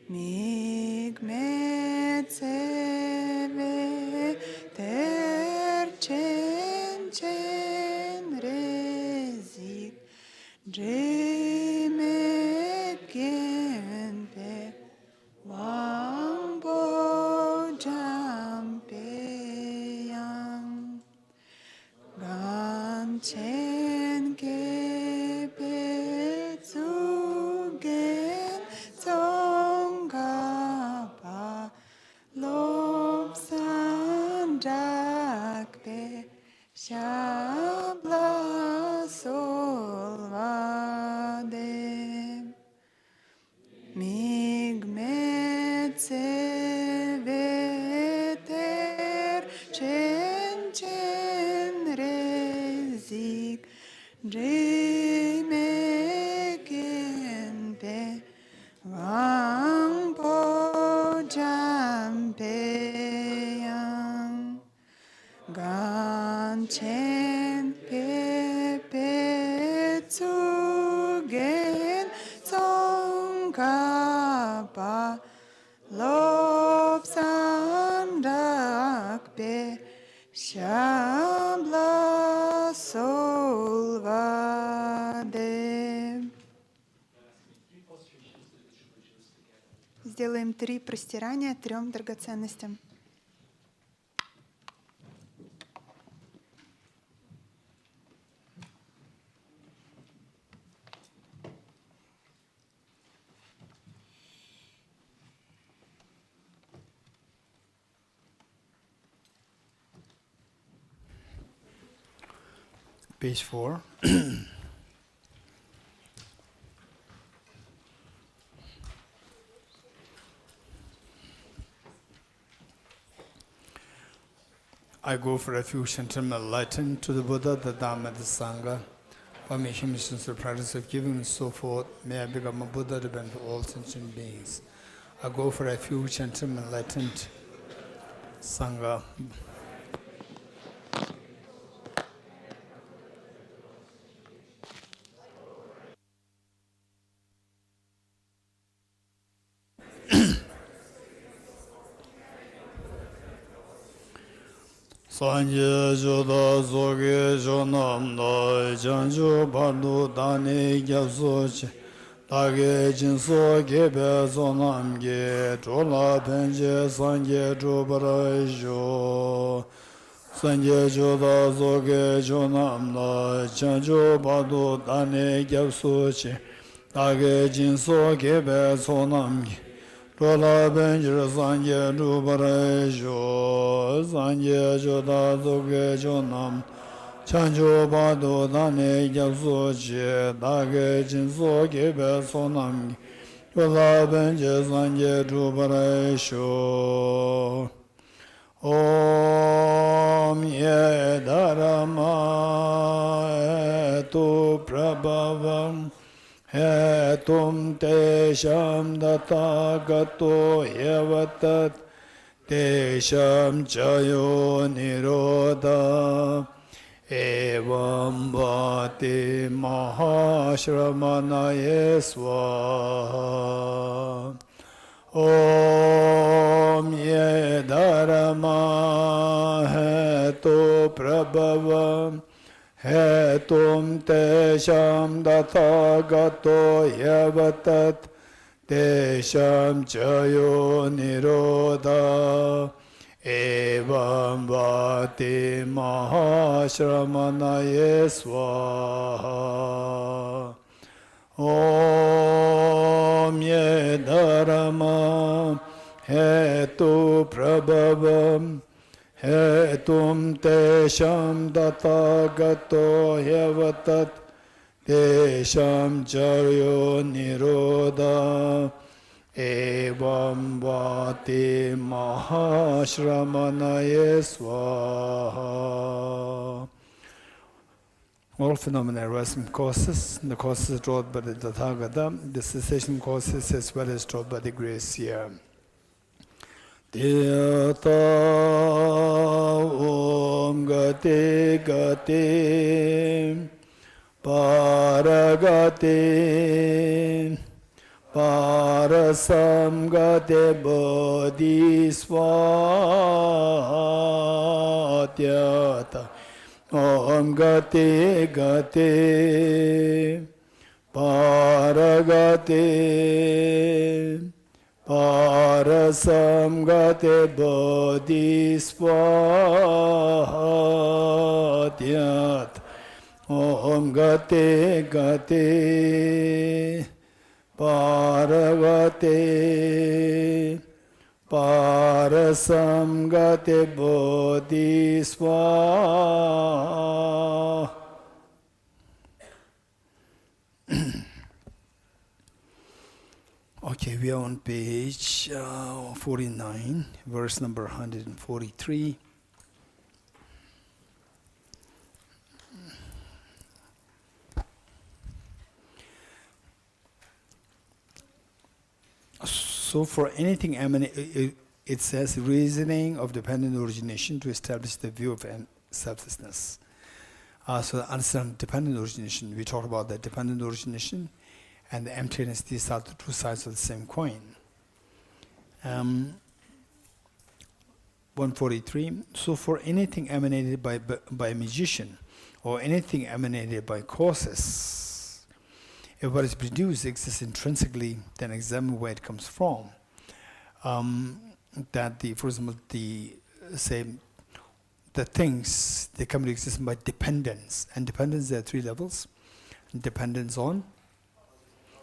Migme tseve ter chen chen rezik Jime genpe wangpo jampe yang ganchen kepe tsugen tsongkapa lobsan jakpe shabla solvade migme tseveter chen chen rezik jime genpe wangpo jampe yang ganchen kepe tsugen tsongkapa lobsan dakpe shabla solvade. Сделаем 3 простирания 3 драгоценностям. Page 4. I go for refuge and turn my enlightened to the Buddha, the Dhamma, the Sangha, for making missions, the practice of giving and so forth. May I become a Buddha to benefit all sentient beings. I go for refuge and turn my enlightened Sangha. Sanje joda zoge jonam dai janju bardu dani gyabso che dage jinso gebe zonam ge jola benje sanje jobara jo sanje joda zoge jonam dai janju bardu dani gyabso che dage jinso gebe zonam ge Rola benjir sanje rubare jo, sanje joda zoge jonam, chanjo bado dane gyabso che, dage jinso gebe sonam, rola benjir sanje rubare sho. Om ye dharma etu prabhavam, Hetum tesham datagato yevatat tesham chayo nirodha evam bhati mahashramanaye swaha Om ye dharma hetu prabhavam Hetum tesham dathagato yevatat tesham chayo nirodha evam vati mahashramanaye swaha Om ye dharma hetu prabhavam Hetum tesham dathagato yevatat tesham charyo nirodha evam vati mahashramanaye swaha. All phenomena arise from causes, and the causes taught by the Tathagata, the cessation causes as well as taught by the grace here. Tiyata Om Gati Gati Paragati Paragati Parasamgate Bodhisattva Om Gate Gate Paragate Parasamgate Bodhisattva Om Gate Gate Paragate Parasamgate Bodhisattva. Okay, we are on page 49, verse number 143. So for anything it says reasoning of dependent origination to establish the view of selflessness. So understand dependent origination. We talked about that dependent origination and the emptiness. These are the two sides of the same coin. 143. So for anything emanated by a magician or anything emanated by causes, if what is produced exists intrinsically, then examine where it comes from. For example, the things, they come to existence by dependence. And dependence, there are three levels. Dependence on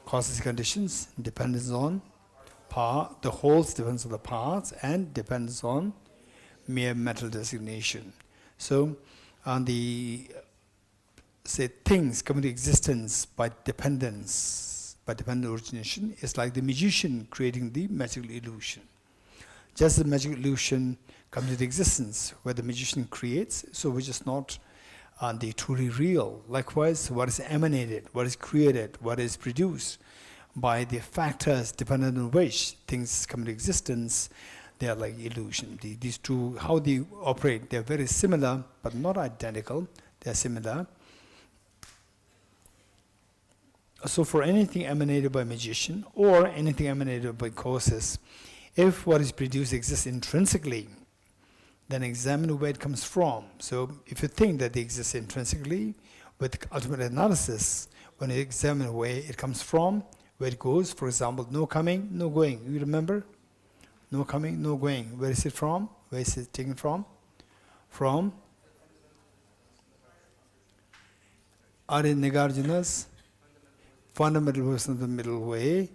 causes, conditions, dependence on the wholes, dependence on the parts, and dependence on mere mental designation. So, on the things come into existence by dependence, by dependent origination, is like the magician creating the magical illusion. Just the magical illusion comes into existence where the magician creates, so which is not the truly real. Likewise, what is emanated, what is created, what is produced by the factors dependent on which things come into existence, they are like illusion. These two, how they operate, they are very similar, but not identical. They are similar. So for anything emanated by magician or anything emanated by causes, if what is produced exists intrinsically, then examine where it comes from. So if you think that they exist intrinsically, with ultimate analysis, when you examine where it comes from, where it goes, for example, no coming, no going. You remember? No coming, no going. Where is it from? Where is it taken from? From Arya Nagarjuna's fundamental person of the middle way,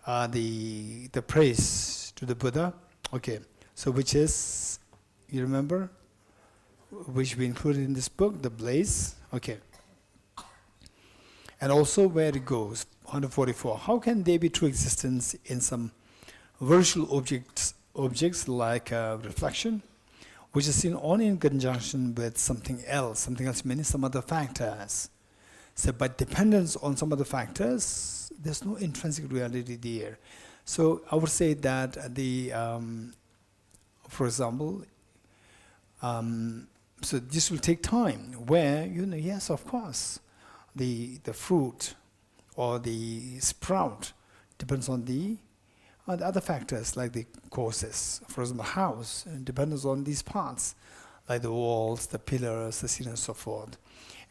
the praise to the Buddha. Okay, so which is, you remember, which we included in this book, the blaze. Okay, and also where it goes. 144. How can there be true existence in some virtual objects like reflection, which is seen only in conjunction with something else meaning some other factors? So by dependence on some other factors, there's no intrinsic reality there. So I would say that for example, so this will take time where, yes, of course, the fruit or the sprout depends on the other factors like the causes. For example, house depends on these parts, like the walls, the pillars, the ceiling, and so forth.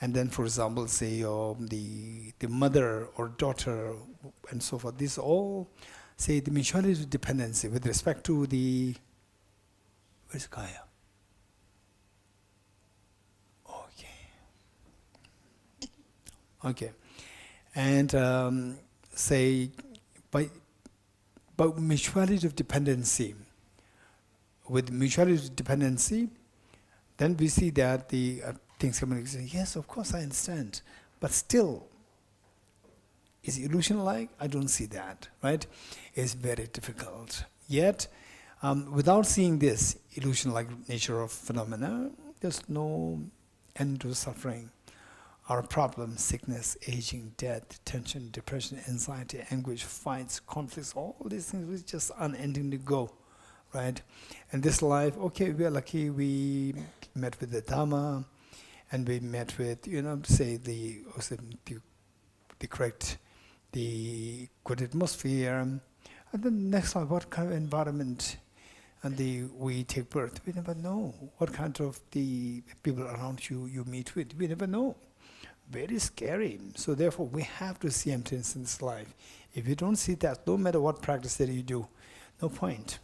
And then, for example, say the mother or daughter and so forth. These all, say, the mutuality of dependency with respect to the, where's Kaya? Okay. And say, by mutuality of dependency, with mutuality of dependency, then we see that the things come and say, yes, of course, I understand. But still, is illusion like? I don't see that, right? It's very difficult. Yet, without seeing this illusion-like nature of phenomena, there's no end to suffering. Our problems, sickness, aging, death, tension, depression, anxiety, anguish, fights, conflicts, all these things will just unendingly go, right? And this life, okay, we are lucky we met with the Dhamma, and we met with, say the correct, the good atmosphere, And then next time, what kind of environment we take birth? We never know. What kind of the people around you meet with? We never know. Very scary. So therefore, we have to see emptiness in this life. If you don't see that, no matter what practice that you do, no point.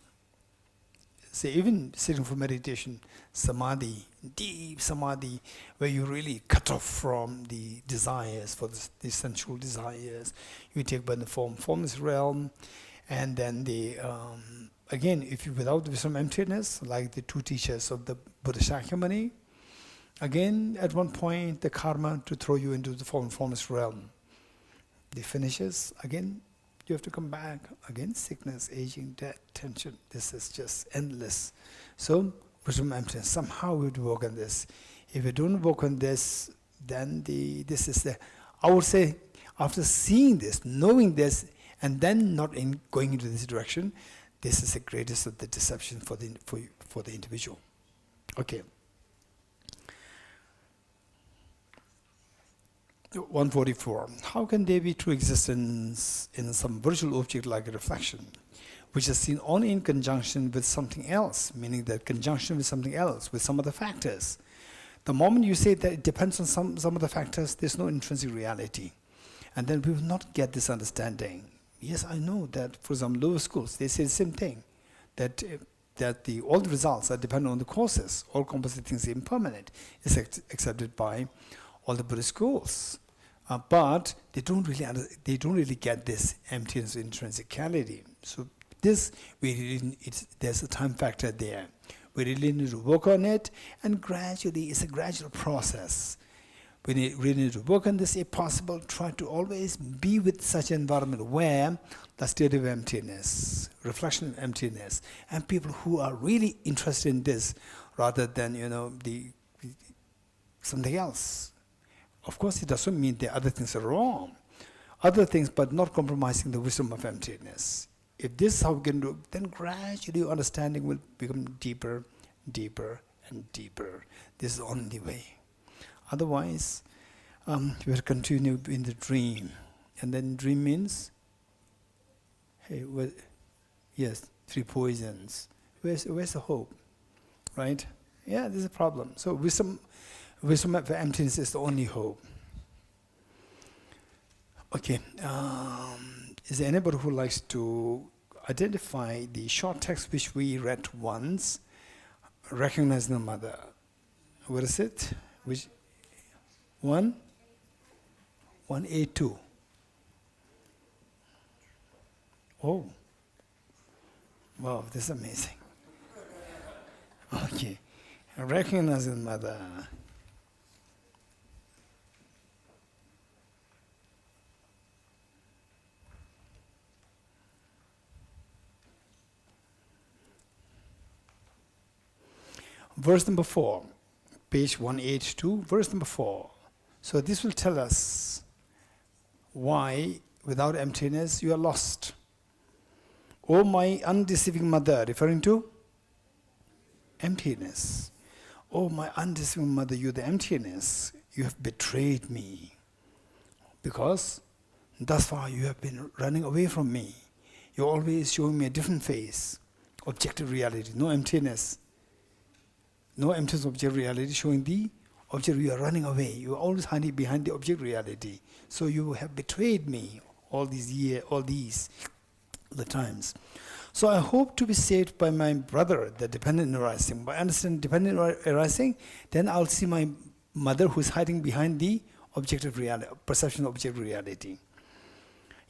See, even sitting for meditation, samadhi, deep samadhi, where you really cut off from the desires, for the sensual desires, you take by the formless realm, and then again, if you without the wisdom emptiness, like the two teachers of the Buddha Shakyamuni, again, at one point, the karma to throw you into the formless realm. The finishes, again, you have to come back. Again, sickness, aging, death, tension. This is just endless. So, wisdom emptiness. Somehow we have to work on this. If we don't work on this, then I would say, after seeing this, knowing this, and then not going into this direction, this is the greatest of the deception for the individual. Okay. 144. How can there be true existence in some virtual object like a reflection, which is seen only in conjunction with something else, meaning that conjunction with something else, with some other factors? The moment you say that it depends on some other factors, there's no intrinsic reality. And then we will not get this understanding. Yes, I know that, for example, lower schools, they say the same thing, that all the results are dependent on the causes. All composite things are impermanent. It's accepted by all the Buddhist schools. But they don't really get this emptiness intrinsicality. So there's a time factor there. We really need to work on it, and gradually, it's a gradual process. We really need to work on this if possible. Try to always be with such an environment where the state of emptiness, reflection of emptiness, and people who are really interested in this rather than something else. Of course, it doesn't mean the other things are wrong. Other things, but not compromising the wisdom of emptiness. If this is how we can do, then gradually your understanding will become deeper, deeper, and deeper. This is the only way. Otherwise, we will continue in the dream. And then dream means, hey, yes, 3 poisons. Where's the hope? Right? Yeah, there's a problem. So wisdom of emptiness is the only hope. Okay. Is there anybody who likes to identify the short text which we read once, recognizing the mother? What is it? Which 1A2. Oh. Wow, this is amazing. Okay. Recognizing mother. Verse number 4, page 182, verse number 4. So this will tell us why, without emptiness, you are lost. O my undeceiving mother, referring to emptiness. O my undeceiving mother, you the emptiness, you have betrayed me. Because thus far you have been running away from me. You're always showing me a different face, objective reality, no emptiness. No emptiness of object reality, showing the object you are running away. You are always hiding behind the object reality. So you have betrayed me all the times. So I hope to be saved by my brother, the dependent arising. By understanding dependent arising, then I'll see my mother who is hiding behind the objective reality, perception of object reality.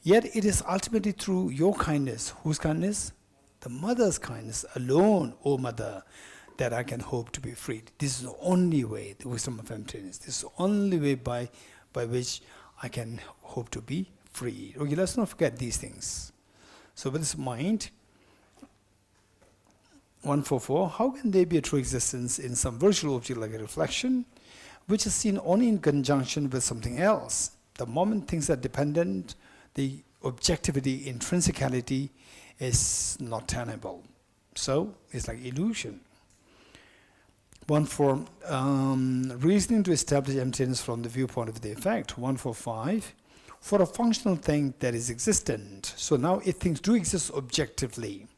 Yet it is ultimately through your kindness. Whose kindness? The mother's kindness alone, O mother, that I can hope to be freed. This is the only way, the wisdom of emptiness. This is the only way by which I can hope to be freed. Okay, let's not forget these things. So with this mind, 144, how can there be a true existence in some virtual object like a reflection, which is seen only in conjunction with something else? The moment things are dependent, the objectivity, intrinsicality is not tenable. So it's like illusion. 144, reasoning to establish emptiness from the viewpoint of the effect. 145, for a functional thing that is existent. So now if things do exist objectively,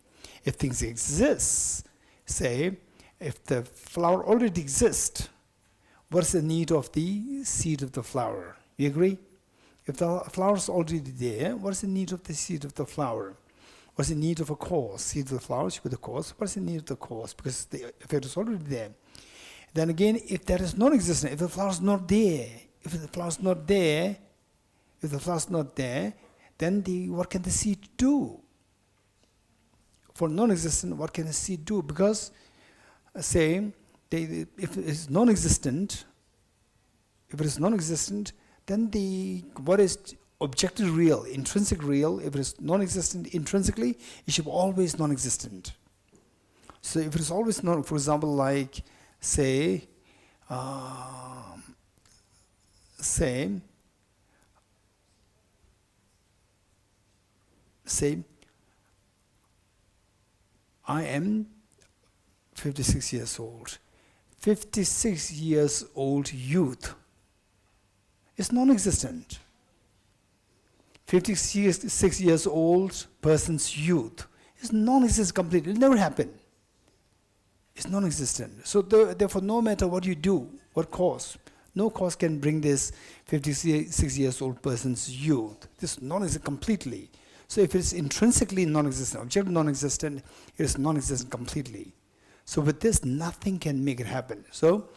if things exist, say, if the flower already exists, what's the need of the seed of the flower? You agree? If the flower is already there, what's the need of the seed of the flower? What's the need of a cause? Seed of the flower should be the cause. What's the need of the cause? Because the effect is already there. Then again, if that is non-existent, if the flower is not there, then what can the seed do? For non-existent, what can the seed do? Because, say, if it is non-existent, then what is objective real, intrinsic real, if it is non-existent intrinsically, it should be always non-existent. So if it is always non, for example, like say I am 56 years old. 56 years old youth is non-existent. 56 years old person's youth is non-existent completely. It will never happen. It's non-existent. So therefore, no matter what you do, what cause, no cause can bring this 56 years old person's youth. This is non-existent completely. So if it's intrinsically non-existent, objectively non-existent, it is non-existent completely. So with this, nothing can make it happen. So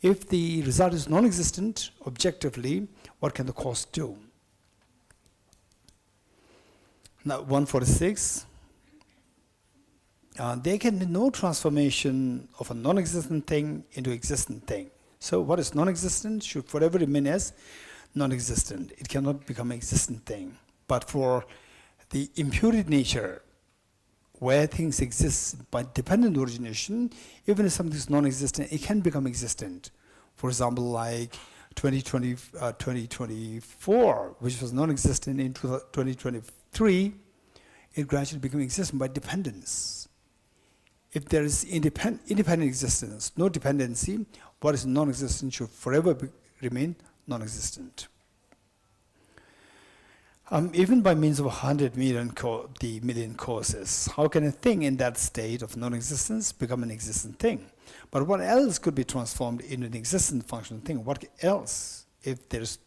if the result is non-existent objectively, what can the cause do? Now 146, there can be no transformation of a non-existent thing into existent thing. So what is non-existent should forever remain as non-existent. It cannot become an existent thing. But for the imputed nature, where things exist by dependent origination, even if something is non-existent, it can become existent. For example, like 2024, which was non-existent in 2023, it gradually became existent by dependence. If there is independent existence, no dependency, what is non-existent should forever remain non-existent. Even by means of 100 million causes, how can a thing in that state of non-existence become an existent thing? But what else could be transformed into an existent functional thing? What else? If there's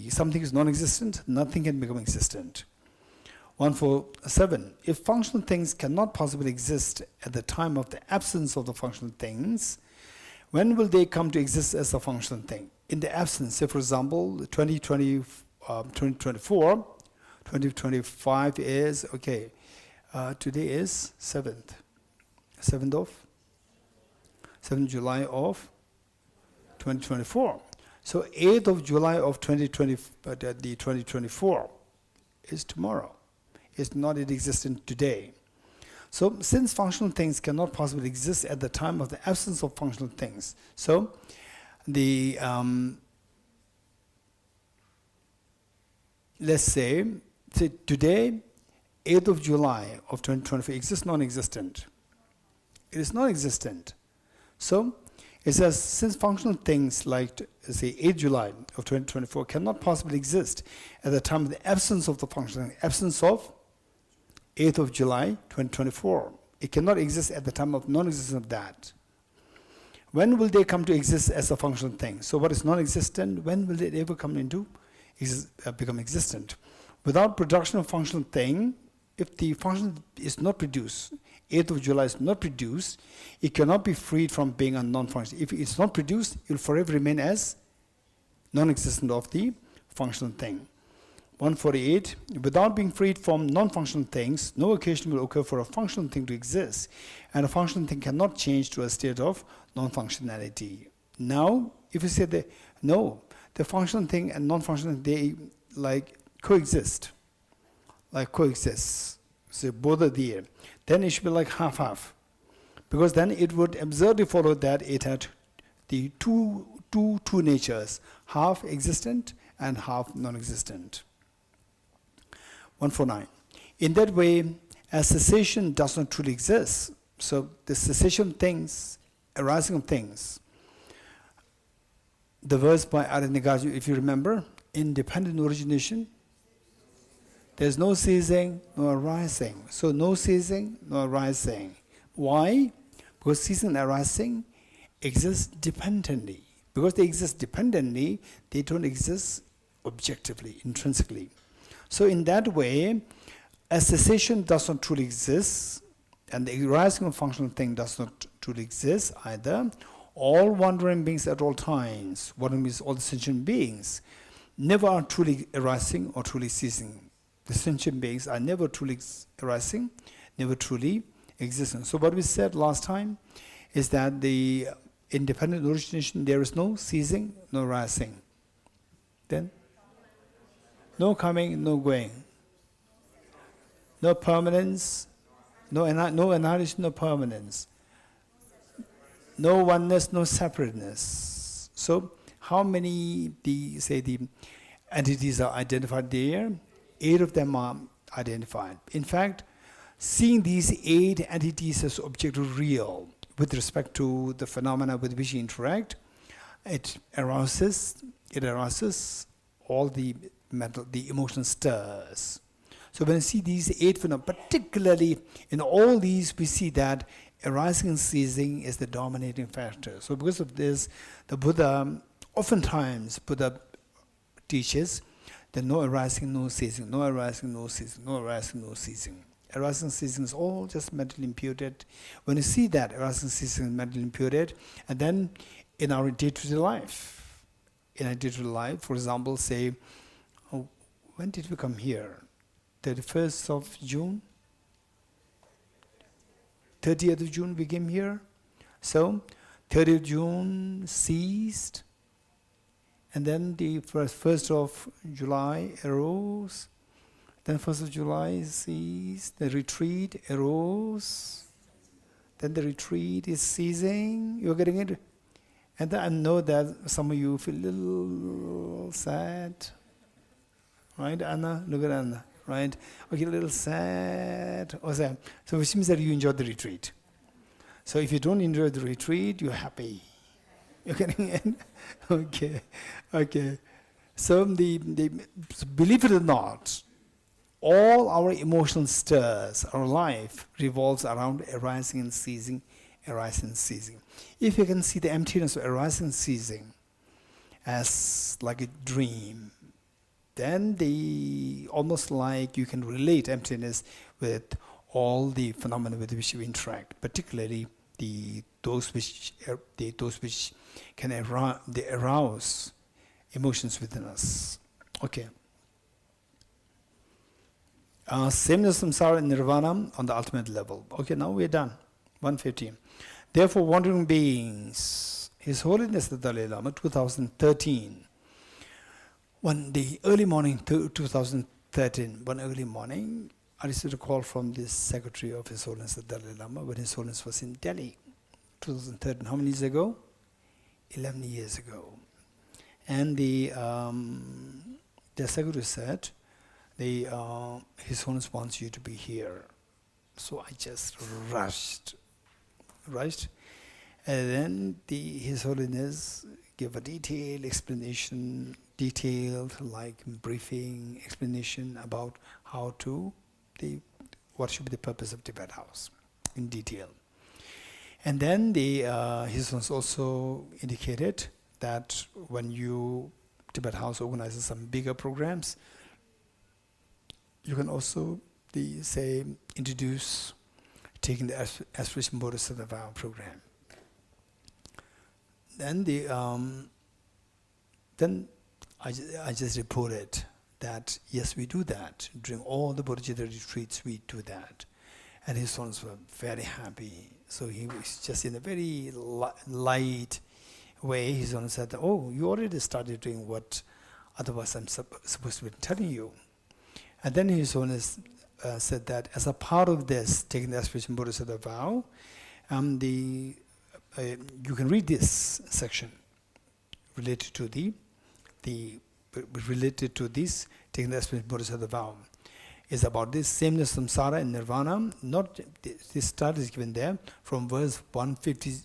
something is non-existent, nothing can become existent. 147. If functional things cannot possibly exist at the time of the absence of the functional things, when will they come to exist as a functional thing? In the absence, say for example, 2024, 2025 is, okay, today is 7th July of 2024. So 8th of July of 2024 is tomorrow. It's not existent today. So since functional things cannot possibly exist at the time of the absence of functional things, so the let's say today, 8th of July of 2024 exists non-existent. It is non-existent. So it says since functional things like say 8th July of 2024 cannot possibly exist at the time of the absence of the functional absence of 8th of July 2024. It cannot exist at the time of non-existence of that. When will they come to exist as a functional thing? So what is non-existent, when will it ever come into become existent? Without production of functional thing, if the function is not produced, 8th of July is not produced, it cannot be freed from being a non-functional. If it's not produced, it will forever remain as non-existent of the functional thing. 148, without being freed from non-functional things, no occasion will occur for a functional thing to exist, and a functional thing cannot change to a state of non-functionality. Now, if you say that, no, the functional thing and non-functional, they coexist. So both are there. Then it should be like half-half. Because then it would absurdly follow that it had the two natures, half existent and half non-existent. 149. In that way, as cessation does not truly exist, so the cessation things, arising of things, the verse by Arinagaju, if you remember, independent origination, there's no ceasing, no arising. So no ceasing, no arising. Why? Because ceasing and arising exist dependently. Because they exist dependently, they don't exist objectively, intrinsically. So in that way, a cessation does not truly exist, and the arising of functional thing does not truly exist either. All wandering beings at all times, wandering means all the sentient beings, never are truly arising or truly ceasing. The sentient beings are never truly arising, never truly existing. So what we said last time is that the independent origination, there is no ceasing, no arising. Then, no coming, no going. No permanence, no annihilation, no permanence. No oneness, no separateness. So, how many the entities are identified there? 8 of them are identified. In fact, seeing these 8 entities as objective real with respect to the phenomena with which you interact, it arouses all the emotional stirs. So when you see these 8 phenomena, particularly in all these, we see that arising and ceasing is the dominating factor. So because of this, the Buddha, oftentimes Buddha teaches that no arising, no ceasing, no arising, no ceasing, no arising, no ceasing. Arising and ceasing is all just mentally imputed. When you see that arising and ceasing is mentally imputed, and then in our day-to-day life, for example, say, when did we come here? 31st of June? 30th of June we came here. So 30th of June ceased, and then the 1st of July arose. Then 1st of July ceased, the retreat arose. Then the retreat is ceasing. You're getting it? And then I know that some of you feel a little sad. Right, Anna? Look at Anna. Right? Okay, a little sad. So which means that you enjoyed the retreat. So if you don't enjoy the retreat, you're happy. You're getting it? Okay. So believe it or not, all our emotional stirs, our life revolves around arising and ceasing, arising and ceasing. If you can see the emptiness of arising and ceasing as like a dream, then almost like you can relate emptiness with all the phenomena with which you interact, particularly those which can arouse emotions within us. Okay. Sameness, samsara, and nirvana on the ultimate level. Okay, now we're done. 150. Therefore, wandering beings, His Holiness the Dalai Lama, 2013. The early morning, 2013, one early morning, I received a call from the secretary of His Holiness the Dalai Lama when His Holiness was in Delhi, 2013. How many years ago? 11 years ago. And the secretary said, His Holiness wants you to be here. So I just rushed. And then His Holiness gave a detailed explanation, briefing, explanation about what should be the purpose of Tibet House in detail. And then His Holiness also indicated that when Tibet House organizes some bigger programs, you can also introduce taking the Aspiration Bodhisattva program. Then I just reported that yes, we do that during all the Bodhisattva retreats. We do that, and His Holiness were very happy. So he was just in a very light way. His Holiness said, "Oh, you already started doing what otherwise I'm supposed to be telling you." And then His Holiness said that as a part of this, taking the Aspiration Bodhisattva vow, you can read this section related to this, taking the Aspiration Bodhisattva vow. Is about this sameness, samsara, and nirvana. Not this start is given there from verse 150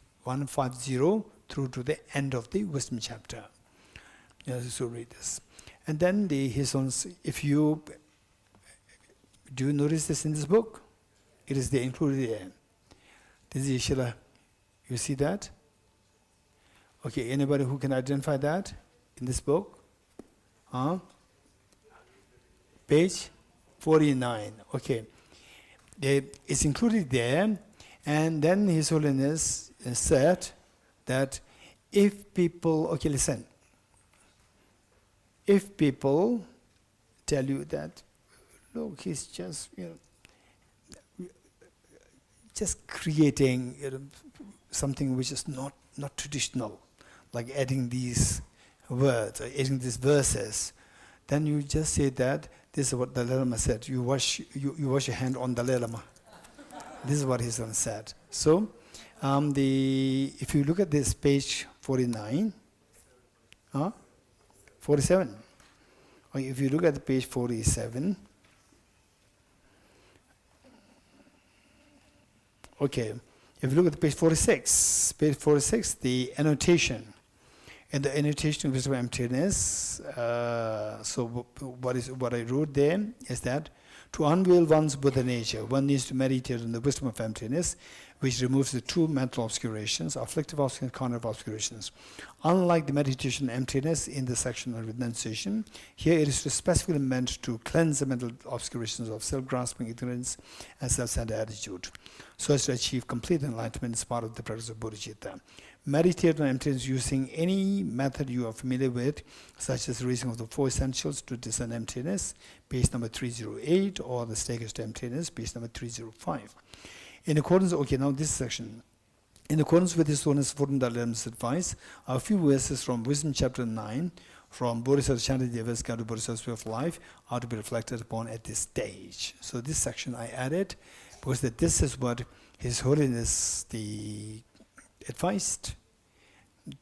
through to the end of the wisdom chapter. So read this. And then his own, if you, do you notice this in this book? It is there, included there. This is Shila. You see that? Okay, anybody who can identify that in this book? Page 49. Okay. It's included there. And then His Holiness said that if people, okay, listen. If people tell you that, look, he's just, just creating something which is not traditional, like adding these words or adding these verses, then you just say that this is what the Dalai Lama said. You wash your hand on the Dalai Lama. This is what his son said. So, if you look at this page 49, 47. Or if you look at the page 47, okay. If you look at the page 46, the annotation. In the annotation of wisdom of emptiness, so what I wrote there is that to unveil one's Buddha nature, one needs to meditate on the wisdom of emptiness, which removes the two mental obscurations, afflictive obscurations, cognitive obscurations. Unlike the meditation on emptiness in the section on renunciation, here it is specifically meant to cleanse the mental obscurations of self-grasping, ignorance, and self-centered attitude, so as to achieve complete enlightenment as part of the practice of Bodhisattva. Meditate on emptiness using any method you are familiar with, such as raising of the four essentials to discern emptiness, page number 308, or the stages to emptiness, page number 305. In accordance, okay, now this section. In accordance with His Holiness Dalai Lama's advice, a few verses from Wisdom Chapter 9, from Bodhisattva Shantideva's Guide to Bodhisattva's Way of Life, are to be reflected upon at this stage. So this section I added, because that this is what His Holiness advised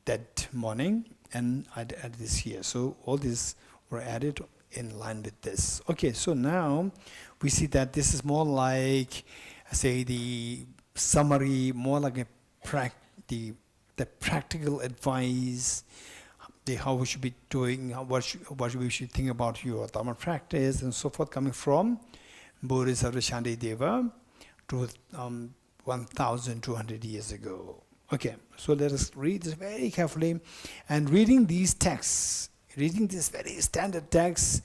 that morning, and I added this here. So all these were added in line with this. Okay, so now we see that this is more like, say, the summary, more like the practical advice, how we should be doing, what we should think about your Dharma practice, and so forth, coming from Bodhisattva Shantideva to 1,200 years ago. Okay, so let us read this very carefully. And reading these texts, reading this very standard text,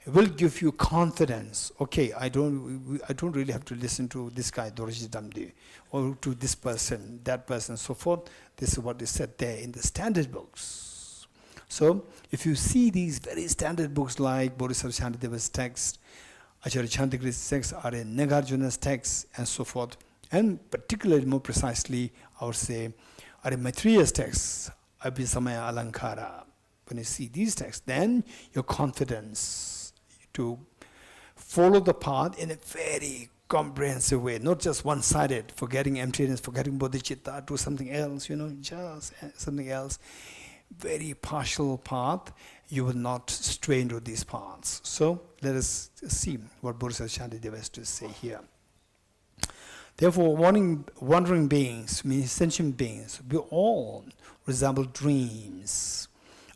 will give you confidence. Okay, I don't really have to listen to this guy, Dorji Damdul, or to this person, that person, so forth. This is what is said there in the standard books. So, if you see these very standard books like Bodhisattva Shantideva's text, Acharya Chandragiri's text, or Nagarjuna's text, and so forth, and particularly more precisely, I would say, Are Maitreya's texts, Abhisamaya Alankara. When you see these texts, then your confidence to follow the path in a very comprehensive way, not just one-sided, forgetting emptiness, forgetting bodhicitta, do something else, just something else. Very partial path, you will not stray into these paths. So let us see what Bodhisattva Shantideva has to say here. Therefore, wandering beings, meaning sentient beings, we all resemble dreams.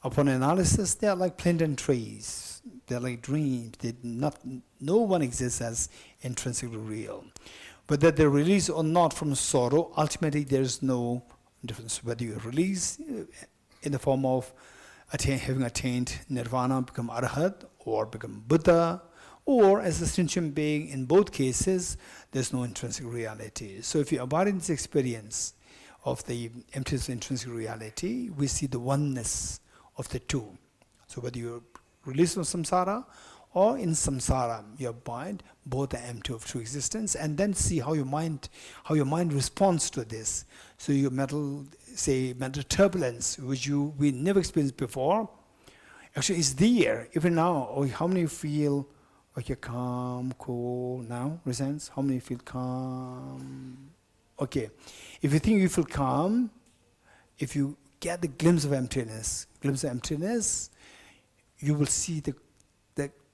Upon analysis, they are like plantain trees. They are like dreams. No one exists as intrinsically real. Whether they release or not from sorrow, ultimately there is no difference. Whether you release in the form of having attained nirvana, become arhat, or become Buddha, or as a sentient being, in both cases, there's no intrinsic reality. So if you abide in this experience of the emptiness of intrinsic reality, we see the oneness of the two. So whether you release from samsara or in samsara, you abide, both are empty of true existence, and then see how your mind responds to this. So your mental turbulence, which we never experienced before, actually is there, even now. Or how many feel okay, calm, cool now, resents? How many feel calm? Okay, if you think you feel calm, if you get the glimpse of emptiness, you will see the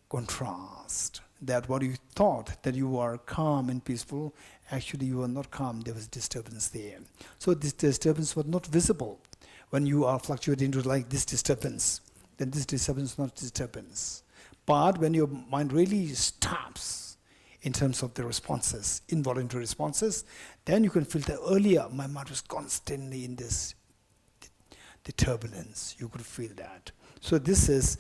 contrast. That what you thought that you are calm and peaceful, actually you are not calm, there was disturbance there. So this disturbance was not visible when you are fluctuating into like this disturbance. then this disturbance is not disturbance. But when your mind really stops in terms of the responses, involuntary responses, then you can feel that earlier my mind was constantly in this, the turbulence. You could feel that. So this is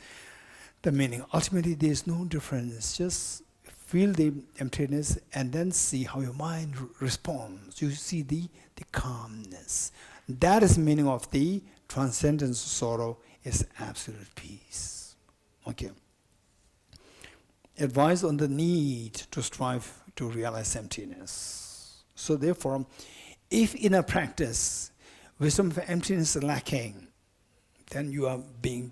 the meaning. Ultimately, there is no difference. Just feel the emptiness and then see how your mind responds. You see the calmness. That is the meaning of the transcendence of sorrow, is absolute peace. Okay. Advice on the need to strive to realize emptiness. So therefore, if in a practice wisdom of emptiness is lacking, then you are being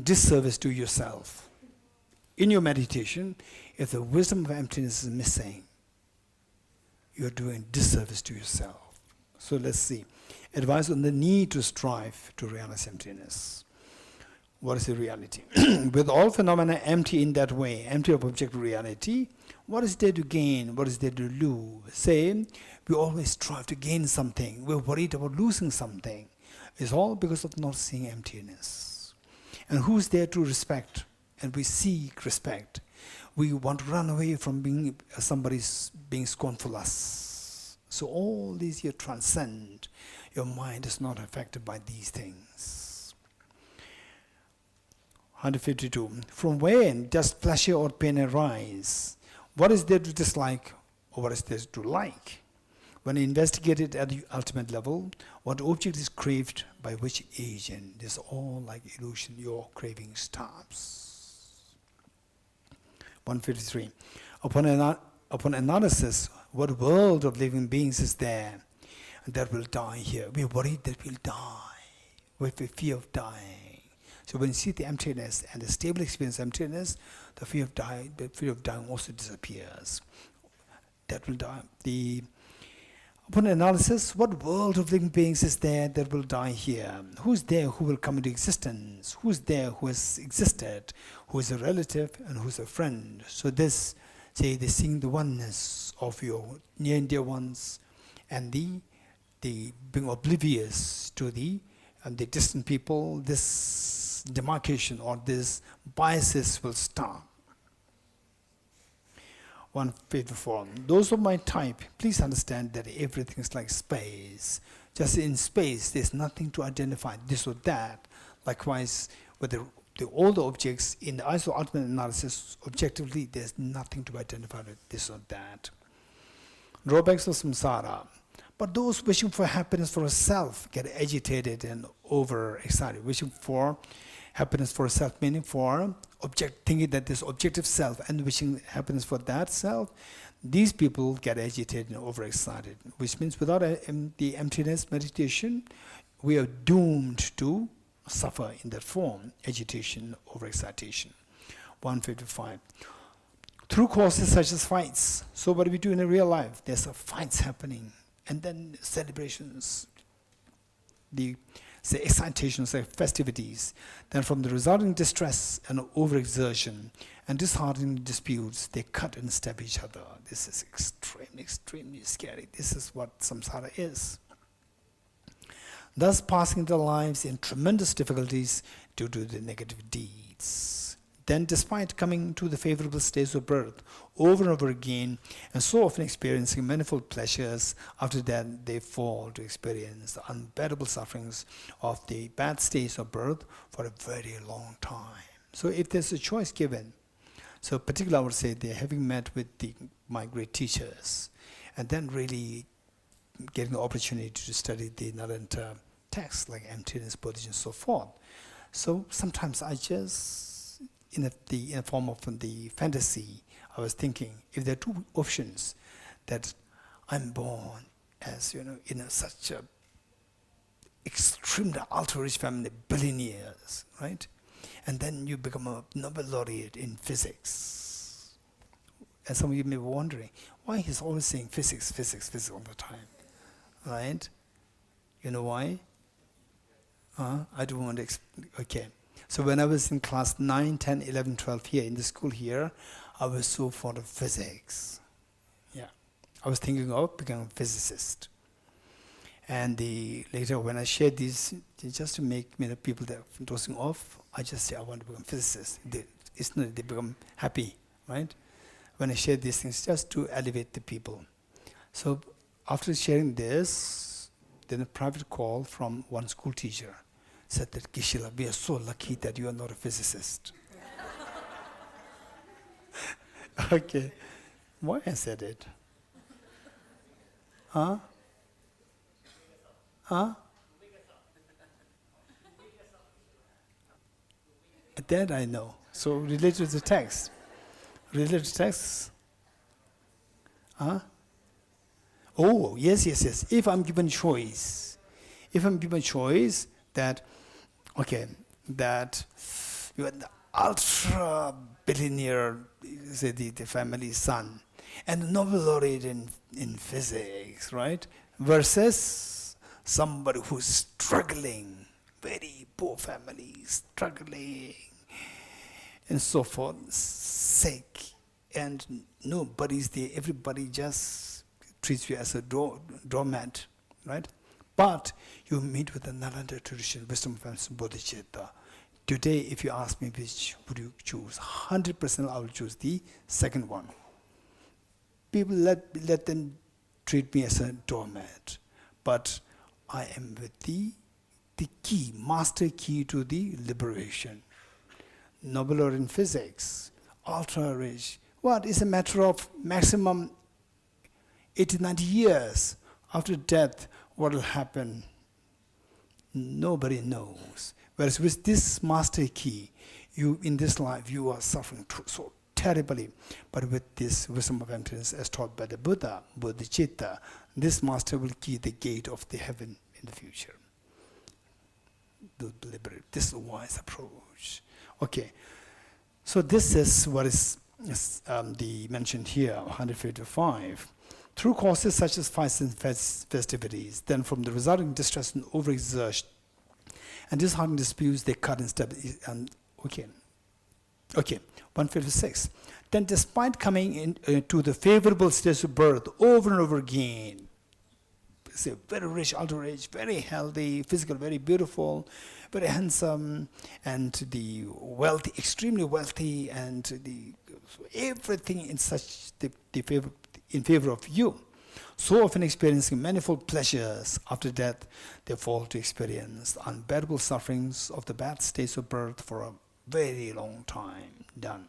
disservice to yourself. In your meditation, if the wisdom of emptiness is missing, you are doing disservice to yourself. So let's see. Advice on the need to strive to realize emptiness. What is the reality? With all phenomena empty in that way, empty of objective reality, what is there to gain? What is there to lose? Say, we always strive to gain something. We're worried about losing something. It's all because of not seeing emptiness. And who's there to respect? And we seek respect. We want to run away from being somebody's being scornful us. So all these you transcend. Your mind is not affected by these things. 152. From when does pleasure or pain arise? What is there to dislike or what is there to like? When investigated at the ultimate level, what object is craved by which agent? This is all like illusion. Your craving stops. 153. Upon analysis, what world of living beings is there that will die here? We are worried that we'll die. We have a fear of dying. So when you see the emptiness and the stable experience of emptiness, the fear of dying also disappears. That will die. Upon analysis, what world of living beings is there that will die here? Who's there who will come into existence? Who's there who has existed? Who is a relative and who's a friend? So this, say, they seeing the oneness of your near and dear ones, and the being oblivious to the distant people. This demarcation or this biases will stop. 154. Those of my type, please understand that everything is like space. Just in space, there's nothing to identify this or that. Likewise, with all the objects in the eyes of ultimate analysis, objectively, there's nothing to identify with this or that. Drawbacks of samsara. But those wishing for happiness for self get agitated and overexcited. Wishing for happiness for self, meaning for thinking that this objective self and wishing happiness for that self, these people get agitated and overexcited, which means without the emptiness meditation, we are doomed to suffer in that form, agitation, overexcitation. 155. Through causes such as fights. So what do we do in a real life? There's fights happening, and then celebrations, say excitations, like festivities. Then from the resulting distress and overexertion and disheartening disputes, they cut and stab each other. This is extremely scary. This is what samsara is. Thus passing their lives in tremendous difficulties due to the negative deeds. Then despite coming to the favorable stage of birth over and over again, and so often experiencing manifold pleasures, after that they fall to experience the unbearable sufferings of the bad stage of birth for a very long time. So if there's a choice given, so particularly I would say they're having met with my great teachers, and then really getting the opportunity to study the Naranta texts like emptiness, bodhicitta, and so forth. So sometimes I just, in the form of the fantasy, I was thinking, if there are two options, that I'm born as, in such a extremely ultra-rich family, billionaires, right? And then you become a Nobel laureate in physics. And some of you may be wondering, why he's always saying physics all the time, right? You know why? I don't want to explain. Okay. So when I was in class 9, 10, 11, 12 here in the school here, I was so fond of physics. Yeah. I was thinking of becoming a physicist. And later when I share these, just to make people that are dozing off, I just say I want to become physicist. It's not they become happy, right? When I share these things, just to elevate the people. So after sharing this, then a private call from one school teacher said that, Geshe, we are so lucky that you are not a physicist. Okay. Why I said it? Huh? Huh? That I know. So related to the text. Related to text. Huh? Oh, yes. If I'm given choice, that you are the ultra billionaire, say the family's son, and the Nobel laureate in physics, right? Versus somebody who's struggling, very poor family, struggling, and so forth, sick, and nobody's there. Everybody just treats you as a doormat, right? But you meet with the Nalanda tradition, wisdom of Bodhisattva. Today, if you ask me which would you choose, 100% I will choose the second one. People let them treat me as a doormat, but I am with the key, master key to the liberation. Nobel laureate in physics, ultra rich. What is a matter of maximum 80, 90 years after death? What will happen? Nobody knows. Whereas with this master key, you in this life you are suffering so terribly. But with this wisdom of emptiness, as taught by the Buddha, Bodhicitta, this master will key the gate of the heaven in the future. To liberate. This is a wise approach. Okay, so this is what is mentioned here, 155. Through causes such as fights and festivities, then from the resulting distress and overexertion, and disheartening disputes, they cut and step. Okay, 156. Then despite coming to the favorable states of birth over and over again, say very rich, ultra rich, very healthy, physical, very beautiful, very handsome, and the wealthy, extremely wealthy, and everything in such in favor of you. So often experiencing manifold pleasures, after death they fall to experience unbearable sufferings of the bad states of birth for a very long time. Done.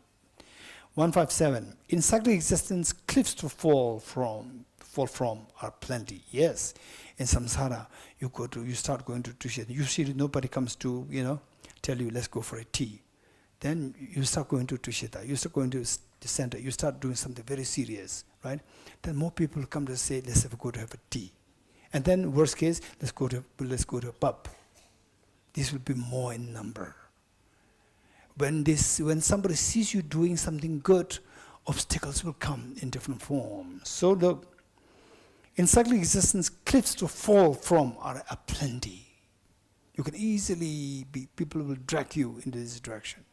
157. In cyclic existence, cliffs to fall from are plenty. Yes, in samsara, you start going to Tushita. You see nobody comes to tell you let's go for a tea. Then you start going to Tushita. You start going to the center. You start doing something very serious, right? Then more people come to say let's go to have a tea, and then worst case let's go to a pub. This will be more in number. When somebody sees you doing something good, obstacles will come in different forms. So in cyclic existence, cliffs to fall from are aplenty. You can easily people will drag you into this direction.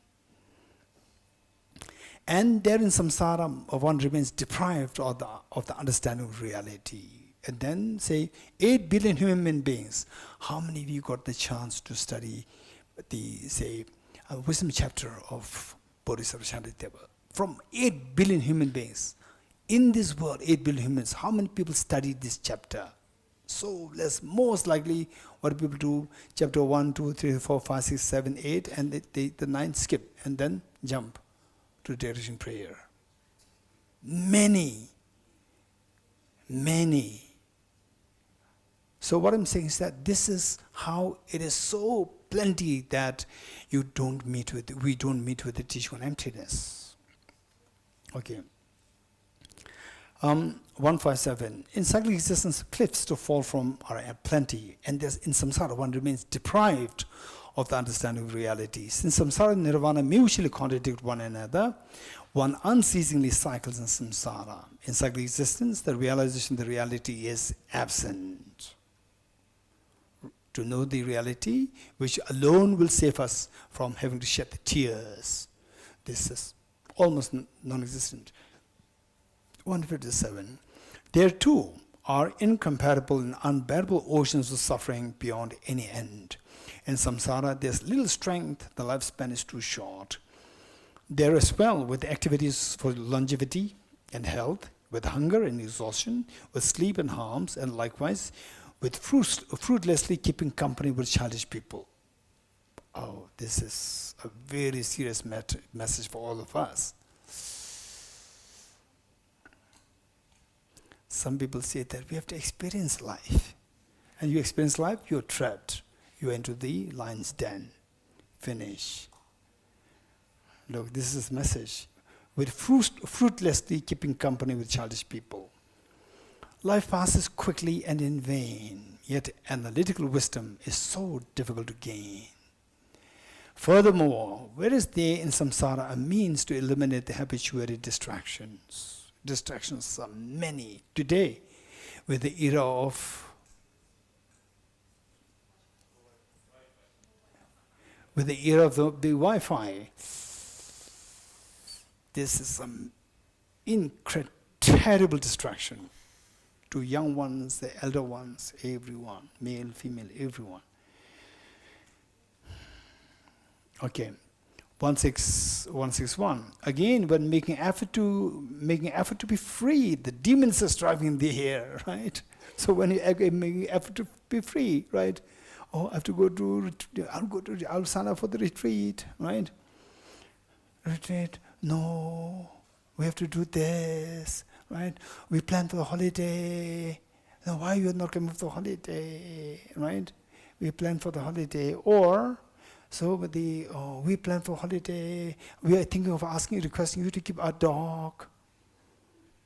And there in samsara, one remains deprived of the understanding of reality. And then say, 8 billion human beings. How many of you got the chance to study the wisdom chapter of Bodhisattva Shantideva? From 8 billion human beings. In this world, 8 billion humans, how many people studied this chapter? So most likely, what people do, chapter 1, 2, 3, 4, 5, 6, 7, 8, and the 9 skip, and then jump to direction prayer. Many. So what I'm saying is that this is how it is so plenty that we don't meet with the teaching on emptiness. Okay. 157. In cyclic existence, cliffs to fall from are plenty, and in samsara one remains deprived of the understanding of reality. Since samsara and nirvana mutually contradict one another, one unceasingly cycles in samsara. In cyclic existence, the realization of the reality is absent. To know the reality, which alone will save us from having to shed the tears, this is almost non-existent. 157. There too, are incomparable and unbearable oceans of suffering beyond any end. In samsara, there's little strength, the lifespan is too short. There as well, with activities for longevity and health, with hunger and exhaustion, with sleep and harms, and likewise with fruitlessly keeping company with childish people. Oh, this is a very serious message for all of us. Some people say that we have to experience life. And you experience life, you're trapped. You're into the lion's den. Finish. Look, this is the message. With fruitlessly keeping company with childish people. Life passes quickly and in vain, yet analytical wisdom is so difficult to gain. Furthermore, whereas there in samsara a means to eliminate the habituated distractions. Distractions are many. Today, with the era of the Wi-Fi, this is some terrible distraction to young ones, the elder ones, everyone, male, female, everyone. Okay, 161. Again, when making effort to be free, the demons are striving in the air, right? So when you make effort to be free, right? Oh, I have to I'll sign up for the retreat, right? Retreat. No, we have to do this, right? We plan for the holiday. Now, why you are not coming for the holiday, right? We plan for the holiday, or so we plan for holiday. We are thinking of requesting you to keep our dog,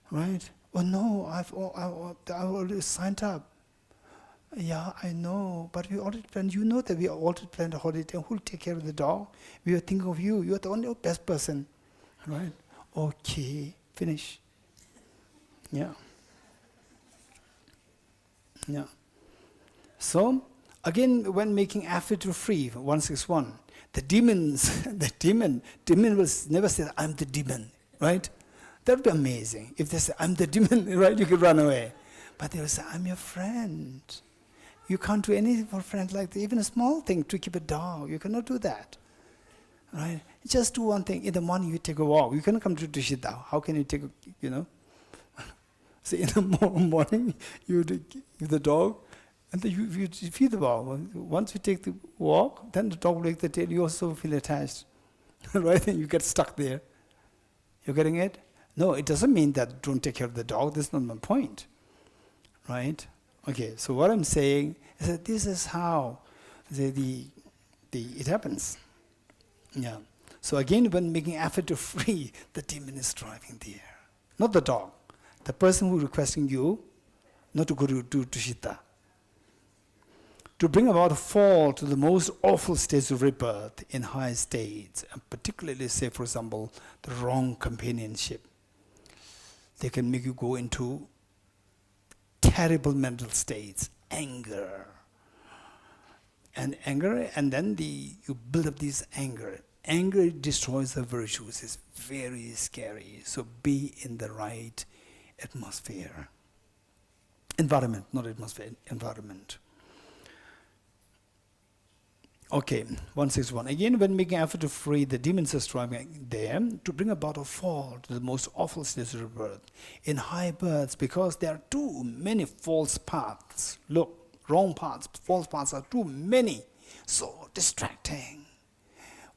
right? Oh no, I've already signed up. Yeah, I know, but we already planned. You know that we already planned a holiday. Who'll take care of the dog? We are thinking of you. You are the only best person, right? Okay, finish. Yeah. Yeah. So, again, when making effort to free, 161, the demon will never say, I'm the demon, right? That would be amazing. If they say, I'm the demon, right, you could run away. But they will say, I'm your friend. You can't do anything for a friend like that. Even a small thing to keep a dog, you cannot do that, right? Just do one thing. In the morning, you take a walk. You cannot come to Tushita. How can you take, So in the morning, you give the dog, and then you feed the dog. Once you take the walk, then the dog will lick the tail. You also feel attached, right? And you get stuck there. You're getting it? No, it doesn't mean that don't take care of the dog. That's not my point, right? Okay. So what I'm saying is that this is how it happens. Yeah. So again, when making effort to free, the demon is driving there, not the dog. The person who is requesting you not to go to Tushita. To bring about a fall to the most awful states of rebirth in high states, and particularly, say, for example, the wrong companionship. They can make you go into terrible mental states, anger. And then you build up this anger. Anger destroys the virtues. It's very scary. So be in the right atmosphere. Environment, not atmosphere, environment. Okay, 161. Again, when making effort to free, the demons are striving there to bring about a fall to the most awful states of birth. In high births, because there are too many false paths. Look, wrong paths, false paths are too many. So distracting.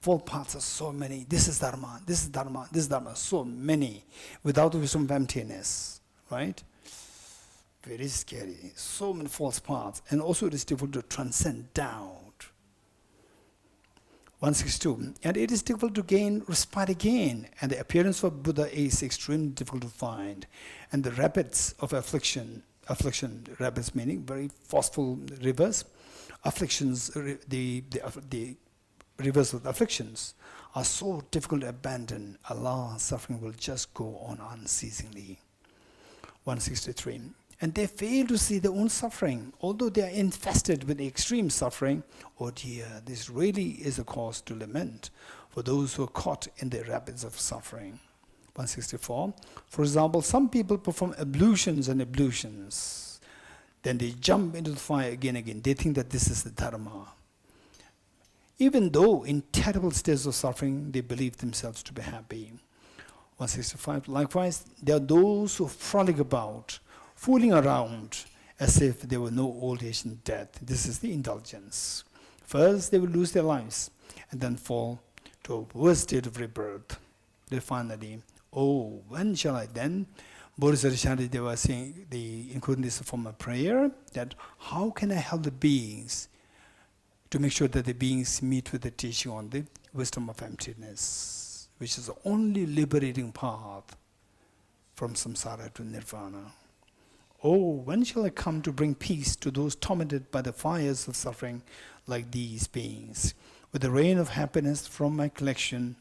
False paths are so many. This is Dharma, this is Dharma, this is Dharma. So many. Without the wisdom of emptiness. Right? Very scary. So many false paths. And also it is difficult to transcend doubt. 162. And it is difficult to gain respite again. And the appearance of Buddha is extremely difficult to find. And the rapids of affliction, rapids meaning very forceful rivers, afflictions, the rivers of afflictions are so difficult to abandon. Allah's suffering will just go on unceasingly. 163. And they fail to see their own suffering, although they are infested with extreme suffering. Oh dear, this really is a cause to lament for those who are caught in the rapids of suffering. 164. For example, some people perform ablutions and ablutions. then they jump into the fire again. They think that this is the Dharma. Even though in terrible states of suffering, they believe themselves to be happy. 165. Likewise, there are those who frolic about, fooling around, as if there were no old age and death. This is the indulgence. First, they will lose their lives, and then fall to a worse state of rebirth. Then finally, oh, when shall I then? Bodhisattva, they were saying, including this form of prayer, that how can I help the beings to make sure that the beings meet with the teaching on the wisdom of emptiness, which is the only liberating path from samsara to nirvana. Oh, when shall I come to bring peace to those tormented by the fires of suffering like these beings, with the rain of happiness from my collection,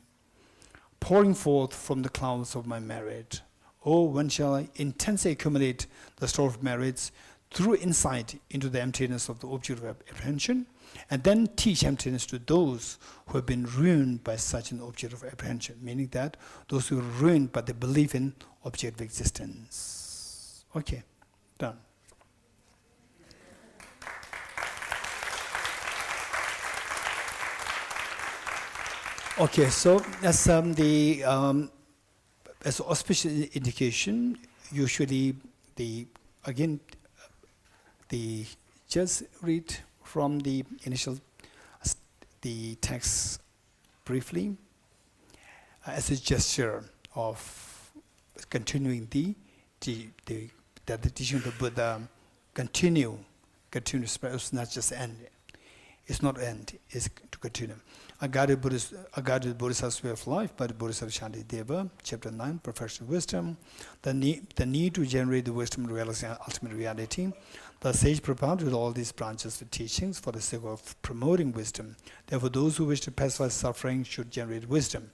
pouring forth from the clouds of my merit? Oh, when shall I intensely accumulate the store of merits through insight into the emptiness of the object of apprehension, and then teach emptiness to those who have been ruined by such an object of apprehension, meaning that those who are ruined by the belief in object of existence. Okay, done. Okay, so as auspicious indication, usually just read from the initial the text briefly as a gesture of continuing the teaching of the Buddha continue spread. It's not just end. It's not end. It's to continue. A guided Bodhisattva's way of life by the Bodhisattva Shantideva, Chapter 9, Perfection of Wisdom. The need to generate the wisdom to realize ultimate reality. The sage propounded all these branches of teachings for the sake of promoting wisdom. Therefore, those who wish to pacify suffering should generate wisdom.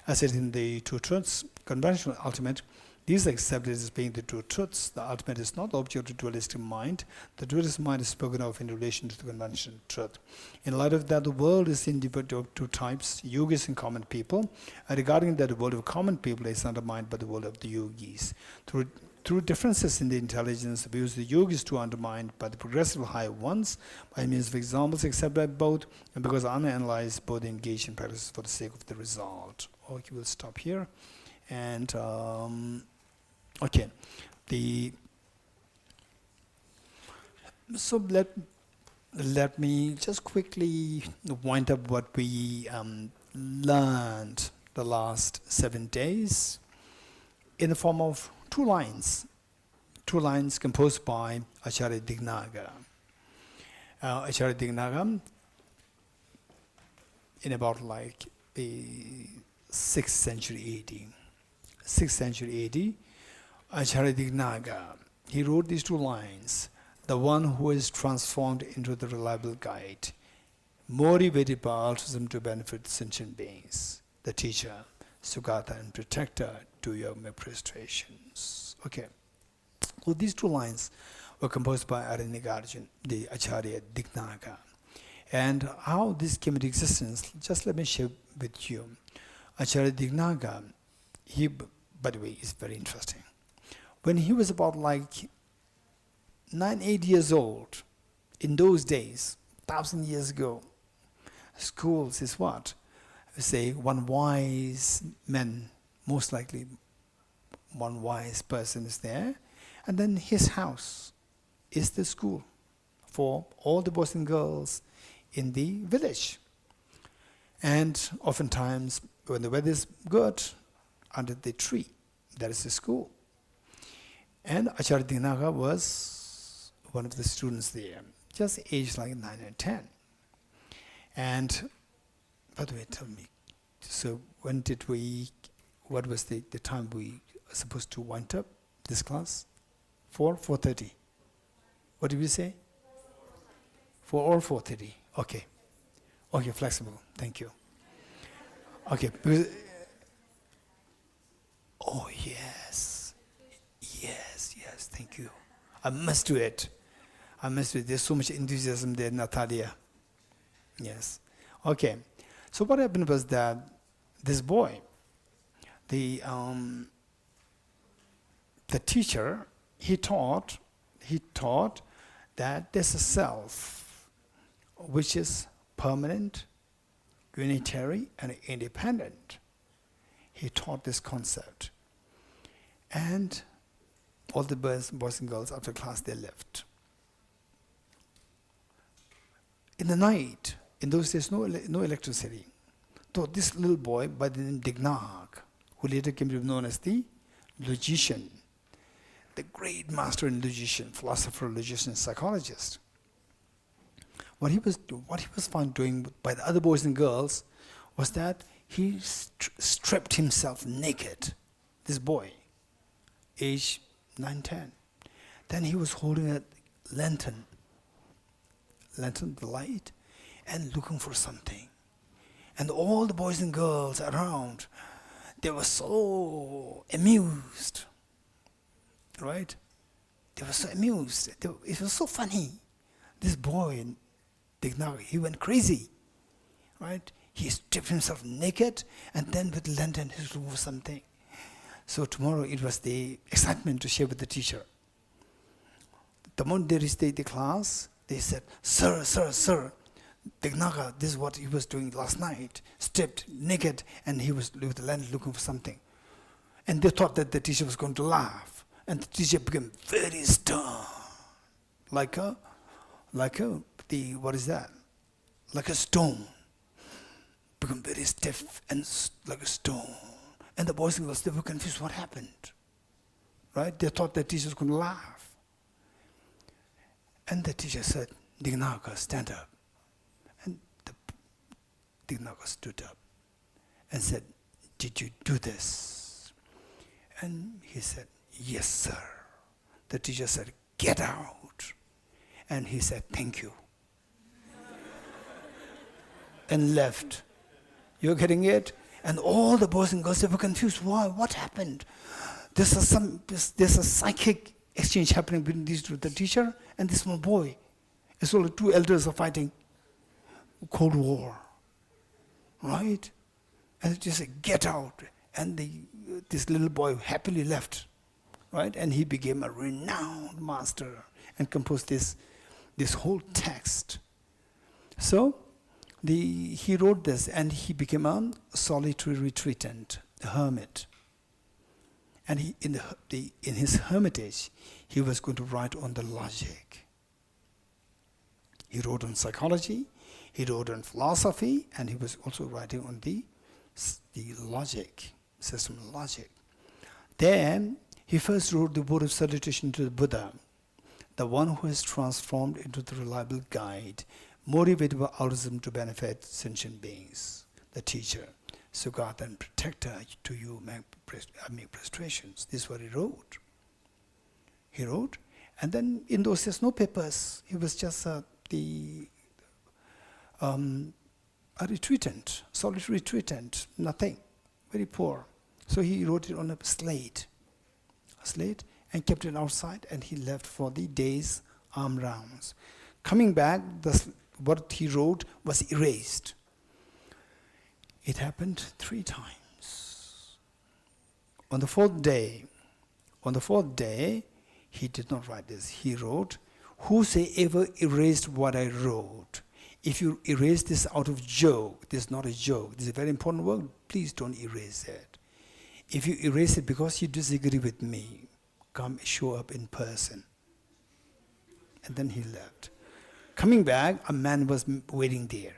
As said in the Two Truths, conventional ultimate, these are accepted as being the two truths. The ultimate is not the object of dualistic mind. The dualistic mind is spoken of in relation to the conventional truth. In light of that, the world is divided into two types, yogis and common people. And regarding that, the world of common people is undermined by the world of the yogis. Through differences in the intelligence, the views of the yogis to undermined by the progressively higher ones, by means of examples accepted by both, and because unanalyzed, both engage in practice for the sake of the result. Okay, we'll stop here. And okay, so let me just quickly wind up what we learned the last 7 days in the form of two lines composed by Acharya Dignaga. Acharya Dignaga, in about like the 6th century AD. 6th century AD, Acharya Dignaga, he wrote these two lines: the one who is transformed into the reliable guide, motivated by altruism to benefit sentient beings, the teacher, Sugata, and protector, do your prostrations. Okay, so these two lines were composed by Aranigarjan, the Acharya Dignaga. And how this came into existence, just let me share with you. Acharya Dignaga, he, by the way, is very interesting. When he was about like 9-8 years old, in those days, 1,000 years ago, schools is what? Say one wise man, most likely one wise person is there, and then his house is the school for all the boys and girls in the village. And oftentimes, when the weather is good, under the tree, that is the school. And Acharya Dignaga was one of the students there, just aged like 9 or 10. And by the way, tell me, so when did we, what was the time we were supposed to wind up this class? 4:30. What did we say? 4 or 4:30. Okay. Okay, flexible. Thank you. Okay. Oh, yes. Yes, thank you. I must do it. There's so much enthusiasm there, Natalia. Yes. Okay. So what happened was that this boy, the teacher, he taught that there's a self which is permanent, unitary, and independent. He taught this concept. And all the boys and girls after class, they left. In the night, in those days, no electricity. So this little boy by the name Dignaag, who later came to be known as the logician, the great master in logician, philosopher, logician, psychologist. What he was found doing by the other boys and girls was that he stripped himself naked. This boy, age 9, 10. Then he was holding a lantern, the light, and looking for something. And all the boys and girls around, they were so amused, right? They were so amused. It was so funny. This boy, Dignaag, he went crazy, right? He stripped himself naked, and then with the lantern, he was looking for something. So tomorrow it was the excitement to share with the teacher. The moment they reached the class, they said, "Sir, Dignaag, this is what he was doing last night, stripped, naked, and he was with the lantern looking for something." And they thought that the teacher was going to laugh. And the teacher became very stern, like a stone. Become very stiff and like a stone. And the boys and girls, they were confused what happened. Right? They thought the teacher was going to laugh. And the teacher said, "Dignaag, stand up." And Dignaag stood up and said, "Did you do this?" And he said, "Yes, sir." The teacher said, "Get out." And he said, "Thank you." And left. You're getting it? And all the boys and girls, they were confused. Why? What happened? There's a psychic exchange happening between these two, the teacher and this small boy. It's all the two elders are fighting. Cold War. Right? And they just said, "Get out." And this little boy happily left. Right? And he became a renowned master and composed this whole text. So, he wrote this, and he became a solitary retreatant, a hermit. And in his hermitage, he was going to write on the logic. He wrote on psychology, he wrote on philosophy, and he was also writing on the logic, system of logic. Then he first wrote the word of salutation to the Buddha, the one who is transformed into the reliable guide, motivated by altruism to benefit sentient beings, the teacher, Sugata and protector, to you I make prostrations. This is what he wrote. He wrote, and then in those days, no papers. He was just a retreatant, solitary retreatant, nothing, very poor. So he wrote it on a slate, and kept it outside, and he left for the day's arm rounds. Coming back, what he wrote was erased. It happened 3 times. On the fourth day, he did not write this. He wrote, "Whosoever erased what I wrote, if you erase this out of joke, this is not a joke, this is a very important word, please don't erase it. If you erase it because you disagree with me, come show up in person." And then he left. Coming back, a man was waiting there.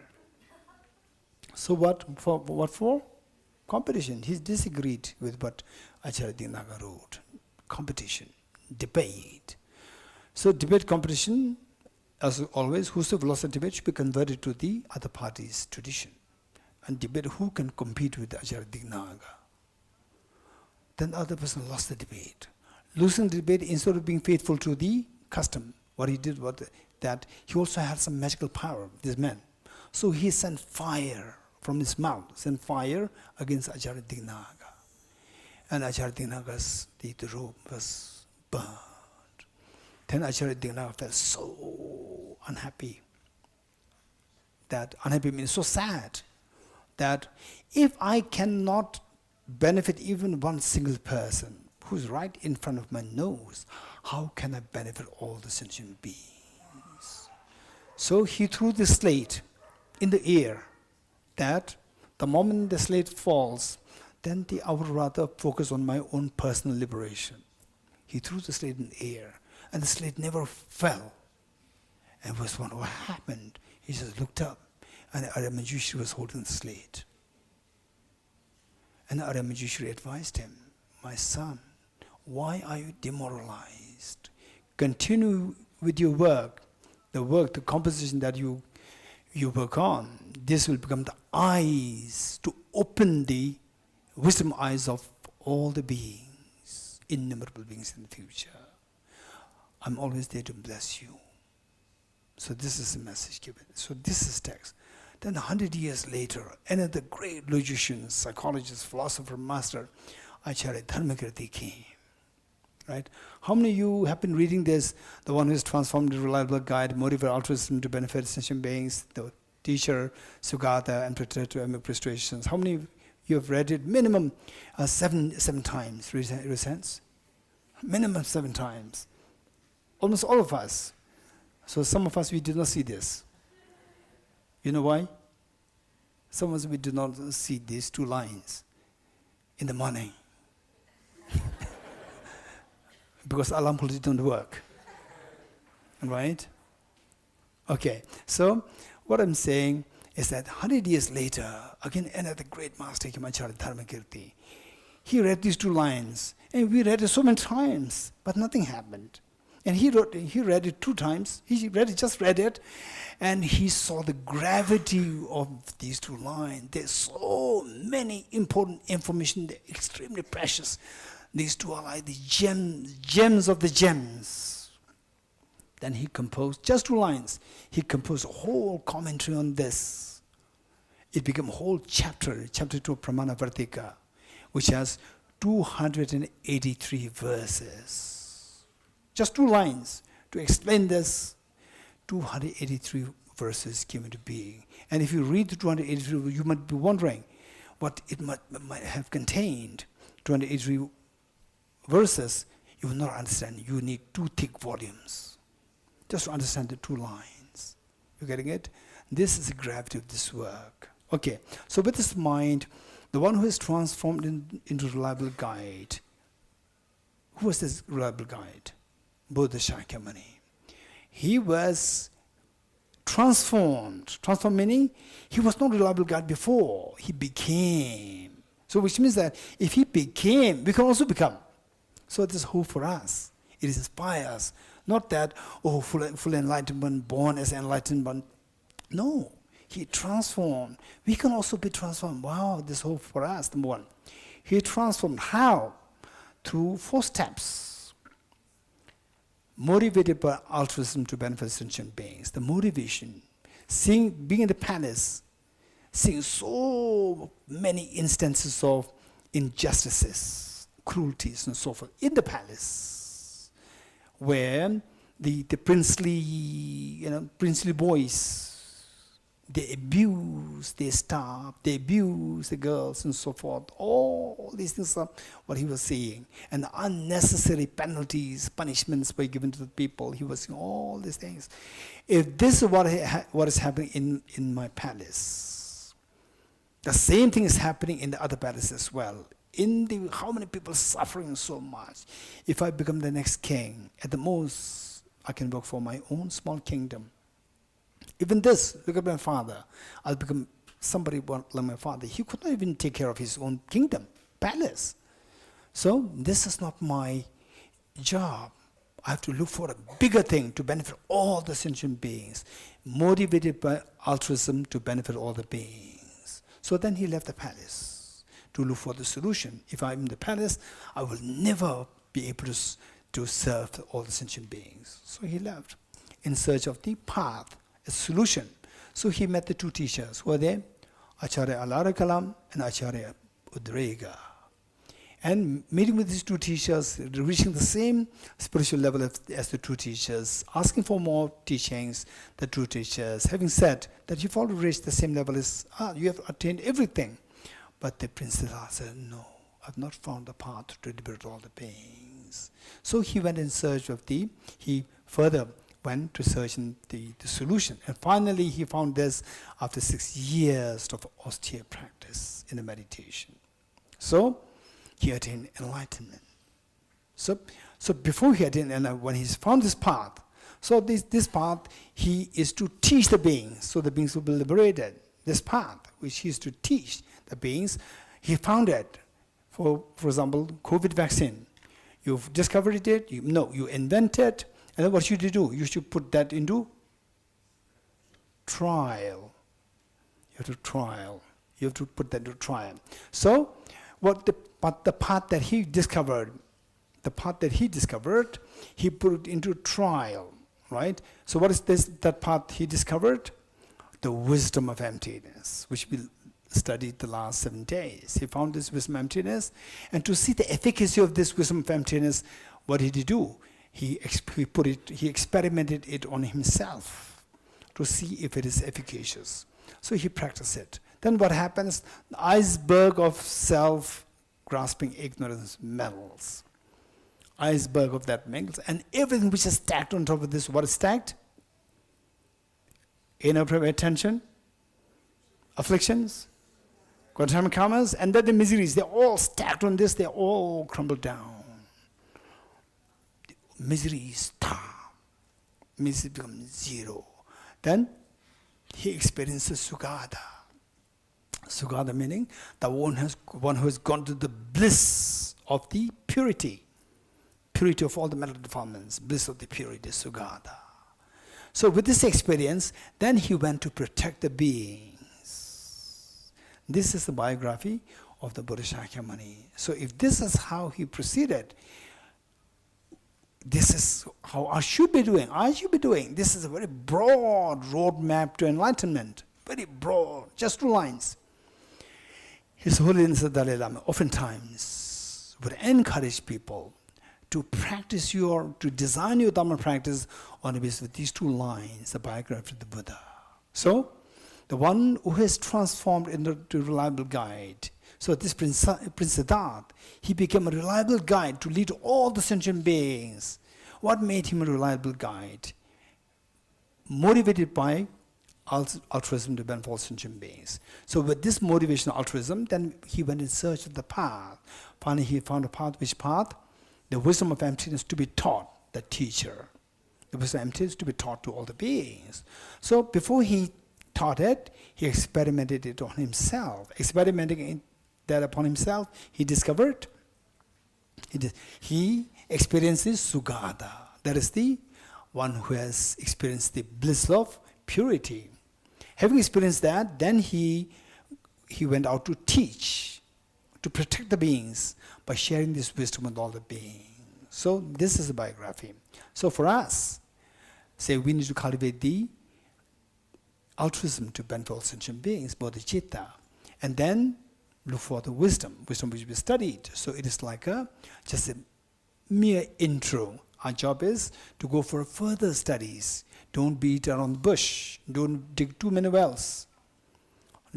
So what for? Competition. He disagreed with what Acharya Dignaag wrote. Competition, debate. So debate competition, as always, whosoever lost a debate should be converted to the other party's tradition. And debate who can compete with Acharya Dignaag. Then the other person lost the debate. Losing the debate, instead of being faithful to the custom, what he did was that he also had some magical power, this man. So he sent fire from his mouth, sent fire against Acharya Dignaag. And Acharya Dignaag's the robe was burned. Then Acharya Dignaag felt so unhappy. That unhappy means so sad, that if I cannot benefit even one single person who's right in front of my nose, how can I benefit all the sentient beings? So he threw the slate in the air, that the moment the slate falls, then I would rather focus on my own personal liberation. He threw the slate in the air, and the slate never fell. And was wondering what happened. He just looked up, and the Arya Manjushri was holding the slate. And the Arya Manjushri advised him, my son, why are you demoralized? Continue with your work, the composition that you work on. This will become the eyes to open the wisdom eyes of all the beings, innumerable beings in the future. I'm always there to bless you. So this is the message given. So this is text. Then 100 years later, another great logician, psychologist, philosopher, master, Acharya Dharmakirti came. Right? How many of you have been reading this? The one who has transformed the reliable guide, motivated altruism to benefit sentient beings, the teacher, Sugata, and Prestations. How many of you have read it? Minimum 7 times. Read sense? Minimum 7 times. Almost all of us. So some of us, we did not see this. You know why? Some of us, we do not see these 2 lines in the morning. Because alarm clocks don't work. Right? Okay, so what I'm saying is that 100 years later, again, another great master, Himachal Dharmakirti, he read these 2 lines, and we read it so many times, but nothing happened. And he read it 2 times. He just read it, and he saw the gravity of these 2 lines. There's so many important information, they're extremely precious. These 2 are like the gems of the gems. Then he composed just 2 lines. He composed a whole commentary on this. It became a whole chapter 2 of Pramana Vartika, which has 283 verses. Just 2 lines to explain this. 283 verses came into being. And if you read the 283, you might be wondering what it might have contained. 283 verses, you will not understand. You need 2 thick volumes just to understand the 2 lines. You getting it? This is the gravity of this work. Okay, so with this mind, the one who is transformed into reliable guide. Who was this reliable guide? Buddha Shakyamuni. He was transformed. Transformed meaning he was not a reliable guide before. He became. So which means that if he became, we can also become. So it is hope for us. It inspires. Not that, full enlightenment, born as enlightened one. No. He transformed. We can also be transformed. Wow, this hope for us, number 1. He transformed. How? Through 4 steps. Motivated by altruism to benefit sentient beings. The motivation. Being in the palace, seeing so many instances of injustices, cruelties and so forth in the palace, where the princely boys, they abuse, they starve, they abuse the girls and so forth. All these things are what he was seeing. And the unnecessary penalties, punishments were given to the people. He was seeing all these things. If this is what is happening in my palace, the same thing is happening in the other palaces as well. How many people suffering so much? If I become the next king, at the most, I can work for my own small kingdom. Even this, look at my father. I'll become somebody like my father. He could not even take care of his own kingdom, palace. So this is not my job. I have to look for a bigger thing to benefit all the sentient beings, motivated by altruism to benefit all the beings. So then he left the palace to look for the solution. If I'm in the palace, I will never be able to serve all the sentient beings. So he left in search of the path, a solution. So he met the 2 teachers. Who were they? Acharya Alarakalam and Acharya Udrega. And meeting with these 2 teachers, reaching the same spiritual level as the 2 teachers, asking for more teachings, the 2 teachers, having said that you've already reached the same level as, you have attained everything. But the princess said, no, I've not found the path to liberate all the beings. So he went in search of he further went to search the solution. And finally, he found this after 6 years of austere practice in the meditation. So, he attained enlightenment. So before he attained enlightenment, when he's found this path, so this path, he is to teach the beings, so the beings will be liberated. This path, which he is to teach the beings, he found it. For example, COVID vaccine. You've discovered it, you invent it, and then what should you do? You should put that into trial. You have to put that into trial. So, the path that he discovered, he put it into trial, right? So what is that path he discovered? The wisdom of emptiness, which we studied the last 7 days. He found this wisdom of emptiness, and to see the efficacy of this wisdom of emptiness, what did he do? He experimented it on himself to see if it is efficacious. So he practiced it. Then what happens? The iceberg of self-grasping ignorance melts. Iceberg of that melts, and everything which is stacked on top of this, what is stacked? Inappropriate attention, afflictions, quantum karmas, and then the miseries, they're all stacked on this, they all crumble down. Misery stop. Misery becomes zero. Then he experiences Sugata. Sugata meaning the one who has gone to the bliss of the purity of all the mental defilements, bliss of the purity, Sugata. So with this experience, then he went to protect the beings. This is the biography of the Buddha Shakyamuni. So if this is how he proceeded, this is how I should be doing. This is a very broad roadmap to enlightenment. Very broad, just 2 lines. His Holiness the Dalai Lama oftentimes would encourage people to practice to design your Dhamma practice on the basis of these 2 lines, the biography of the Buddha. So, the one who has transformed into a reliable guide. So this Prince Siddhartha, he became a reliable guide to lead all the sentient beings. What made him a reliable guide? Motivated by altruism to benefit all sentient beings. So with this motivation, altruism, then he went in search of the path. Finally, he found a path. Which path? The wisdom of emptiness to be taught, the teacher. The wisdom of emptiness to be taught to all the beings. So before he taught it, he experimented it on himself. Experimenting that upon himself, he discovered, he experiences Sugata. That is the one who has experienced the bliss of purity. Having experienced that, then he went out to teach, to protect the beings by sharing this wisdom with all the beings. So this is a biography. So for us, say we need to cultivate the altruism to benefit all sentient beings, bodhicitta, and then look for the wisdom which we studied. So it is like just a mere intro. Our job is to go for further studies. Don't beat around the bush. Don't dig too many wells.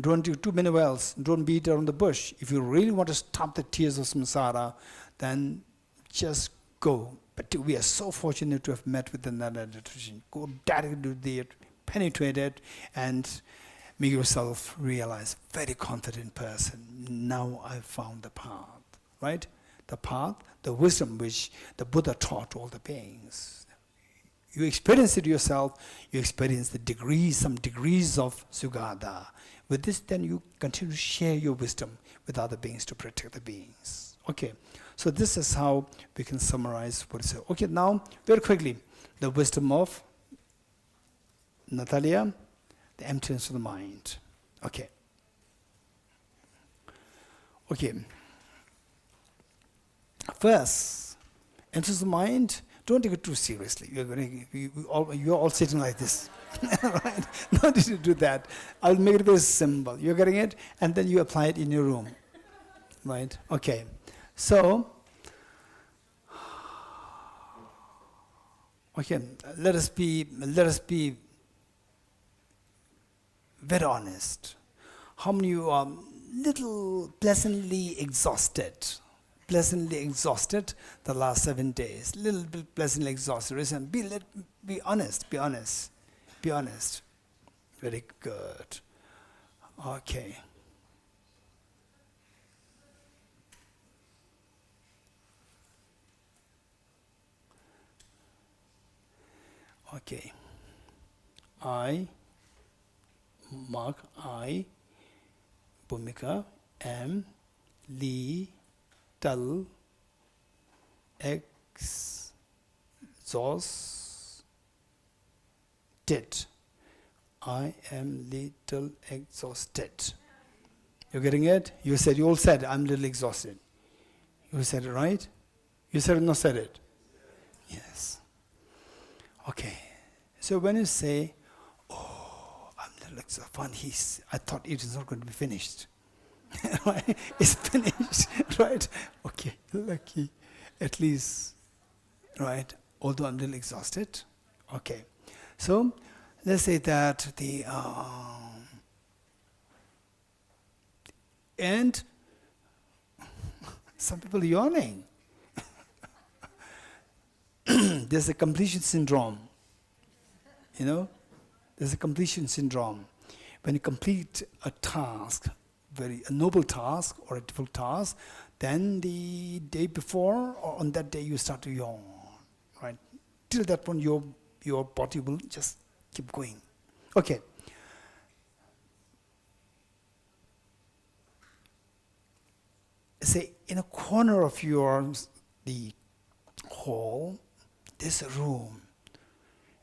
Don't beat around the bush. If you really want to stop the tears of samsara, then just go. But we are so fortunate to have met with the Narada tradition. Go directly to it, penetrate it, and make yourself realize, very confident person, now I've found the path, right? The path, the wisdom which the Buddha taught all the beings. You experience it yourself, you experience the degrees, some degrees of Sugata. With this, then you continue to share your wisdom with other beings to protect the beings. Okay, so this is how we can summarize what is it. Okay, now, very quickly, the wisdom of Natalia, the emptiness of the mind. Okay. First, emptiness of the mind, don't take it too seriously. You're all sitting like this. Right? No need to do that. I'll make it very simple. You're getting it? And then you apply it in your room. Right? Okay. So, let us be very honest. How many of you are little pleasantly exhausted pleasantly exhausted the last 7 days. Little bit pleasantly exhausted. Listen, be honest. Be honest. Very good. Okay. Okay. I, Bhumika, am little exhausted. I am little exhausted. You getting it? You all said, I'm little exhausted. You said it, right? You said it, not said it? Yes. Okay. So when you say, oh, I'm little exhausted, I thought it is not going to be finished. Right? It's finished, right? Okay, lucky. At least, right? Although I'm little exhausted. Okay. So, let's say that and some people yawning. There's a completion syndrome. You know? There's a completion syndrome. When you complete a task, a noble task or a difficult task, then the day before or on that day you start to yawn. Right? Till that point your body will just keep going. Okay. Say in a corner of the hall, there's a room.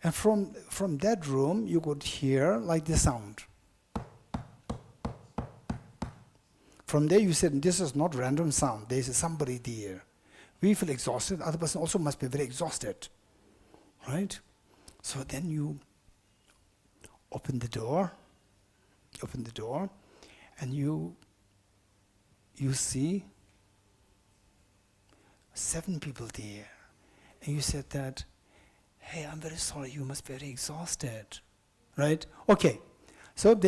And from that room you could hear like the sound. From there you said, this is not random sound. There is somebody there. We feel exhausted. Other person also must be very exhausted. Right? So then you open the door, and you see 7 people there. And you said that, hey, I'm very sorry, you must be very exhausted. Right? Okay. So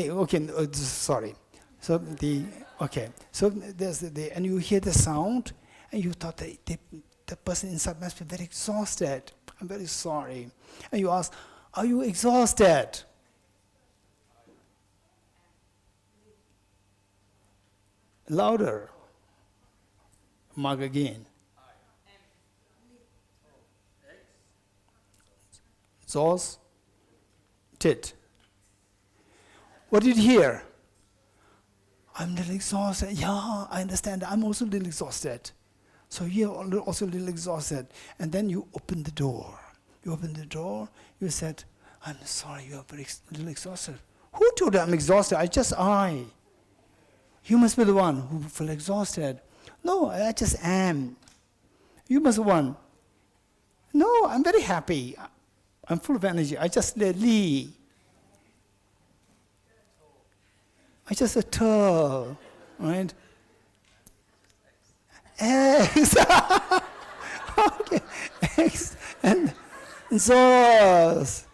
sorry. So there's and you hear the sound, and you thought that the person inside must be very exhausted. I'm very sorry. And you ask, are you exhausted? Louder. Mark again. Exhausted. What did you hear? I'm a little exhausted. Yeah, I understand. I'm also a little exhausted. So you're also a little exhausted. And then you open the door. You said, I'm sorry, you're a little exhausted. Who told you I'm exhausted? I. You must be the one who feel exhausted. No, I just am. You must be the one. No, I'm very happy. I'm full of energy. I just leave. I just a toe, right? X. Okay. X and Zos.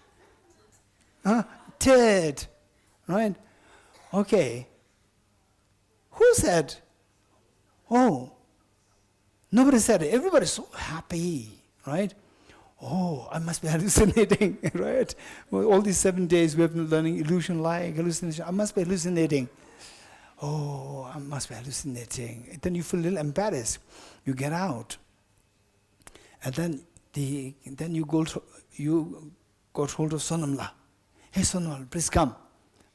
Ted. Right? Okay. Who said? Oh. Nobody said it. Everybody's so happy, right? Oh, I must be hallucinating, right? Well, all these 7 days we have been learning illusion-like, hallucination. I must be hallucinating. Oh, I must be hallucinating. Then you feel a little embarrassed. You get out. And then you got hold of Sonamla. Hey, Sonamla, please come.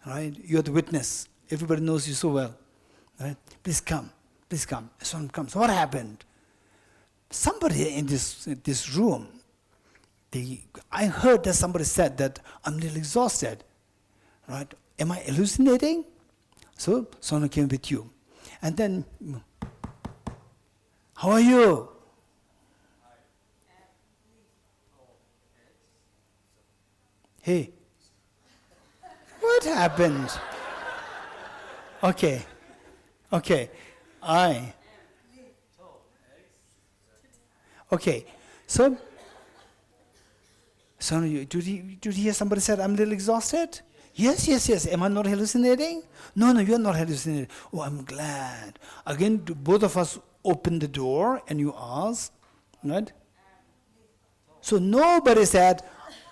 Right? You're the witness. Everybody knows you so well. Right? Please come. Sonam comes. What happened? Somebody in this room, I heard that somebody said that I'm a little exhausted. Right? Am I hallucinating? So Sonam came with you. And then, how are you? Hey, what happened? Okay, okay, so did you hear somebody said, I'm a little exhausted? Yes. Am I not hallucinating? No, you're not hallucinating. Oh, I'm glad. Again, both of us open the door and you ask, right? So nobody said,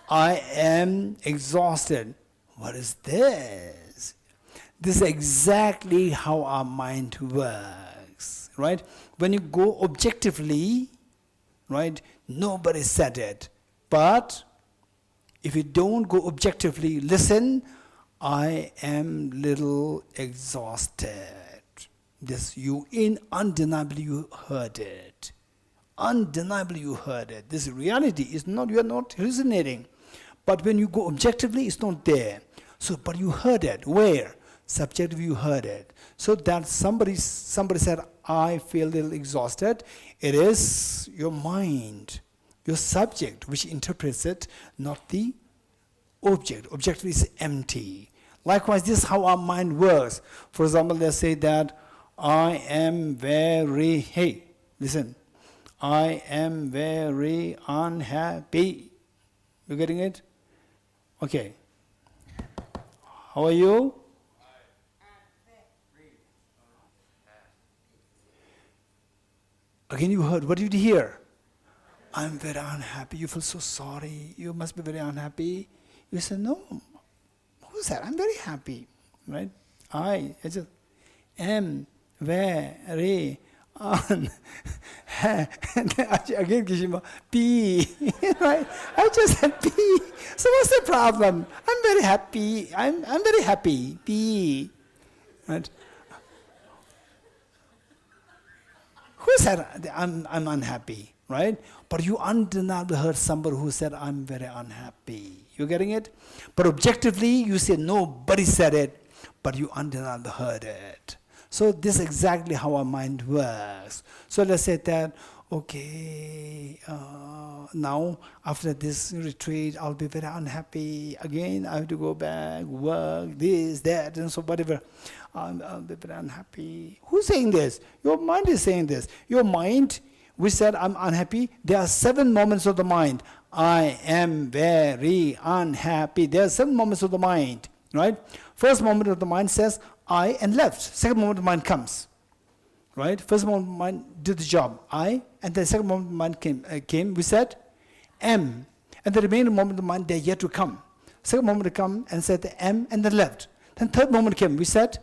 I am exhausted. What is this? This is exactly how our mind works, right? When you go objectively, right, nobody said it. But if you don't go objectively, listen, I am little exhausted. This undeniably you heard it. Undeniably you heard it. This reality is not, you are not hallucinating. But when you go objectively, it's not there. So, but you heard it. Where? Subjectively you heard it. So that somebody said, I feel a little exhausted. It is your mind, your subject, which interprets it, not the object. Objectively is empty. Likewise, this is how our mind works. For example, let's say that I am very, hey, listen, I am very unhappy. You getting it? Okay. How are you? Again, you heard. What did you hear? I'm very unhappy. You feel so sorry. You must be very unhappy. You say, no. Who said? I'm very happy. Right? I just am very unhappy. Again, Kishima, P. Right? I just said P. So what's the problem? I'm very happy. I'm very happy. P. Right? Who said I'm unhappy, right? But you undeniably heard somebody who said I'm very unhappy. You getting it? But objectively, you say nobody said it, but you undeniably heard it. So this is exactly how our mind works. So let's say that, okay, now after this retreat, I'll be very unhappy. Again, I have to go back, work, this, that, and so whatever. I'll be very unhappy. Who's saying this? Your mind is saying this. Your mind, we said I'm unhappy. There are 7 moments of the mind. I am very unhappy. There are 7 moments of the mind, right? First moment of the mind says, I, and left. Second moment of the mind comes, right? First moment of the mind did the job, I, and the second moment of the mind came, we said, am. And the remaining moment of the mind, they're yet to come. Second moment to come and said the am, and then left. Then third moment came, we said,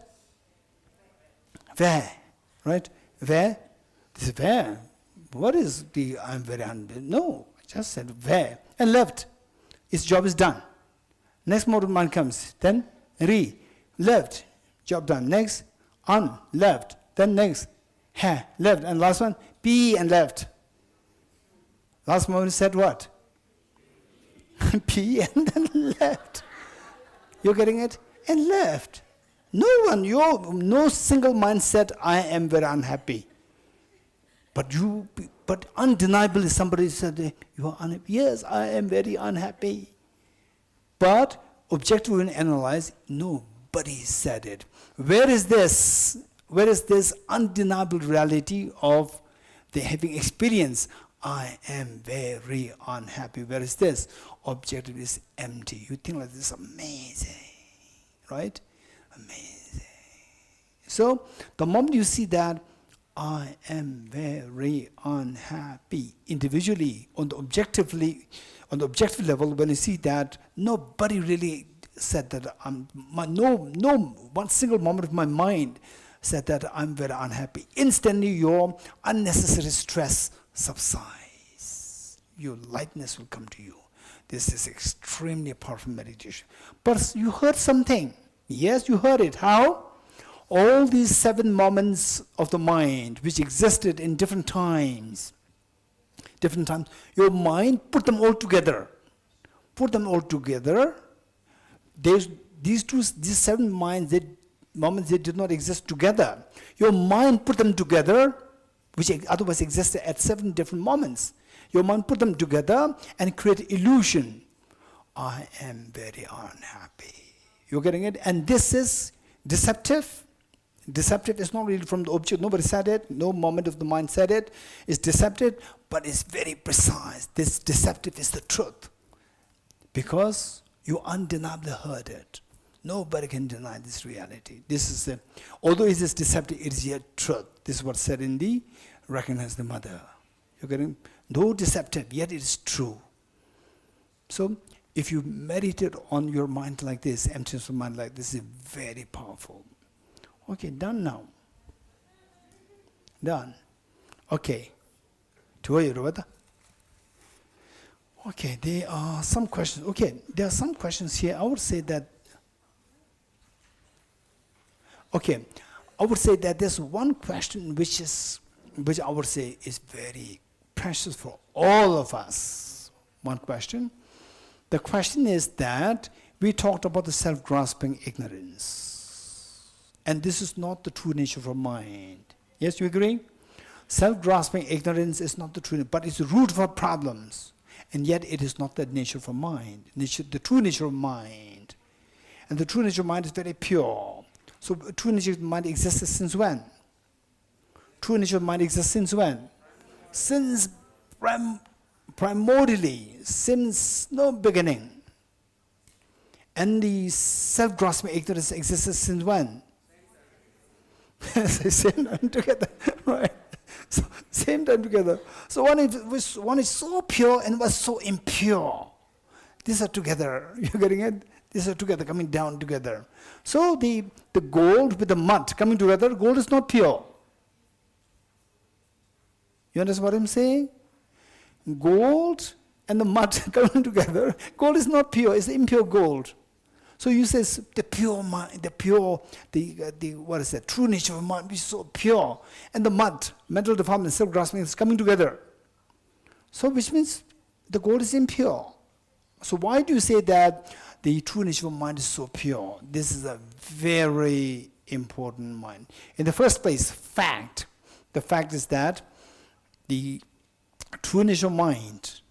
where, right? Where? This is where. What is the I'm very unhappy? No, I just said where, and left. Its job is done. Next moment of mind comes, then left. Job done. Next, left. Then next, left. And last one, P and left. Last moment said what? P and then left. You're getting it? And left. No single mind said, I am very unhappy. But undeniably somebody said, you are unhappy. Yes, I am very unhappy. But objectively when analyze, nobody said it. Where is this? Where is this undeniable reality of the having experience? I am very unhappy. Where is this? Objective is empty. You think like this is amazing, right? Amazing. So the moment you see that I am very unhappy individually on the objective level, when you see that nobody really said that one single moment of my mind said that I'm very unhappy. Instantly your unnecessary stress subsides. Your lightness will come to you. This is extremely powerful meditation. But you heard something. Yes, you heard it. How? All these 7 moments of the mind which existed in different times, your mind put them all together. These 7 moments, they did not exist together. Your mind put them together, which otherwise existed at 7 different moments. Your mind put them together and create illusion. I am very unhappy. You're getting it? And this is deceptive. Deceptive is not really from the object. Nobody said it. No moment of the mind said it. It's deceptive, but it's very precise. This deceptive is the truth. Because you undeniably heard it. Nobody can deny this reality. This is although it is deceptive, it is yet truth. This is what's said in the recognize the mother. You're getting, though deceptive, yet it is true. So if you meditate on your mind like this, emptiness of mind like this, is very powerful. Okay, done now. Done. Okay. Okay, there are some questions. Okay, there are some questions here. I would say that, okay, I would say that there's one question which I would say is very precious for all of us. One question. The question is that we talked about the self-grasping ignorance. And this is not the true nature of our mind. Yes, you agree? Self-grasping ignorance is not the true nature, but it's the root of our problems. And yet it is not the nature of our mind, the true nature of mind. And the true nature of mind is very pure. So true nature of mind exists since when? True nature of mind exists since when? Since primordially, since no beginning. And the self-grasping ignorance exists since when? Same time together, right? So, same time together. So one is so pure and was so impure. These are together. You're getting it? These are together, coming down together. So the gold with the mud coming together, gold is not pure. You understand what I'm saying? Gold and the mud coming together, gold is not pure, it's impure gold. So you say the pure mind, what is that? True nature of mind is so pure. And the mud, mental defilement, self-grasping is coming together. So which means the gold is impure. So why do you say that the true nature of mind is so pure? This is a very important mind. In the first place, the fact is that the true nature of mind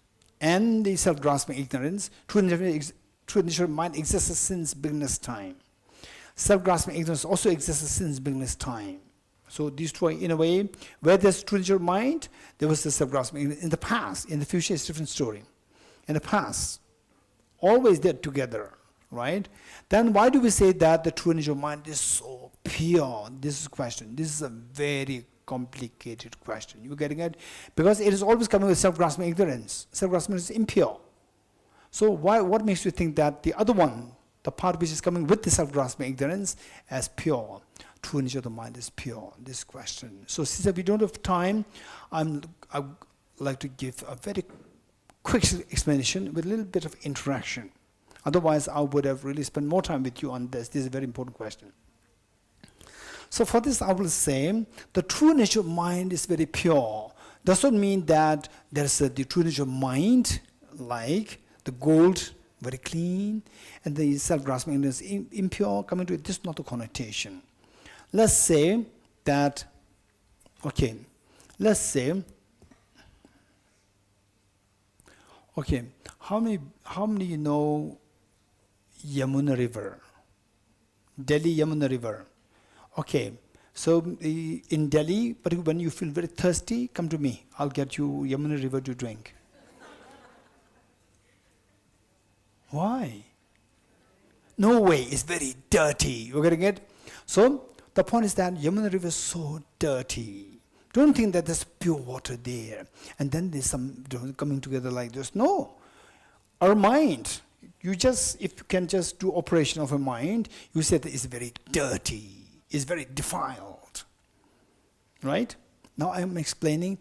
and the self-grasping ignorance, true nature of mind exists since beginner's time. Self-grasping ignorance also exists since beginner's time. So these two are, in a way, where there's true nature of mind, there was the self-grasping ignorance. In the past, in the future, it's a different story. In the past, always they're together, right? Then why do we say that the true nature of mind is so pure? This is a question. This is a very complicated question. You getting it? Because it is always coming with self-grasping ignorance. Self-grasping is impure. So what makes you think that the other one, the part which is coming with the self-grasping ignorance, as pure? True nature of the mind is pure. This question. So since we don't have time, I'd like to give a very quick explanation with a little bit of interaction. Otherwise, I would have really spent more time with you on this. This is a very important question. So for this, I will say the true nature of mind is very pure. Does not mean that there's the true nature of mind, like the gold, very clean, and the self-grasping is impure, coming to it. This is not the connotation. Let's say that, okay, how many you know Yamuna River? Delhi Yamuna River. Okay, so in Delhi, but when you feel very thirsty, come to me. I'll get you Yamuna River to drink. Why? No way, it's very dirty. You're getting it? So the point is that Yamuna River is so dirty. Don't think that there's pure water there, and then there's some coming together like this. No. Our mind, if you can just do operation of a mind, you say that it's very dirty. Is very defiled, right? Now I am explaining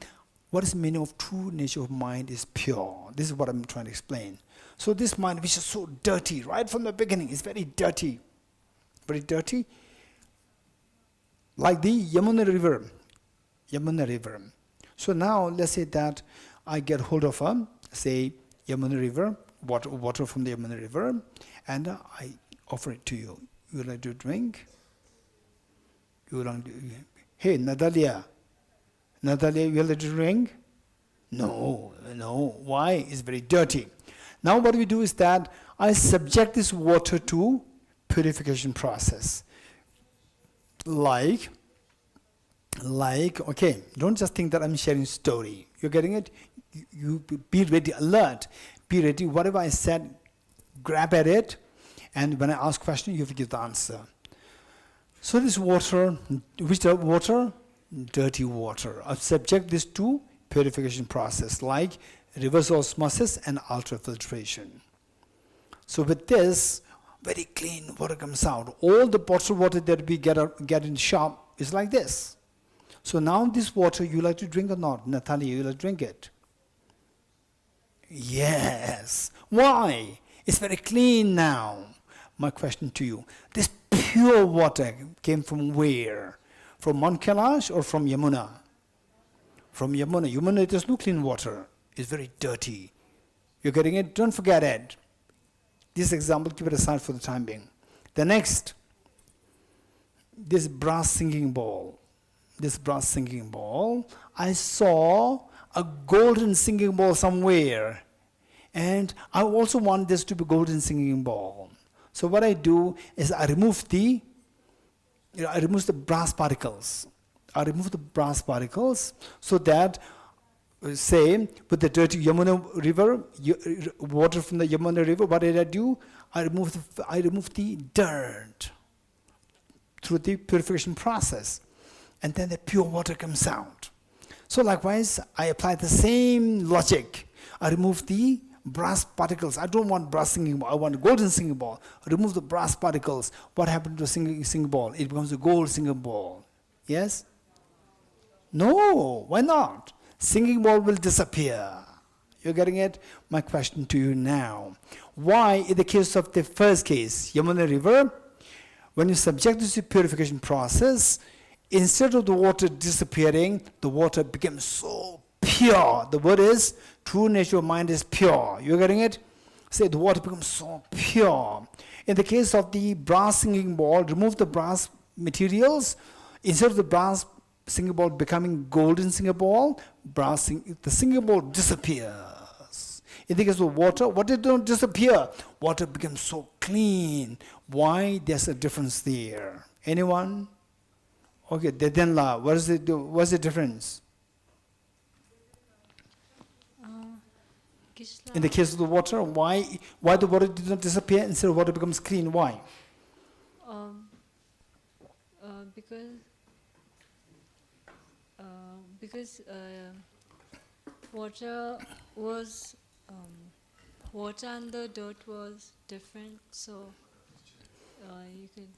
what is the meaning of true nature of mind is pure. This is what I'm trying to explain. So this mind which is so dirty, right from the beginning, is very dirty, like the Yamuna River. So now let's say that I get hold of Yamuna River, water from the Yamuna River, and I offer it to you. You would like to drink? Hey, Natalia, you like to drink? No. Why? It's very dirty. Now what we do is that I subject this water to purification process. Like, okay, don't just think that I'm sharing story. You're getting it? You be ready, alert. Be ready. Whatever I said, grab at it. And when I ask question, you have to give the answer. So this water, which water? dirty water. I subject this to purification process like reverse osmosis and ultrafiltration. So with this, very clean water comes out. All the bottled water that we get in the shop is like this. So now this water, you like to drink or not? Natalia, you like to drink it? Yes. Why? It's very clean now. My question to you, this pure water came from where? From Mount Kailash or from Yamuna? From Yamuna. Yamuna, there's no clean water. It's very dirty. You're getting it? Don't forget it. This example, keep it aside for the time being. The next, this brass singing bowl. This brass singing bowl, I saw a golden singing bowl somewhere. And I also want this to be golden singing bowl. So what I do is I remove the brass particles. I remove the brass particles so that, say, with the dirty Yamuna river, water from the Yamuna river, what did I do? I remove the dirt through the purification process. And then the pure water comes out. So likewise, I apply the same logic. I remove the brass particles. I don't want brass singing ball. I want a golden singing ball. I remove the brass particles. What happened to a singing ball? It becomes a gold singing ball. Yes? No, why not? Singing ball will disappear. You're getting it? My question to you now. Why, in the case of the first case, Yamuna River, when you subject this to purification process, instead of the water disappearing, the water becomes so pure. The word is, true nature of mind is pure. You're getting it? Say the water becomes so pure. In the case of the brass singing ball, remove the brass materials. Instead of the brass singing ball becoming golden singing ball, the singing ball disappears. In the case of water, water don't disappear. Water becomes so clean. Why? There's a difference there. Anyone? Okay, Dedenla, what's the difference? In the case of the water, why the water did not disappear instead of water becomes clean? Why? Because water was water and the dirt was different, so you could.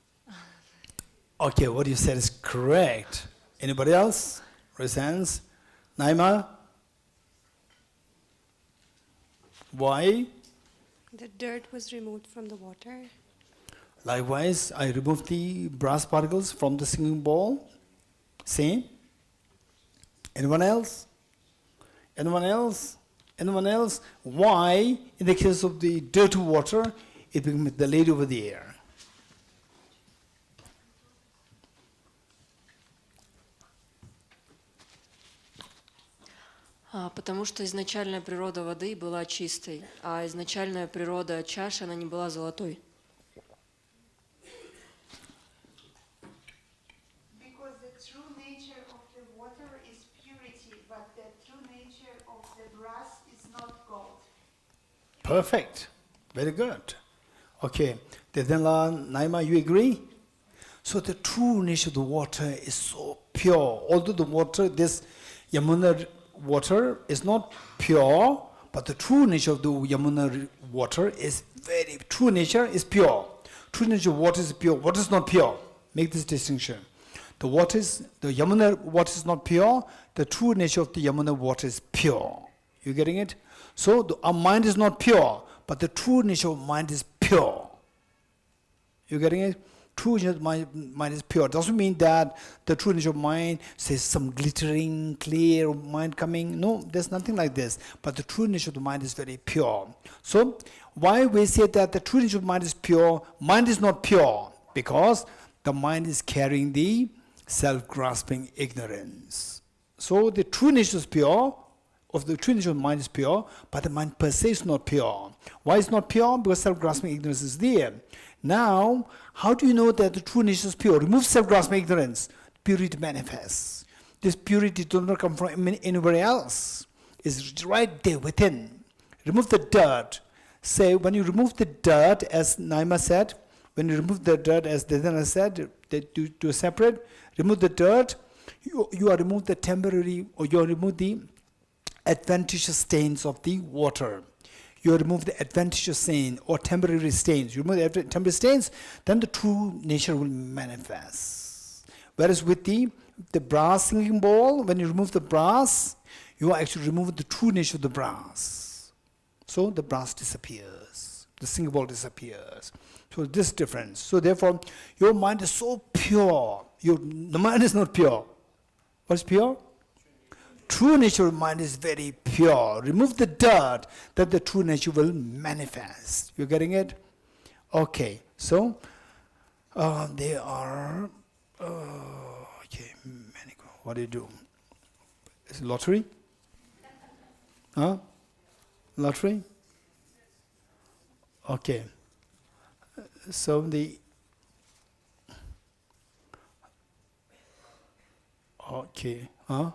Okay, what you said is correct. Anybody else? Raise hands. Naima? Why? The dirt was removed from the water. Likewise, I removed the brass particles from the singing bowl. Same. Anyone else? Anyone else? Anyone else? Why, in the case of the dirty water, it became the lady over the air? Потому что изначальная природа воды была чистой, а изначальная природа чаши, она не была золотой. Because the true nature of the water is purity, but the true nature of the brass is not gold. Perfect. Very good. Okay. Dedenla, Naima, you agree? So the true nature of the water is so pure. Although the water, this Yamuna water is not pure, but the true nature of the Yamuna water is true nature is pure. True nature of water is pure. Water is not pure. Make this distinction. The Yamuna water is not pure. The true nature of the Yamuna water is pure. You getting it? So our mind is not pure, but the true nature of mind is pure. You getting it? True nature of mind is pure. Doesn't mean that the true nature of mind says some glittering, clear mind coming. No, there's nothing like this. But the true nature of the mind is very pure. So, why we say that the true nature of mind is pure? Mind is not pure because the mind is carrying the self-grasping ignorance. So, the true nature is pure. The true nature of mind is pure, but the mind per se is not pure. Why is not pure? Because self-grasping ignorance is there. Now, how do you know that the true nature is pure? Remove self-grasping ignorance. Purity manifests. This purity does not come from anywhere else. It's right there within. Remove the dirt. Say, when you remove the dirt, as Naima said, when you remove the dirt, as Dedana said, to separate, remove the dirt, You are remove the temporary, or you remove the adventitious stains of the water. You remove the adventitious stain or temporary stains. You remove the temporary stains, then the true nature will manifest. Whereas with the brass singing bowl, when you remove the brass, you are actually removing the true nature of the brass. So the brass disappears. The singing bowl disappears. So this difference. So therefore, your mind is so pure. The mind is not pure. What's pure? True nature of mind is very pure. Remove the dirt, that the true nature will manifest. You getting it? Okay. So they are. Okay. What do you do? Is it lottery? Huh? Lottery? Okay. So the. Okay. Huh?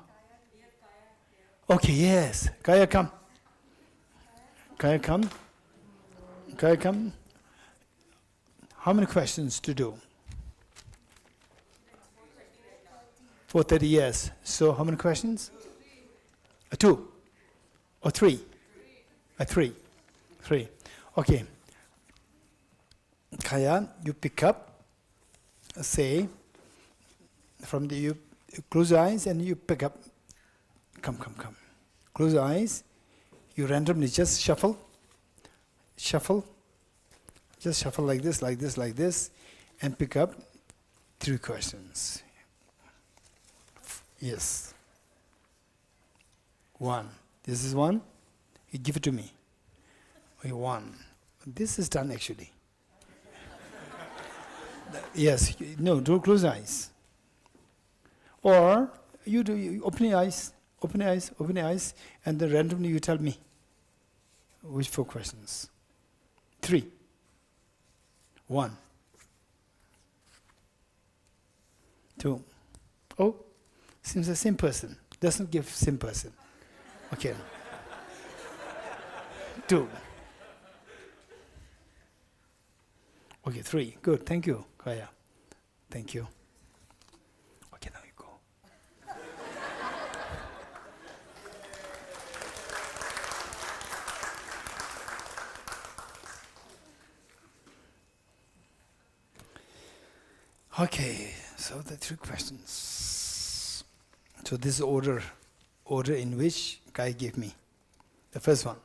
Okay, yes. Kaya, come. Kaya, come. Kaya, come. How many questions to do? 4:30, yes. So how many questions? 2 or 3? 3. 3. Okay. Kaya, you pick up, say, from the, you close your eyes and you pick up. Come. Close your eyes. You randomly just shuffle. Just shuffle like this, and pick up 3 questions. Yes. 1. This is 1. You give it to me. Okay, 1. This is done actually. Yes. No, don't close your eyes. Or you open your eyes. Open your eyes, and then randomly you tell me which 4 questions. 3. 1. 2. Oh, seems the same person. Doesn't give same person. Okay. 2. Okay, 3. Good. Thank you, Kaya. Thank you. Okay, now you go. Okay, so the 3 questions. So this is order in which Kai gave me. The first one.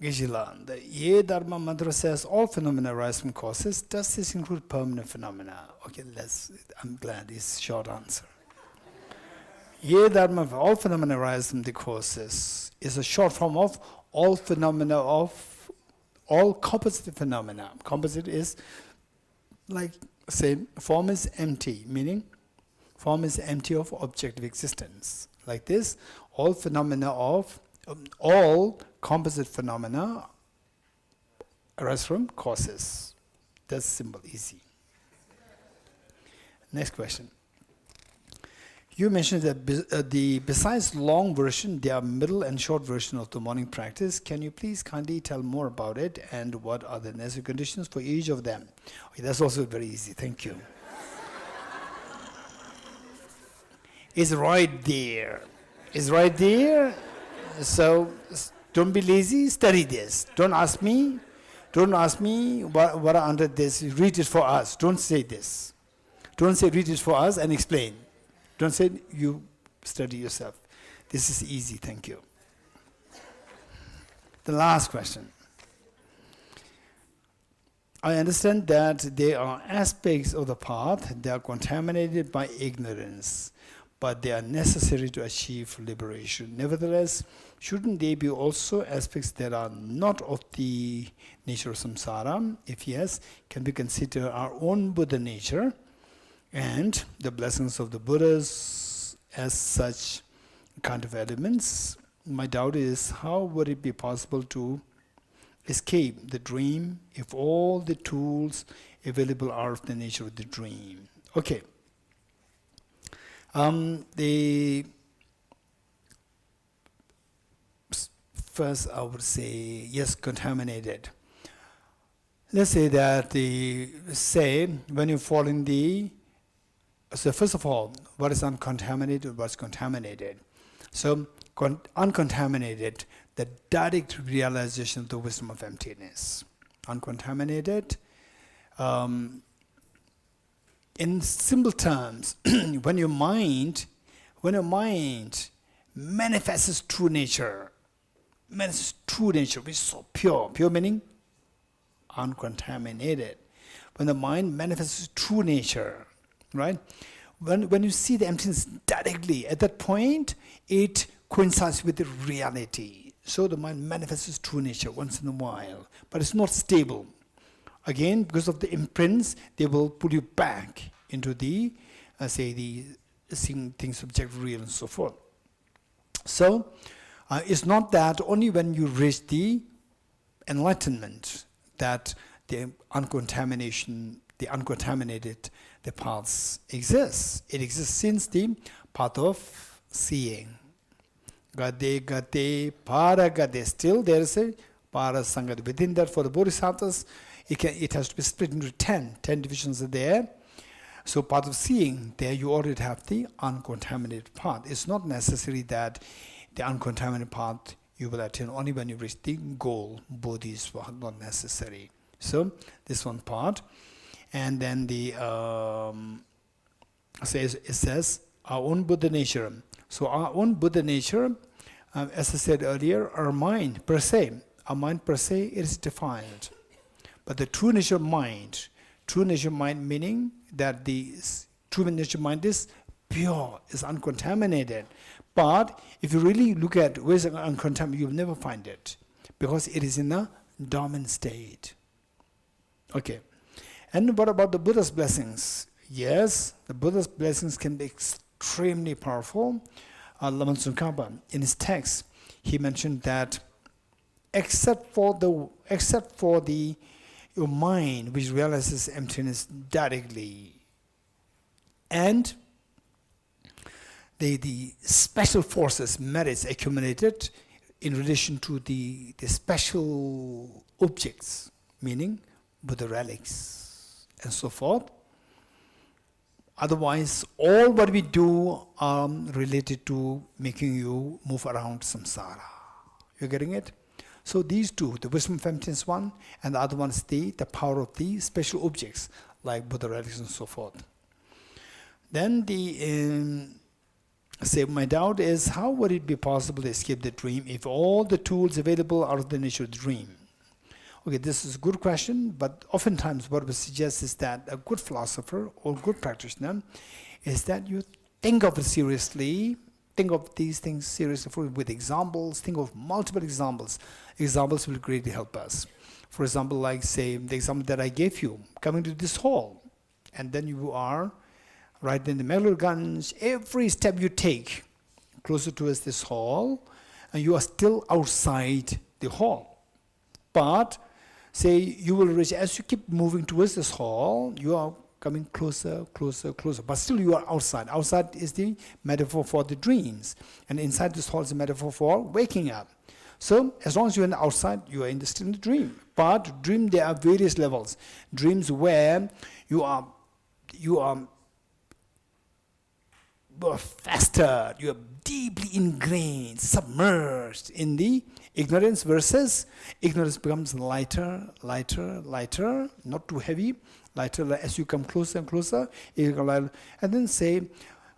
Geshe, the Ye Dharma mantra says all phenomena arise from causes. Does this include permanent phenomena? Okay, I'm glad it's a short answer. Ye Dharma, all phenomena arise from the causes, is a short form of all phenomena of all composite phenomena. Composite is like, say, form is empty, meaning form is empty of objective existence. Like this, all phenomena of, all composite phenomena arise from causes. That's simple, easy. Next question. You mentioned that besides long version, there are middle and short version of the morning practice. Can you please kindly tell more about it and what are the necessary conditions for each of them? Okay, that's also very easy. Thank you. It's right there. It's right there. So don't be lazy. Study this. Don't ask me what are under this. Read it for us. Don't say this. Don't say read it for us and explain. Don't say you study yourself. This is easy, thank you. The last question. I understand that there are aspects of the path that are contaminated by ignorance, but they are necessary to achieve liberation. Nevertheless, shouldn't there be also aspects that are not of the nature of samsara? If yes, can we consider our own Buddha nature and the blessings of the Buddhas as such kind of elements? My doubt is, how would it be possible to escape the dream if all the tools available are of the nature of the dream? Okay. First I would say, yes, contaminated. Let's say that when you fall in the So first of all, what is uncontaminated, what's contaminated? So uncontaminated, the direct realization of the wisdom of emptiness. Uncontaminated, in simple terms, when your mind manifests true nature, which is so pure. Pure meaning uncontaminated. When the mind manifests true nature, right? When you see the emptiness directly, at that point, it coincides with the reality. So the mind manifests true nature once in a while, but it's not stable. Again, because of the imprints, they will pull you back into the, the seeing things objective, real, and so forth. So, it's not that only when you reach the enlightenment that the uncontaminated, the paths exists. It exists since the path of seeing. Gade, gade, para gade. Still there is a para sangati. Within that, for the Bodhisattvas, it has to be split into 10 divisions are there. So path of seeing, there you already have the uncontaminated path. It's not necessary that the uncontaminated path you will attain only when you reach the goal. Bodhisattva, not necessary. So this one part. And then the it says our own Buddha nature. So our own Buddha nature, as I said earlier, our mind per se is defiled. But the true nature mind meaning that the true nature mind is pure, is uncontaminated. But if you really look at where is uncontaminated, you'll never find it, because it is in a dormant state. Okay. And what about the Buddha's blessings? Yes, the Buddha's blessings can be extremely powerful. Lama Tsongkhapa, in his text, he mentioned that except for your mind, which realizes emptiness directly, and the special forces, merits accumulated in relation to the special objects, meaning Buddha relics and so forth. Otherwise, all what we do are related to making you move around samsara. You're getting it? So these two, the wisdom of emptiness one, and the other one is the power of the special objects, like Buddha relics and so forth. Then my doubt is, how would it be possible to escape the dream if all the tools available are of the nature of the dream? Okay, this is a good question, but oftentimes what we suggest is that a good philosopher or good practitioner is that you think of it seriously, think of these things seriously with examples, think of multiple examples. Examples will greatly help us. For example, like say the example that I gave you, coming to this hall, and then you are right in the Megalganj, every step you take closer towards this hall, and you are still outside the hall. But say you will reach, as you keep moving towards this hall, you are coming closer, closer, closer. But still you are outside. Outside is the metaphor for the dreams. And inside this hall is a metaphor for waking up. So as long as you're in the outside, you are still in the dream. But dream, there are various levels. Dreams where you are faster, you are deeply ingrained, submerged in the ignorance, versus ignorance becomes lighter, lighter, lighter, not too heavy, lighter as you come closer and closer. And then say,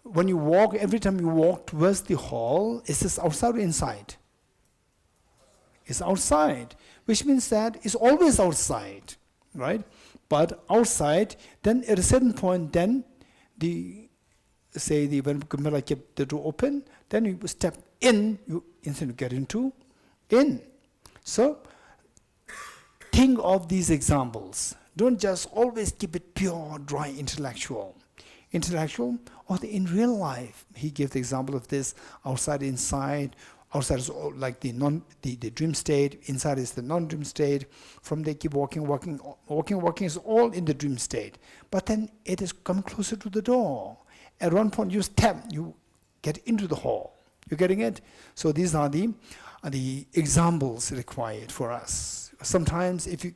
when you walk, every time you walk towards the hall, is this outside or inside? It's outside, which means that it's always outside, right? But outside, then at a certain point, then when Kumara kept the door open, then you step in, you instantly get into in. So think of these examples. Don't just always keep it pure, dry, intellectual. Intellectual, or in real life. He gave the example of this outside, inside. Outside is like the dream state. Inside is the non-dream state. From there, keep walking is all in the dream state. But then it is coming closer to the door. At one point, you step, you get into the hall. You're getting it? So these are the examples required for us. Sometimes, if you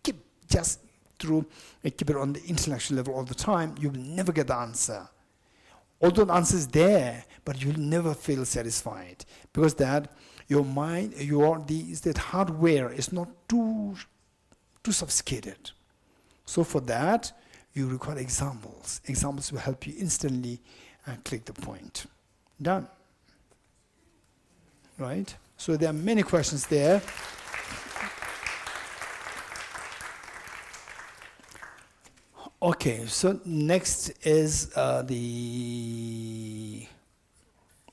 keep it on the intellectual level all the time, you will never get the answer. Although the answer is there, but you'll never feel satisfied because that your mind, that hardware is not too sophisticated. So for that, you require examples. Examples will help you instantly click the point. Done. Right? So there are many questions there. Okay, so next is the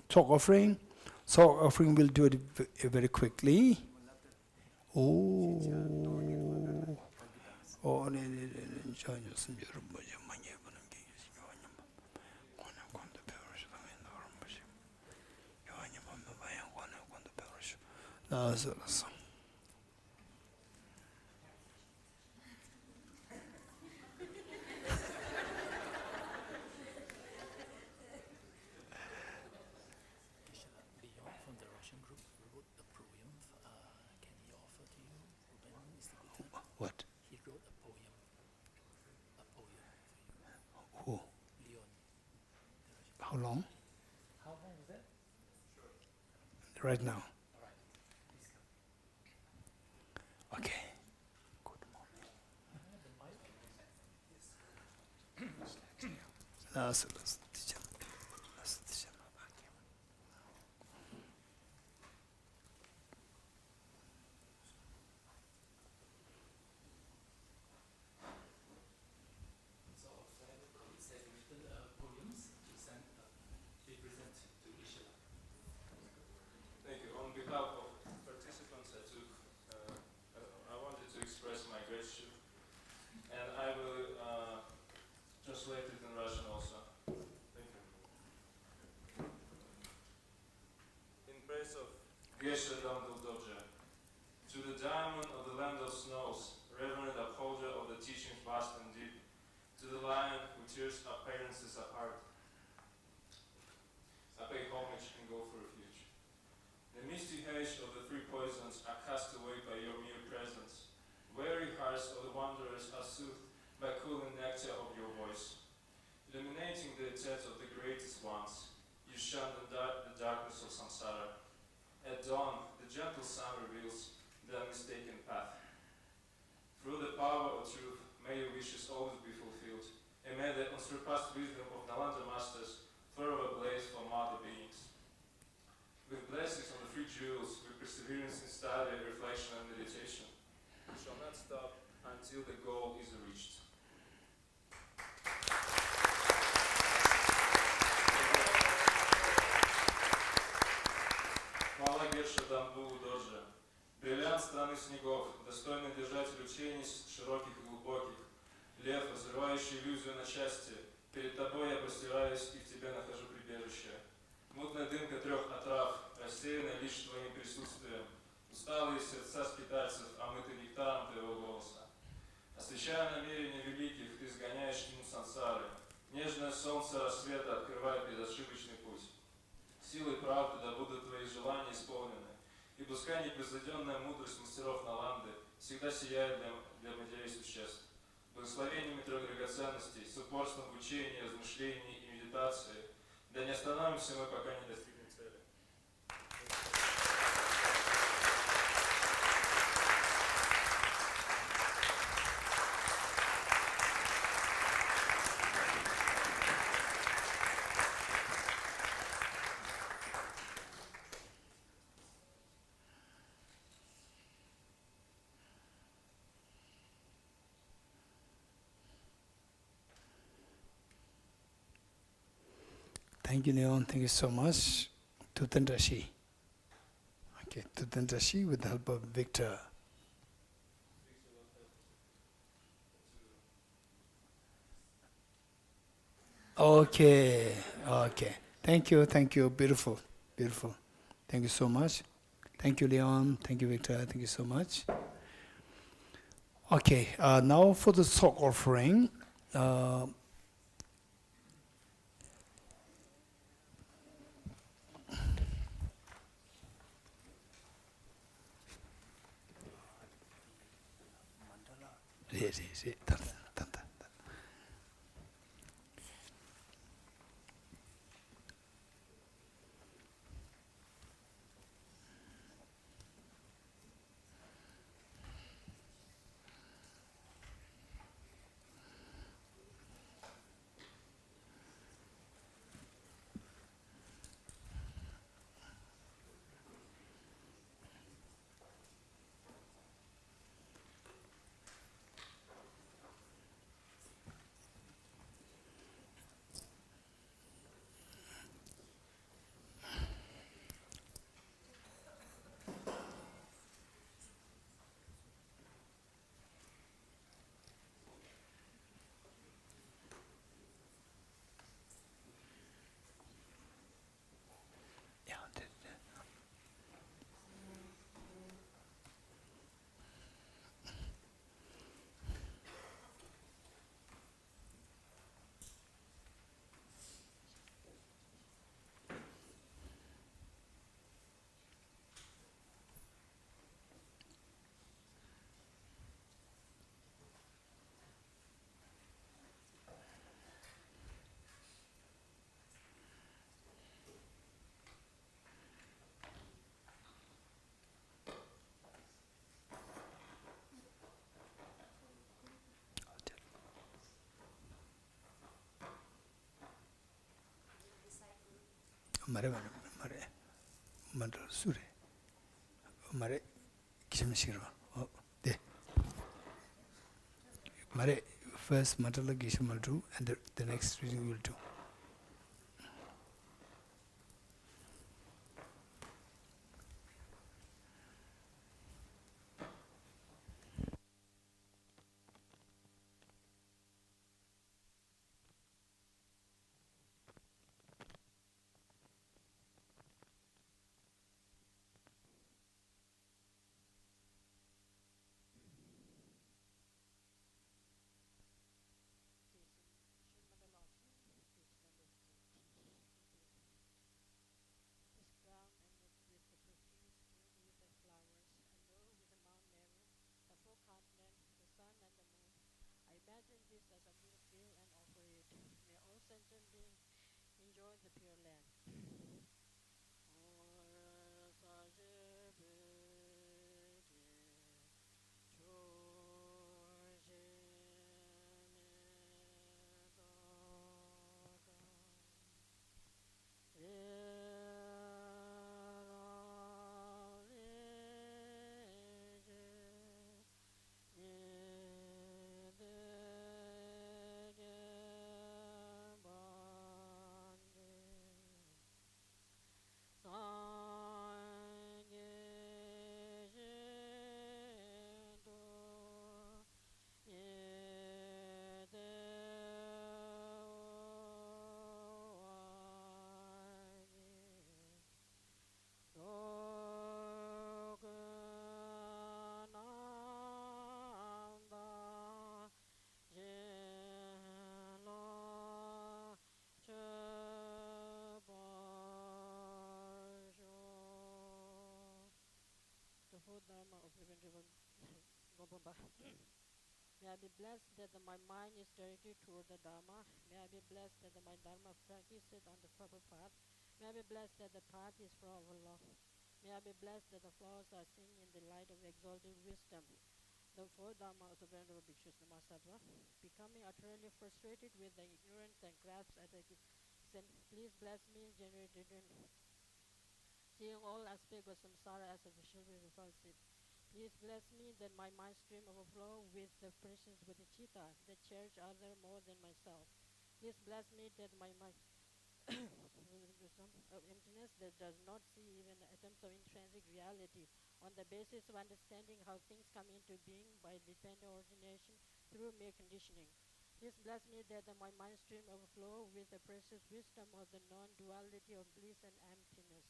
Tsok offering. Tsok offering, we'll do it very quickly. Oh, what? He wrote a poem. Who? How long? How long is that? Right now. Okay. Good morning. Thank you. On behalf of participants, I wanted to express my gratitude, and I will translate it in Russian also. Thank you. In praise of Geshe Damdul Dorji, to the diamond of the land of snows, reverend upholder of the teachings vast and deep, to the lion who tears appearances apart, I pay homage and go for refuge. The misty haze of the three poisons are cast away by your mere presence. Weary hearts of the wanderers are soothed by cooling nectar of your voice. Illuminating the intent of the greatest ones, you shun the darkness of samsara. At dawn, the gentle sun reveals the unmistaken path. Through the power of truth, may your wishes always be fulfilled, and may the unsurpassed wisdom of Nalanda masters throw a blaze for mother beings. With blessings on the three jewels, with perseverance in study, reflection, and meditation, we shall not stop until the goal is reached. Хвала Герше Дамдулу Dorji, бриллиант страны снегов, достойный держатель учений широких и глубоких, лев, разрывающий иллюзию на части, перед тобой я простираюсь и в тебе нахожу прибежище. Мутная дымка трех отрав, рассеянная лишь твоим присутствием, усталые сердца скитальцев, омыты нектаром твоего голоса. Освещая намерения великих, ты изгоняешь тьму сансары. Нежное солнце рассвета открывает безошибочный путь. Силой правды да будут твои желания исполнены, и пускай непревзойденная мудрость мастеров Наланды всегда сияет для матерей существ. Благословениями трех драгоценностей, с упорством в учении, размышлении и медитации, да не остановимся мы, пока не достигнем цели. Thank you, Leon. Thank you so much. Tutandrashi. Okay, Tutandrashi with the help of Victor. Okay, okay. Thank you. Beautiful, beautiful. Thank you so much. Thank you, Leon. Thank you, Victor. Thank you so much. Okay, now for the Tsok offering. Mare, Mare, Mandal Sure, Mare, Kishmashirva. Oh, there. Mare, first Mandala Gisham will do, and the next reading will do. Dharma of the Venerable Gopamba. May I be blessed that my mind is directed toward the Dharma. May I be blessed that my Dharma practices on the proper path. May I be blessed that the path is for our love. May I be blessed that the flaws are seen in the light of exalted wisdom. The four Dharma of the Venerable Bhikshus Bodhisattva, becoming utterly frustrated with the ignorance and grasp at the sin, please bless me, generated seeing all aspects of samsara as officially repulsive. Please bless me that my mind stream overflow with the presence bodhicitta that cherish other more than myself. Please bless me that my mind of emptiness that does not see even atoms of intrinsic reality on the basis of understanding how things come into being by dependent origination through mere conditioning. Please bless me that my mind stream overflow with the precious wisdom of the non-duality of bliss and emptiness.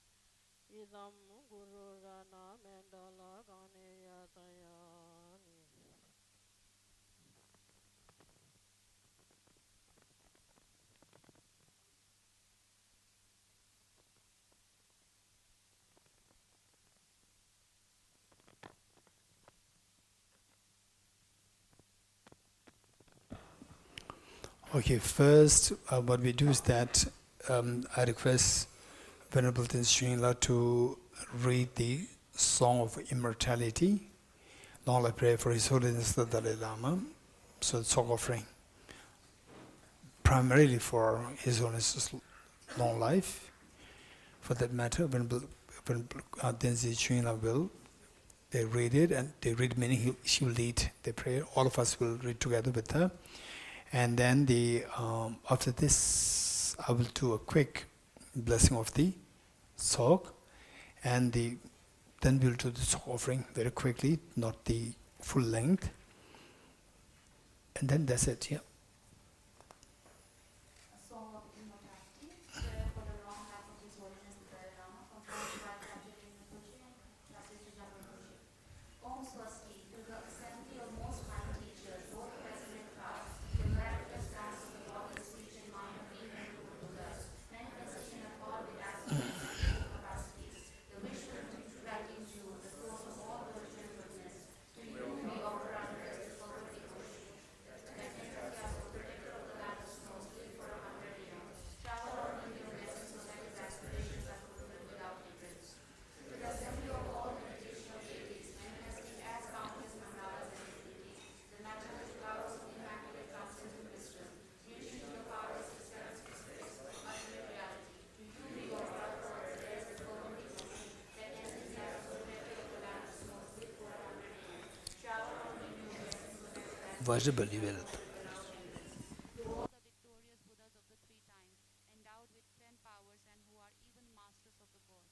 Idam Guru Rana Mandala Ganeya Sayani. Okay, first, what we do is that I request Venerable Srila to read the Song of Immortality. Now I pray for His Holiness the Dalai Lama. So it's Tsok offering, primarily for His Holiness's long life. For that matter, Venerable Denzhi Srila will, they read it, and they read many, she will lead the prayer. All of us will read together with her. And then after this, I will do a quick blessing of the Tsok, and then we'll do the Tsok offering very quickly, not the full length. And then that's it, yeah. A song of immortality, prayer for the long life of His Holiness the Dalai Lama, composed by Om Swasti, to the assembly of most high teachers, both present and past, the miraculous dance of the body, speech, and mind of the Venerable Buddhas, manifestation of all Vedas capacities, the wisdom to gratitude, the source of all virtue and goodness, to you we offer our prayers for the devotion. Worship live. All the victorious Buddhas of the three times, endowed with 10 powers and who are even masters of the God,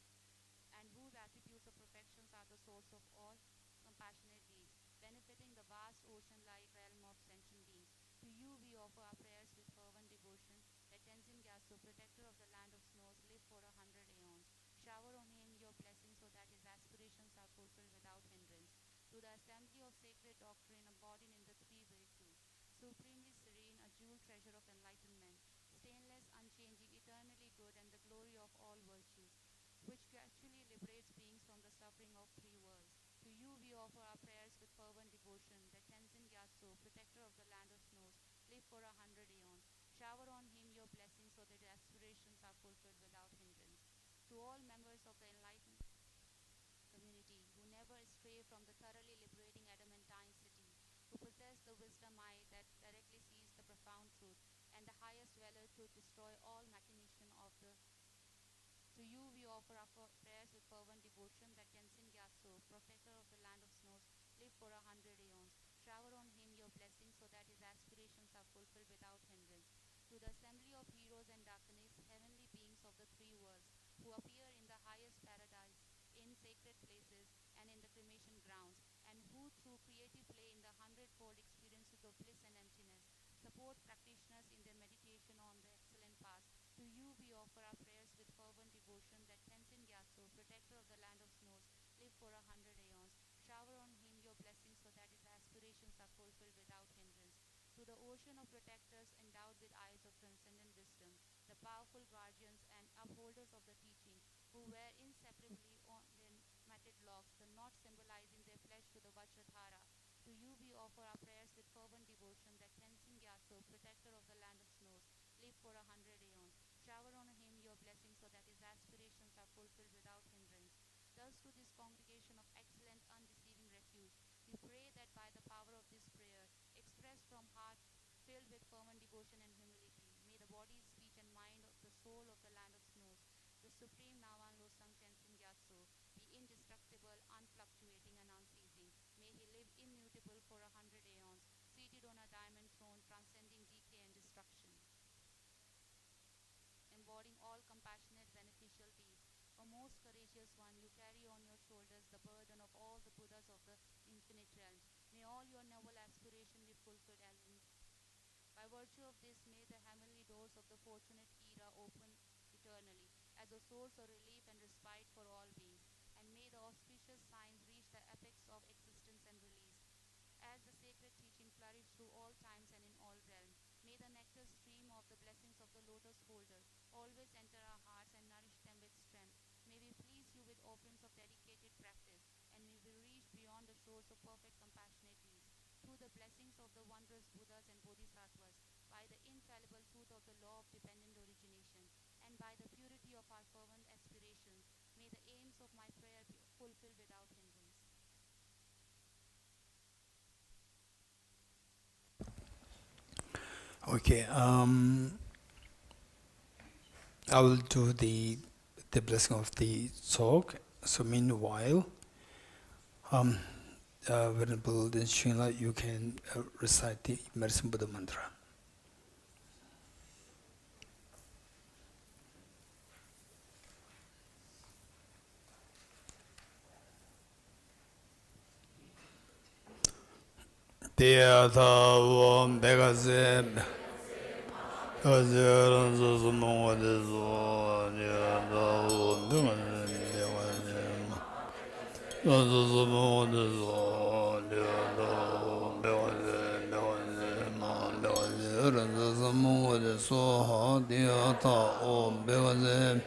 and whose attributes of perfections are the source of all compassionate deeds, benefiting the vast ocean-like realm of sentient beings. To you we offer our prayers with fervent devotion, that Tenzin Gyatso, protector of the land of snows, live for 100 aeons. Shower on him your blessings so that his aspirations are fulfilled without hindrance. To the assembly of sacred doctrine embodied in the three virtues, supremely serene, a jewel treasure of enlightenment, stainless, unchanging, eternally good, and the glory of all virtues, which gradually liberates beings from the suffering of three worlds. To you we offer our prayers with fervent devotion, that Tenzin Gyatso, protector of the land of snows, live for 100 aeons. Shower on him your blessings so that his aspirations are fulfilled without hindrance. To all members of the enlightened community who never stray from the thoroughly liberating adamantine city, who possess the wisdom eye that directly sees the profound truth and the highest valor to destroy all machination of the. To you we offer our prayers with fervent devotion, that Tenzin Gyatso, protector of the land of snows, live for 100 aeons. Shower on him your blessings so that his aspirations are fulfilled without hindrance. To the assembly of heroes and darkness, heavenly beings of the three worlds, who appear in the highest paradise, in sacred places, and in the cremation grounds, and who through creative play in the hundredfold experiences of bliss and emptiness, support practitioners in their meditation on the excellent path. To you we offer our prayers with fervent devotion, that Tenzin Gyatso, protector of the land of snows, live for 100 aeons. Shower on him your blessings so that his aspirations are fulfilled without hindrance. To the ocean of protectors endowed with eyes of transcendent wisdom, the powerful guardians and upholders of the teaching, who wear inseparably on their matted locks the knot symbolizing their pledge to the Vajradhara. To you we offer our prayers with fervent devotion, that Tenzin Gyatso, protector of the land of snows, live for 100 aeons. Shower on him your blessings so that his aspirations are fulfilled without hindrance. Thus to this congregation of excellent, undeceiving refuge, we pray that by the power of this prayer, expressed from heart filled with fervent devotion and humility, may the body, speech, and mind of the soul of the land of snows, the supreme Nawan Losang Tenzin Gyatso, be indestructible, unfluctuating, and unceasing. May he live immutable for 100 aeons, seated on a diamond throne, transcending decay and destruction, embodying all compassionate, beneficial deeds. O most courageous one, you carry on your shoulders the burden of all the Buddhas of the infinite realms. May all your noble aspiration be fulfilled, and by virtue of this, may the heavenly doors of the fortunate era open eternally, as a source of relief and respite for all beings. And may the auspicious signs reach the apex of existence and release. As the sacred teaching flourish through all times and in all realms, may the nectar stream of the blessings of the lotus holder always enter our hearts and nourish them with strength. May we please you with offerings of dedicated practice, and may we reach beyond the shores of perfect compassionate deeds. Through the blessings of the wondrous Buddhas and Bodhisattvas, by the infallible truth of the law of dependent origination, and by the purity of our fervent aspirations, may the aims of my prayer be fulfilled without hindrance. Okay, I will do the blessing of the Tsok. So meanwhile, Venerable Shinla, you can recite the Medicine Buddha mantra. Tiyatha Om Begase Kajiran Susumwa Desu Tiyatha Om Begase Susumwa Desu Tiyatha Om Begase Kajiran Susumwa Desu Tiyatha Om Begase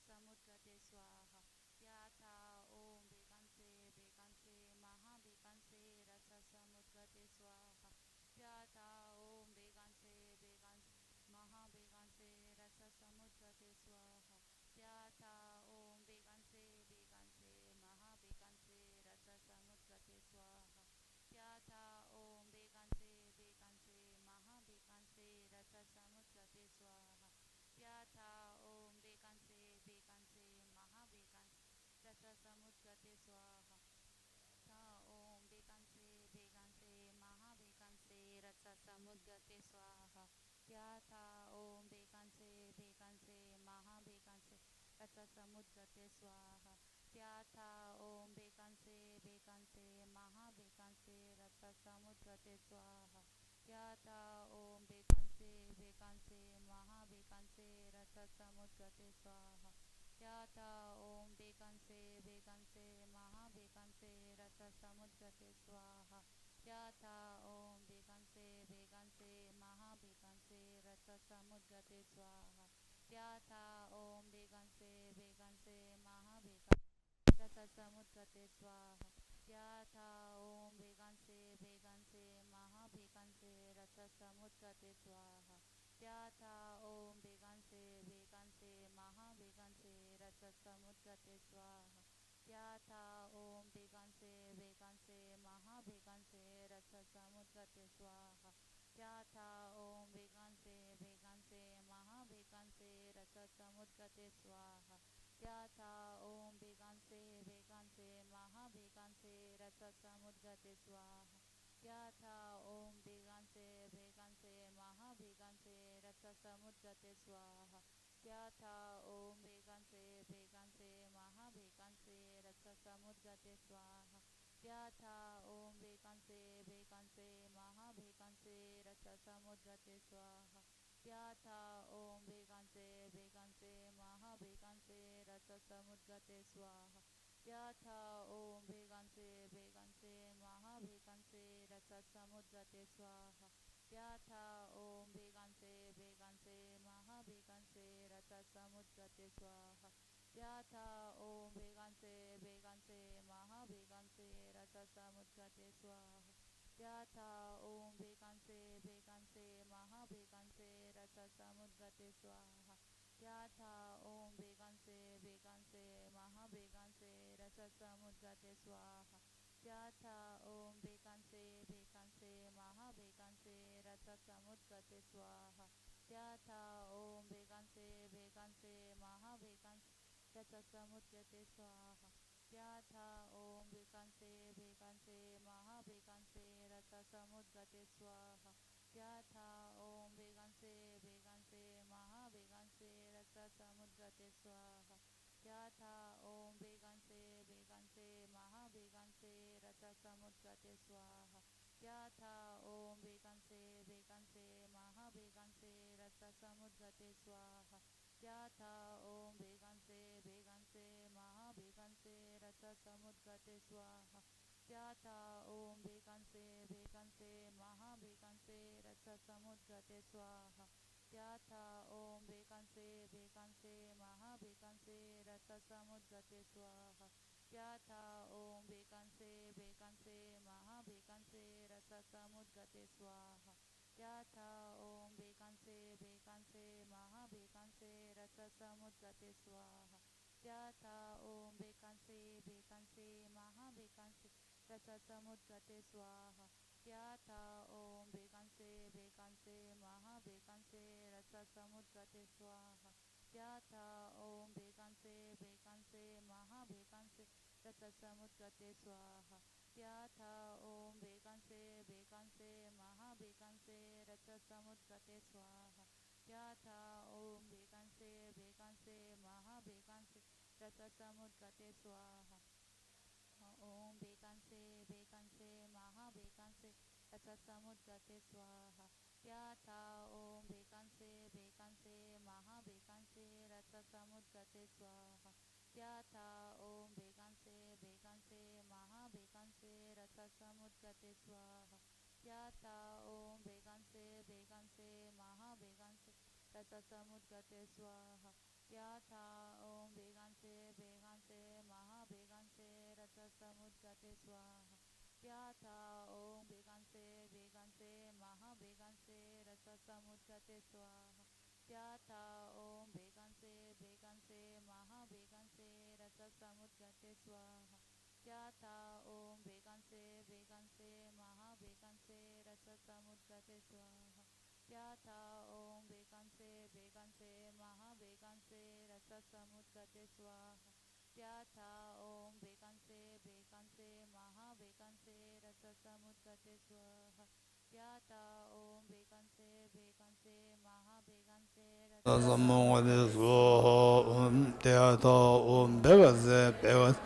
Samudgate Swaha. Yatha Om Veganse Veganse Maha Veganse Rasa Samudgate Swaha. Yatha Om Veganse Veganse Maha Veganse Rasa Samudgate Swaha. Yatha Om Veganse Veganse Maha Veganse Rasa Samudgate Swaha. Yatha Om Veganse Veganse Maha Veganse Rasa Samudgate Swaha. Yatha Om Veganse Veganse Maha Veganse Rasa Samudgate Swaha. Tha Om Veganse Veganse Maha Veganse Rasa Samudgate Swaha. Yatha Om Veganse Veganse Maha Veganse Rasa Samudgate Swaha. Yatha Om Veganse Veganse Maha Veganse Rasa Samudgate Swaha. Yatha Om Veganse Veganse Maha Veganse Rasa Samudgate Swaha. Yatha Om Veganse Veganse Maha Veganse Rasa Samudgate Swaha. Yatha Om Veganse Veganse Maha Veganse Rasa Samudgate Swaha. Yatha Om Veganse Veganse Maha Veganse Rasa Samudgate Swaha. Yatha Om Veganse Veganse Maha Veganse Rasa Samudgate Swaha. Yatha Om Veganse Veganse Maha Veganse Rasa Samudgate Swaha. Yatha Om Veganse Veganse Maha Veganse Rasa Samudgate Swaha. Yatha Om Veganse Veganse Maha Veganse Rasa Samudgate Swaha. Yatha Om Veganse Veganse Maha Veganse Rasa Samudgate Swaha. Yatha Om Veganse Veganse Maha Veganse Rasa Samudgate Swaha. Yatha Om Veganse Veganse Maha Veganse Rasa Samudgate Swaha. Yatha Om Veganse Veganse Maha Veganse Rasa Samudgate Swaha. Yatha Om Veganse Veganse Maha Veganse Rasa Samudgate Swaha. Yatha Om Veganse Veganse Maha Veganse Rasa Samudgate Swaha. Yatha Om Veganse Veganse Maha Veganse Rasa Samudgate Swaha. Yatha Om Veganse Veganse Maha Veganse Rasa Samudgate Swaha. Yatha Om Veganse Veganse Maha Veganse Rasa Samudgate Swaha. Yatha Om Veganse Veganse Maha Veganse Rasa Samudgate Swaha. Yatha Om Veganse Veganse Maha Veganse Rasa Samudgate Swaha. Yatha Om Veganse Veganse Maha Veganse Rasa Samudgate Swaha. Yatha Om Veganse Veganse Maha Veganse Rasa Samudgate Swaha. Yatha Om Veganse Veganse Maha Veganse Rasa Samudgate Swaha. Yatha Om Veganse Veganse Maha Veganse Rasa Samudgate Swaha. Yatha Om Veganse Veganse Maha Veganse Rasa Samudgate Swaha. Yatha Om Veganse Veganse Maha Veganse Rasa Samudgate Swaha. Yatha Om Veganse Veganse Maha Veganse Rasa Samudgate Swaha. Yatha Om Veganse Veganse Maha Veganse Rasa Samudgate Swaha. Yatha Om Veganse Veganse Maha Veganse Rasa Samudgate Swaha. Yatha Om Veganse Veganse Maha Veganse Rasa Samudgate Swaha. Yatha Om Veganse Veganse Maha Veganse Rasa Samudgate Swaha. Yatha Om Veganse Veganse Maha Veganse Rasa Samudgate Swaha. Yatha Om Veganse Veganse Maha Veganse Rasa Samudgate Swaha. Yatha Om Veganse Veganse Maha Veganse Rasa Samudgate Swaha. Yatha Om Veganse Veganse Maha Veganse Rasa Samudgate Swaha. Om Veganse Veganse Maha Veganse Rasa Samudgate Swaha. Yatha Om Veganse Veganse Maha Veganse Rasa Samudgate Swaha. Yatha Om Veganse Veganse Maha Veganse Rasa Samudgate Swaha. Yatha Om Veganse Veganse Maha Veganse Rasa Samudgate Swaha. Pyatha Om Veganse Veganse Maha Veganse Rasa Samudgate Swaha. Pyatha Om Veganse Veganse Maha Veganse Rasa Samudgate Swaha. Pyatha Om Veganse Veganse Maha Veganse Rasa Samudgate Swaha. Pyatha Om Veganse Veganse Maha Veganse Rasa Samudgate Swaha. Pyatha Om Veganse Veganse Maha Veganse Rasa Samudgate Swaha. Pyatha Om Veganse Veganse Maha Veganse Rasa Samudgate Swaha. Pyatha Om Veganse Veganse Maha Veganse Rasa Samungade Swaha Teata Om Begaze Begaze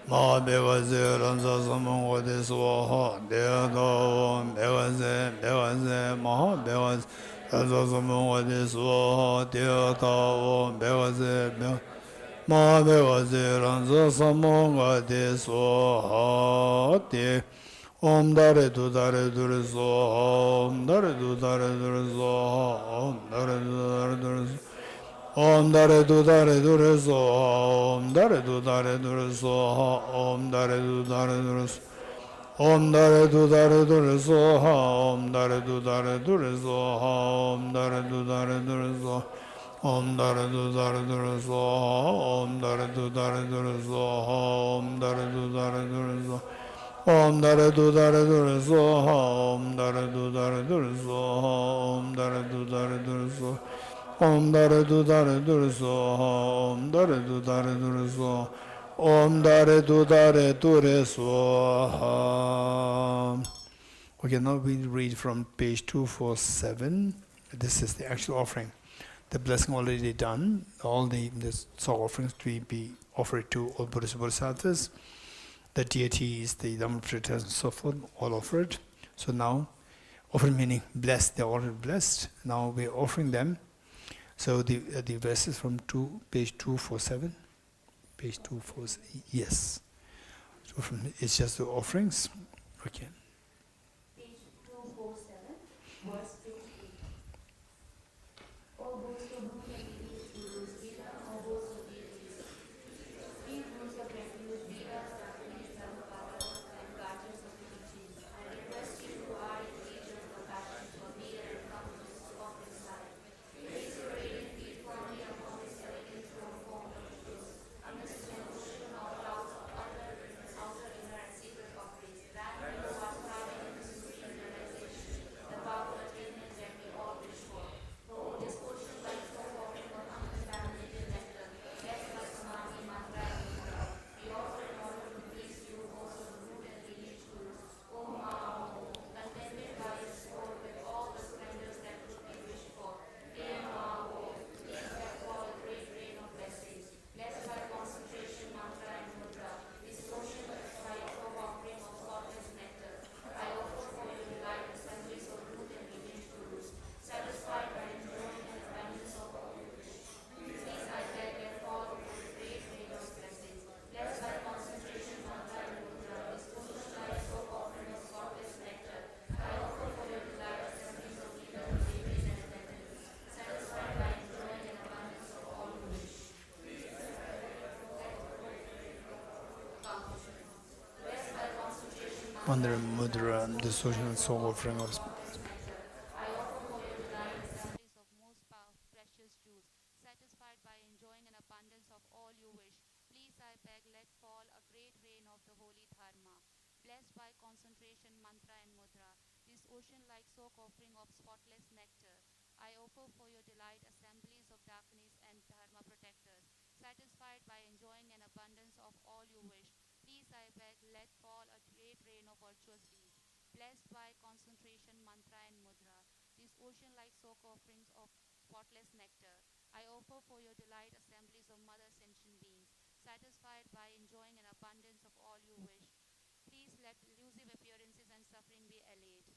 Ma Begaze Ranza Samungade Swaha Teata Om Begaze Begaze Ma Begaze Ranza Samungade Swaha Teata Om Begaze Begaze Ma Begaze Ranza Samungade Swaha Te Om Dare Du Dare Dure Swaha Om Dare Du Dare Dure Swaha Om Dare Du Dare Dure Swaha Om Dare Du Dare Dure Swaha Om Dare Du Dare Dure Swaha Om Dare Du Dare Dure Swaha Om Dare Du Dare Dure Swaha Om Dare Du Dare Dure Swaha Om Dare Du Dare Dure Swaha Om Dare Du Dare Dure Swaha Om Dare Du Dare Dure Swaha Om Dare Du Dare Dure Swaha Om Dare Du Dare Dure Swaha Om Dare Du Dare Dure Swaha Om Dare Du Dare Dure Swaha Om Dare Du Dare Dure Swaha Om Dare Du Dare Dure Swaha Om Dare Du Dare Dure Swaha. Okay, now we read from page 247. This is the actual offering. The blessing already done. All the Tsok offerings to be offered to all Buddhist Bodhisattvas. The deities, the Dhamramkot and so forth, all offered. So now, offering meaning blessed, they are already blessed. Now we are offering them. So the verses from page 247. Page 247, yes. So it's just the offerings. Okay. Page 247, verse 58. O boast of root and lineage gurus, Veda, O boast of deities. Three rules of refuge, Vedas, Dakinis, Dhammapadas, and guardians of the teachings. I request you who are in the age of compassion for me and come to this offering side. Place your radiant feet firmly upon this elegant throne formed of lotus, amidst an ocean of clouds of outer, inner, and secret offerings. Grant me the one having in the supreme realization, the power attainment that we all wish for. Oh, this ocean like so offering of uncontaminated nectar, blessed by Samadhi, mantra, and mudra, we offer in order to please you, most of the root and lineage gurus. O Mao, contented by your sport with all the splendors that could be wished for. Dear Mao, please let fall a great rain of blessings, blessed by concentration, mantra, and mudra. This ocean like so offering of spotless nectar, I offer for your delight assemblies of root and lineage gurus, satisfied by enjoying an abundance of all you wish. Please, I beg, let fall a great rain of blessings, blessed by concentration, mantra, and mudra. This ocean like so offering of spotless nectar, I offer for your delight assemblies of heathen babies and attendants, satisfied by enjoying an abundance of all you wish. Blessed by concentration, Under Mudra, the social soul offering of I offer for your delight assemblies of most precious jewels, satisfied by enjoying an abundance of all you wish. Please, I beg, let fall a great rain of the holy Dharma, blessed by concentration, mantra, and mudra. This ocean-like soak offering of spotless nectar, I offer for your delight assemblies of Dakinis and Dharma protectors, satisfied by enjoying an abundance of all you wish. Please, I beg, let fall a great rain of virtuous deeds, blessed by concentration, mantra, and mudra. These ocean-like soak offerings of spotless nectar, I offer for your delight assemblies of mother sentient beings, satisfied by enjoying an abundance of all you wish. Please let elusive appearances and suffering be allayed.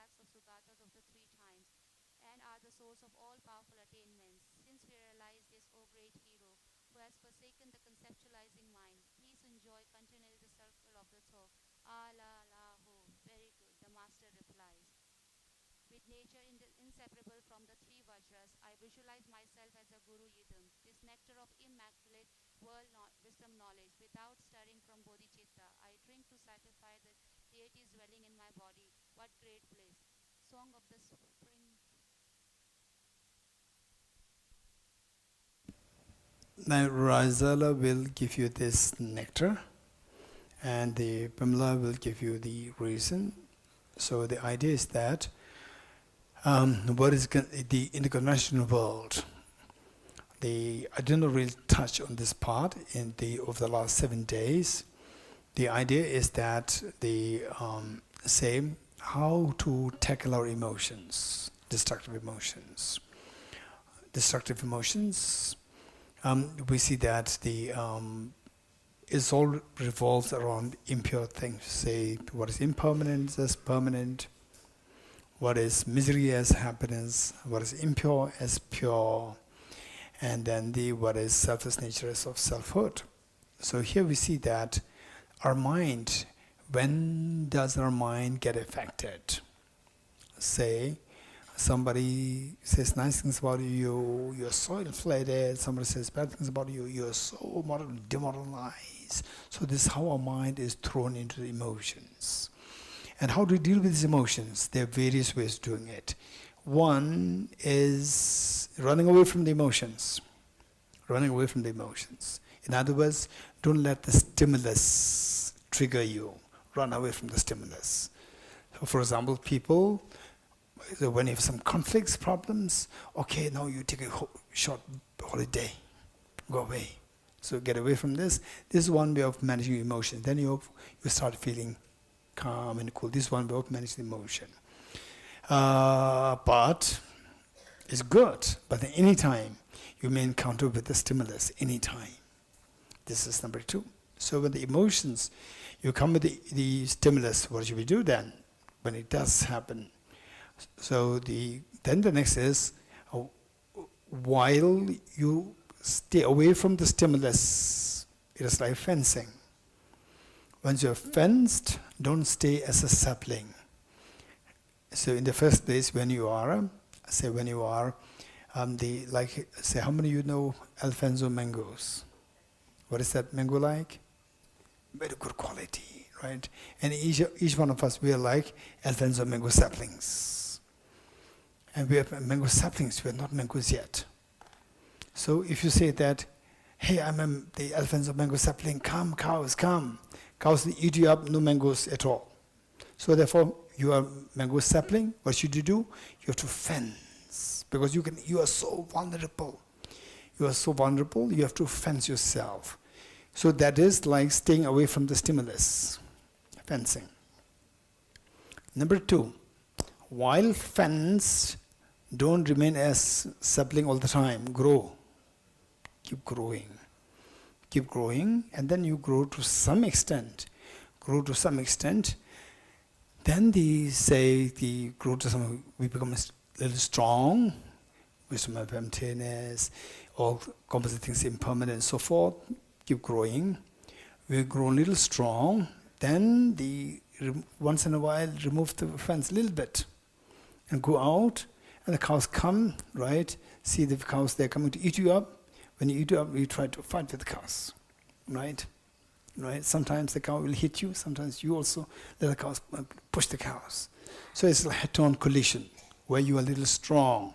parts of Sutatas of the three times and are the source of all powerful attainments. Since we realize this, O great hero, who has forsaken the conceptualizing mind, please enjoy continually the circle of the Tsok. Allah, Lahu. Very good. The master replies. With nature inseparable from the three Vajras, I visualize myself as a Guru Yidam, this nectar of immaculate wisdom knowledge. Without stirring from Bodhisattva, I drink to satisfy the deities dwelling in my body. What great bliss! Song of the Spring. Now Razala will give you this nectar, and the Pamela will give you the reason. So the idea is that what is in the conventional world, I didn't really touch on this part over the last 7 days. The idea is that say how to tackle our emotions, destructive emotions. Destructive emotions, we see that it all revolves around impure things. Say what is impermanent as permanent, what is misery as happiness, what is impure as pure, and then what is selfless nature as of selfhood. So here we see that our mind, when does our mind get affected? Say somebody says nice things about you, you're so inflated. Somebody says bad things about you, you're so demoralized. So this is how our mind is thrown into the emotions. And how do we deal with these emotions? There are various ways of doing it. One is running away from the emotions. Running away from the emotions. In other words, don't let the stimulus trigger you. Run away from the stimulus. So for example, people, when you have some conflicts, problems, okay, now you take a short holiday. Go away. So get away from this. This is one way of managing emotions. Then you start feeling calm and cool. This is one way of managing emotion. But it's good. But at any time, you may encounter with the stimulus, anytime. This is number 2. So when the emotions, you come with the stimulus, what should we do then? When it does happen. So then the next is, while you stay away from the stimulus, it is like fencing. Once you're fenced, don't stay as a sapling. So in the first place, when you are, how many of you know Alfonso mangoes? What is that mango like? Very good quality, right? And each one of us, we are like Alfonso mango saplings. And we are mango saplings, we are not mangoes yet. So if you say that, hey, I'm the Alfonso mango sapling, come cows, come. Cows eat you up, no mangoes at all. So therefore, you are mango sapling. What should you do? You have to fence, because you are so vulnerable. You are so vulnerable, you have to fence yourself. So that is like staying away from the stimulus, fencing. Number 2, while fenced, don't remain as sapling all the time. Grow. Keep growing. Keep growing, and then you grow to some extent. Then we become a little strong, wisdom of emptiness, all composite things impermanent and so forth. Keep growing. We grow a little strong, then once in a while remove the fence a little bit and go out, and the cows come, right? See the cows, they're coming to eat you up. When you eat up, you try to fight with the cows, right? Right? Sometimes the cow will hit you. Sometimes you also let the cows push the cows. So it's a head-on collision where you are a little strong.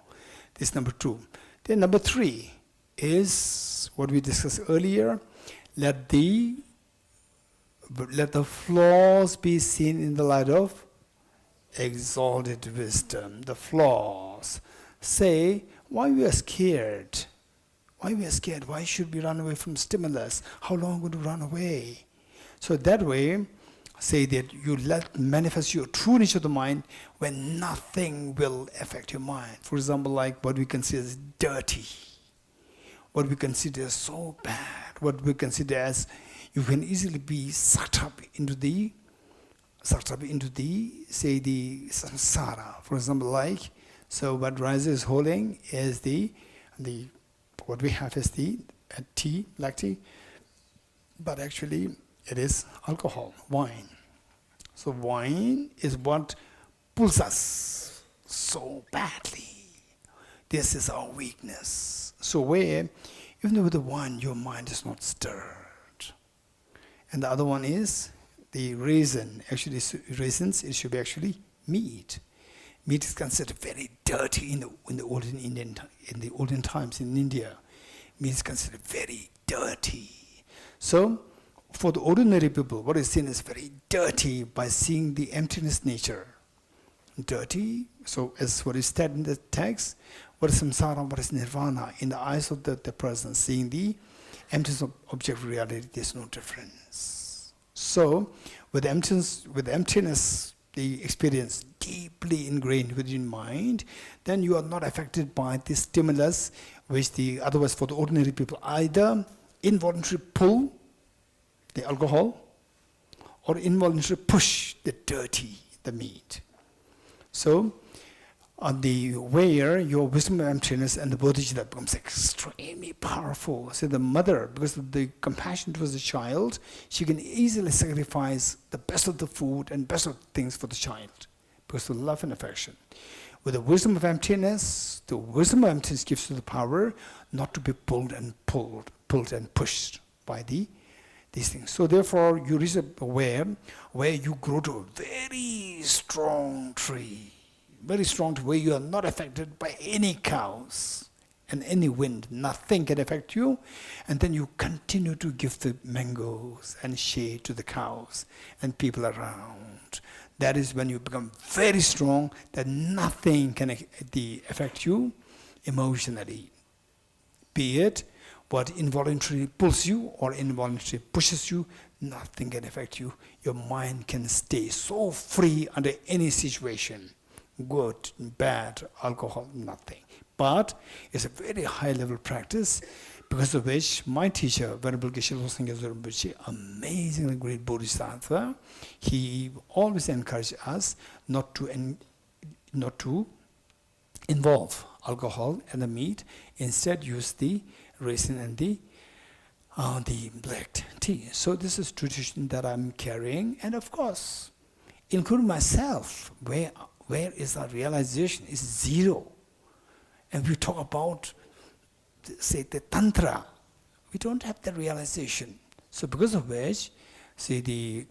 This is number 2. Then number 3 is what we discussed earlier. Let the flaws be seen in the light of exalted wisdom. The flaws. Say, why we are scared? Why we are scared? Why should we run away from stimulus? How long would we run away? So that way, say that you let manifest your true nature of the mind when nothing will affect your mind. For example, like what we consider as dirty, what we consider as so bad, what we consider as you can easily be sucked up into the sucked up into the, say, the samsara. For example, like, so what Raja is holding is the what we have is the tea, black tea, but actually it is alcohol, wine. So wine is what pulls us so badly. This is our weakness. So where, even with the wine, your mind is not stirred. And the other one is the raisin. Actually, raisins, it should be actually meat. Meat is considered very dirty in the olden times in India. Meat is considered very dirty. So, for the ordinary people, what is seen as very dirty by seeing the emptiness nature. Dirty, so as what is said in the text, what is samsara, what is nirvana, in the eyes of the person, seeing the emptiness of objective reality, there's no difference. So, with emptiness, the experience deeply ingrained within mind, then you are not affected by this stimulus, which otherwise for the ordinary people, either involuntary pull, the alcohol, or involuntary push, the dirty, the meat. So, on the where your wisdom of emptiness and the Bodhisattva becomes extremely powerful. So the mother, because of the compassion towards the child, she can easily sacrifice the best of the food and best of things for the child, because of love and affection. With the wisdom of emptiness, the wisdom of emptiness gives you the power not to be pulled and pushed by these things. So therefore, you reach where you grow to a very strong tree, where you are not affected by any cows and any wind. Nothing can affect you. And then you continue to give the mangoes and shade to the cows and people around. That is when you become very strong, that nothing can affect you emotionally. Be it what involuntarily pulls you or involuntarily pushes you, nothing can affect you. Your mind can stay so free under any situation. Good, bad, alcohol, nothing. But it's a very high level practice, because of which my teacher, Venerable Geshe, amazingly great Bodhisattva, he always encouraged us not to involve alcohol and the meat, instead use the raisin and the black tea. So this is tradition that I'm carrying, and of course, including myself, where is our realization is zero. And we talk about, say, the tantra, we don't have the realization. So because of which, we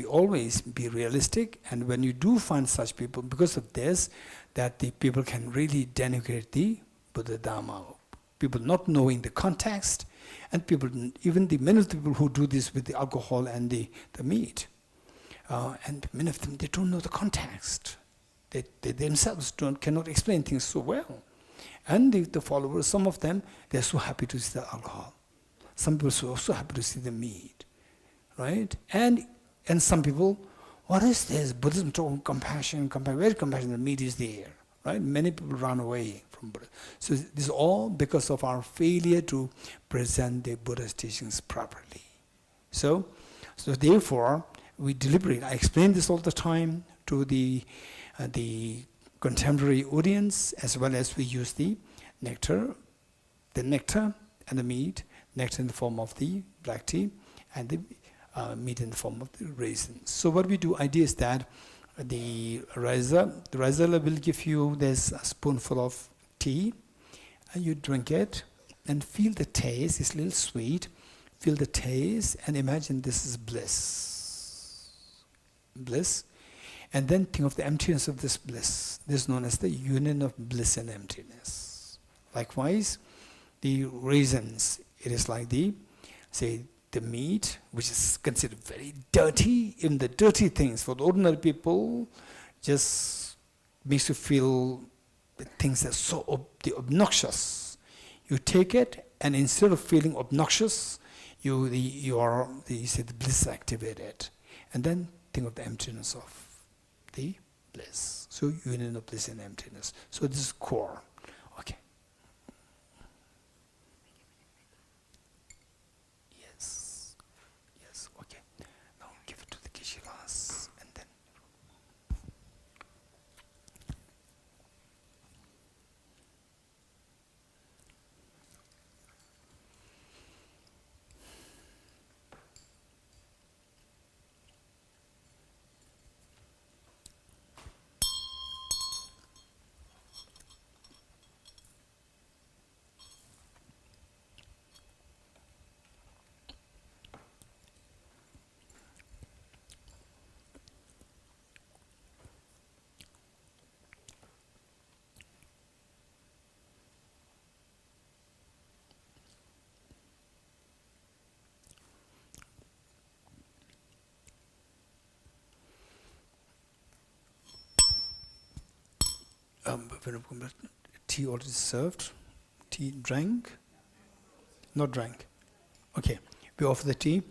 always be realistic, and when you do find such people, because of this, that the people can really denigrate the Buddha Dharma. People not knowing the context, and people, even the many of the people who do this with the alcohol and the meat, and many of them, they don't know the context. They themselves cannot explain things so well. And the followers, some of them, they're so happy to see the alcohol. Some people are so happy to see the meat, right? And some people, what is this? Buddhism talking compassion, where compassion? The meat is there, right? Many people run away from Buddha. So this is all because of our failure to present the Buddha's teachings properly. So therefore, we deliberate. I explain this all the time to the contemporary audience, as well as we use the nectar and the meat, nectar in the form of the black tea, and the meat in the form of the raisins. So what we do, idea is that the Raisa will give you this a spoonful of tea, and you drink it, and feel the taste. It's a little sweet. Feel the taste, and imagine this is bliss. Bliss. And then think of the emptiness of this bliss. This is known as the union of bliss and emptiness. Likewise, the raisins, it is like the meat, which is considered very dirty. Even the dirty things for the ordinary people just makes you feel the things that are so obnoxious. You take it, and instead of feeling obnoxious, the bliss activated. And then think of the emptiness of the bliss. So union of bliss and emptiness. So this is core. Okay. Yes. Okay. Now give it to the Geshe and then Tea already served? Tea drank? Not drank. Okay, we offer the tea.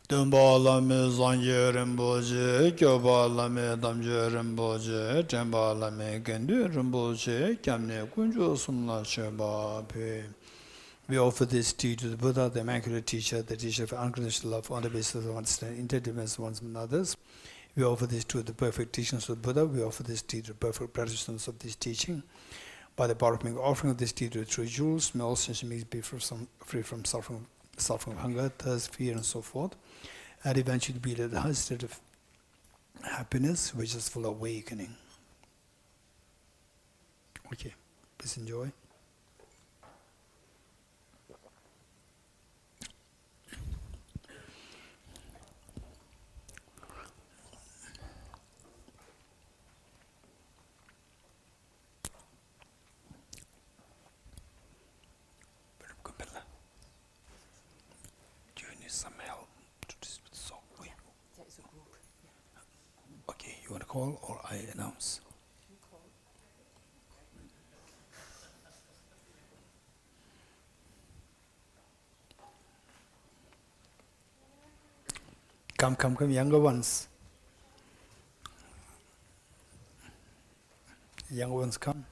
Dambala me zangye rinpoche, kyobala me damje rinpoche, jambala me gendu rinpoche, kyamne kunjo sumla sheba pe. We offer this tea to the Buddha, the Immaculate Teacher, the teacher of unconditional love on the basis of understanding interdependence ones and others. We offer this to the perfect teachings of the Buddha. We offer this tea to the perfect practitioners of this teaching. By the power of making offering of this tea to the true jewels, may all sentient beings be free from suffering of hunger, thirst, fear, and so forth, and eventually be at the highest state of happiness, which is full awakening. Okay, please enjoy. Do you need some help to this with Tsok? There's a group. Okay, you want to call or I announce? Come, younger ones. Younger ones, come.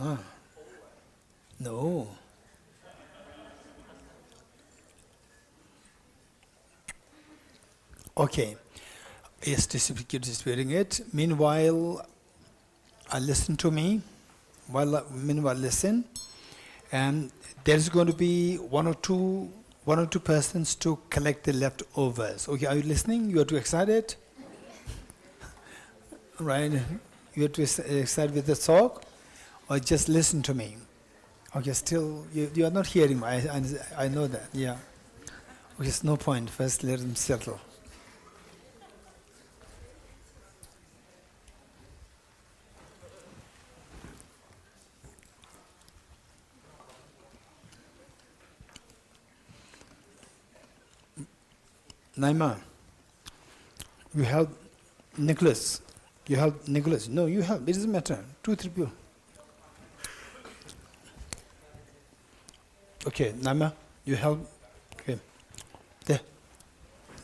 Ah, no. Okay. Yes, distributing it. Meanwhile, listen to me. Meanwhile, listen. And there's going to be one or two persons to collect the leftovers. Okay, are you listening? You are too excited? Right? You are too excited with the talk? Or just listen to me? Okay, still, you are not hearing me. I know that, yeah. Okay, it's no point. First, let them settle. Naima, you have Nicholas. You have Nicholas. No, you have. It doesn't matter. 2, 3 people. Okay, Naima, you have. Okay. There.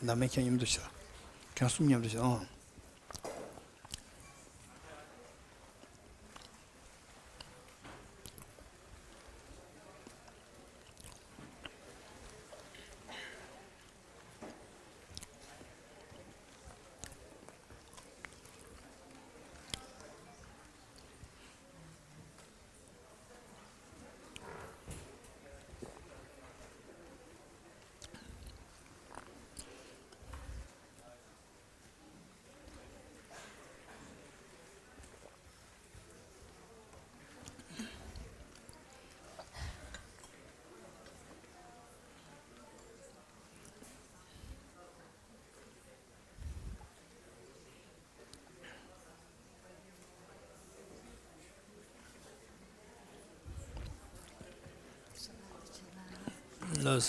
Naima can you do so? Can you do so? No.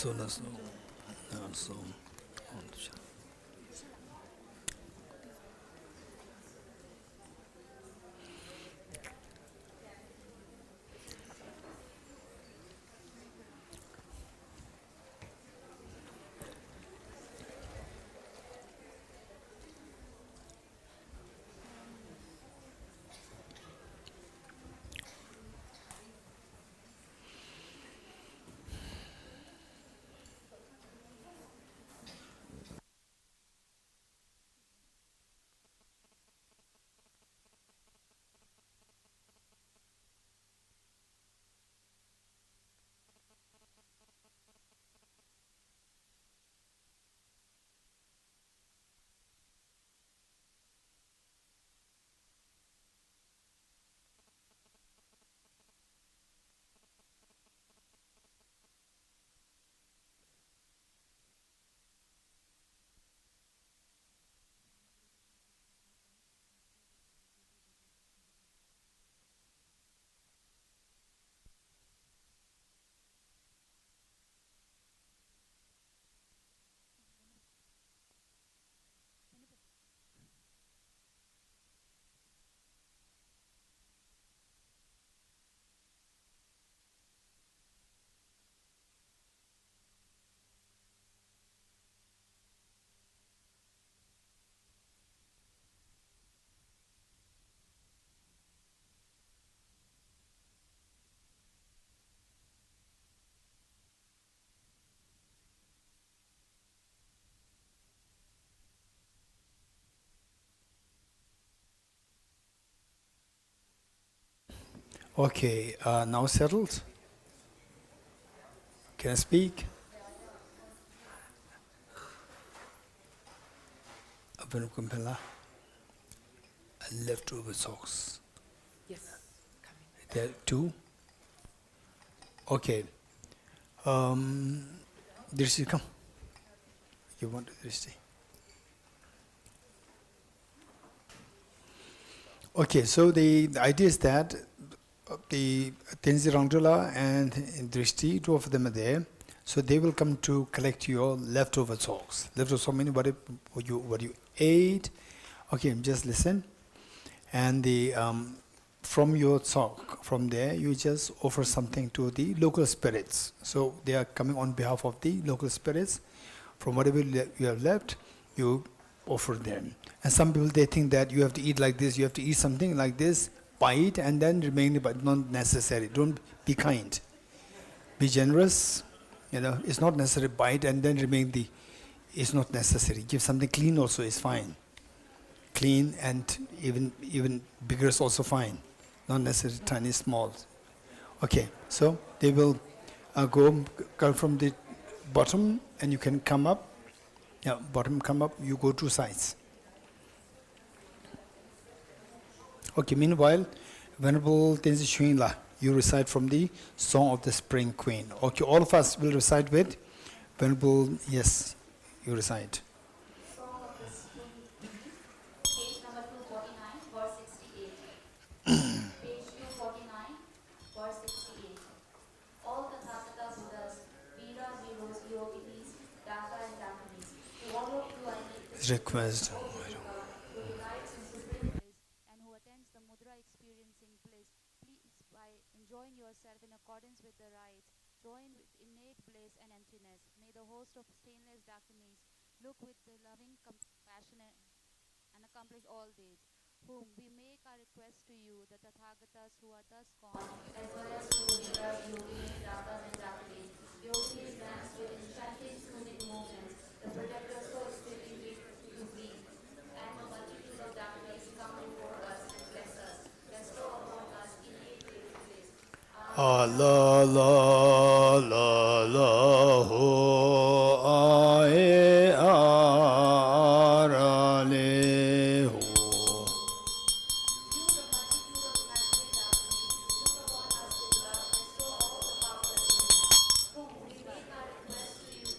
Okay, now settled? Can I speak? Venerable, leftover socks. Yes. There are two? Okay. Dirsi, come. You want Dirsi? Okay, so the idea is that the Tenzin Rangdula and Drishti, two of them are there. So they will come to collect your leftover socks. Leftover socks meaning what you ate. Okay, just listen. And the from your sock, from there you just offer something to the local spirits. So they are coming on behalf of the local spirits. From whatever you have left, you offer them. And some people, they think that you have to eat like this, you have to eat something like this, bite and then remain, but not necessary. Don't be kind. Be generous. It's not necessary bite and then remain it's not necessary. Give something clean also is fine. Clean and even bigger is also fine. Not necessarily tiny, small. Okay, so they will come from the bottom and you can come up. Yeah, bottom come up, you go two sides. Okay, meanwhile, Venerable Tenzin Shuinla, you recite from the Song of the Spring Queen. Okay, all of us will recite with Venerable, yes, you recite. Song of the Spring Queen, page number 249, verse 68. Page 249, verse 68. All the Tathagata Buddhas, Vedas, Heroes, Yoginis, Daka and Dakinis, to all of you I make this Request. who delights in supreme bliss and who attends the mudra experiencing bliss, please by enjoying yourself in accordance with the rites, join with innate bliss and emptiness. May the host of stainless Dakinis look with the loving compassion and accomplish all deeds, whom we make our request to you, the Tathagatas who are thus gone, as well as to the Vedas, Yoginis, Dakas and Dakinis. Yoginis dance with enchanting smoothing movements, the protectors so extremely to be, and a multitude of Dakinis come before us and bless us, bestow upon us innate bliss. La la la la ho ae ara le ho. You, the multitude of imaginary Dakinis, look upon us with love, bestow all the powerful attainments, whom we make our request to you.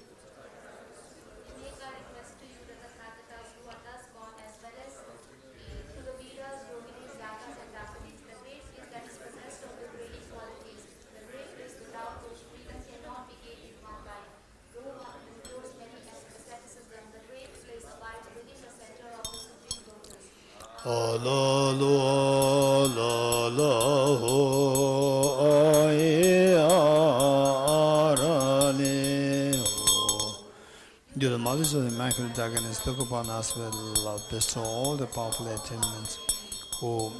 We make our request to you, the Tathagatas who are thus gone, as well as to the Vedas, Yoginis, Dakas and Dakinis, the great bliss that is possessed of the great qualities, the great bliss without which freedom cannot be gained in one life. Though one endures many asceticism, the great bliss abides within the center of the supreme lotus. La la la la ho ae ara le ho. Do the mothers of the Immaculate Darkness look upon us with love, bestow all the powerful attainments who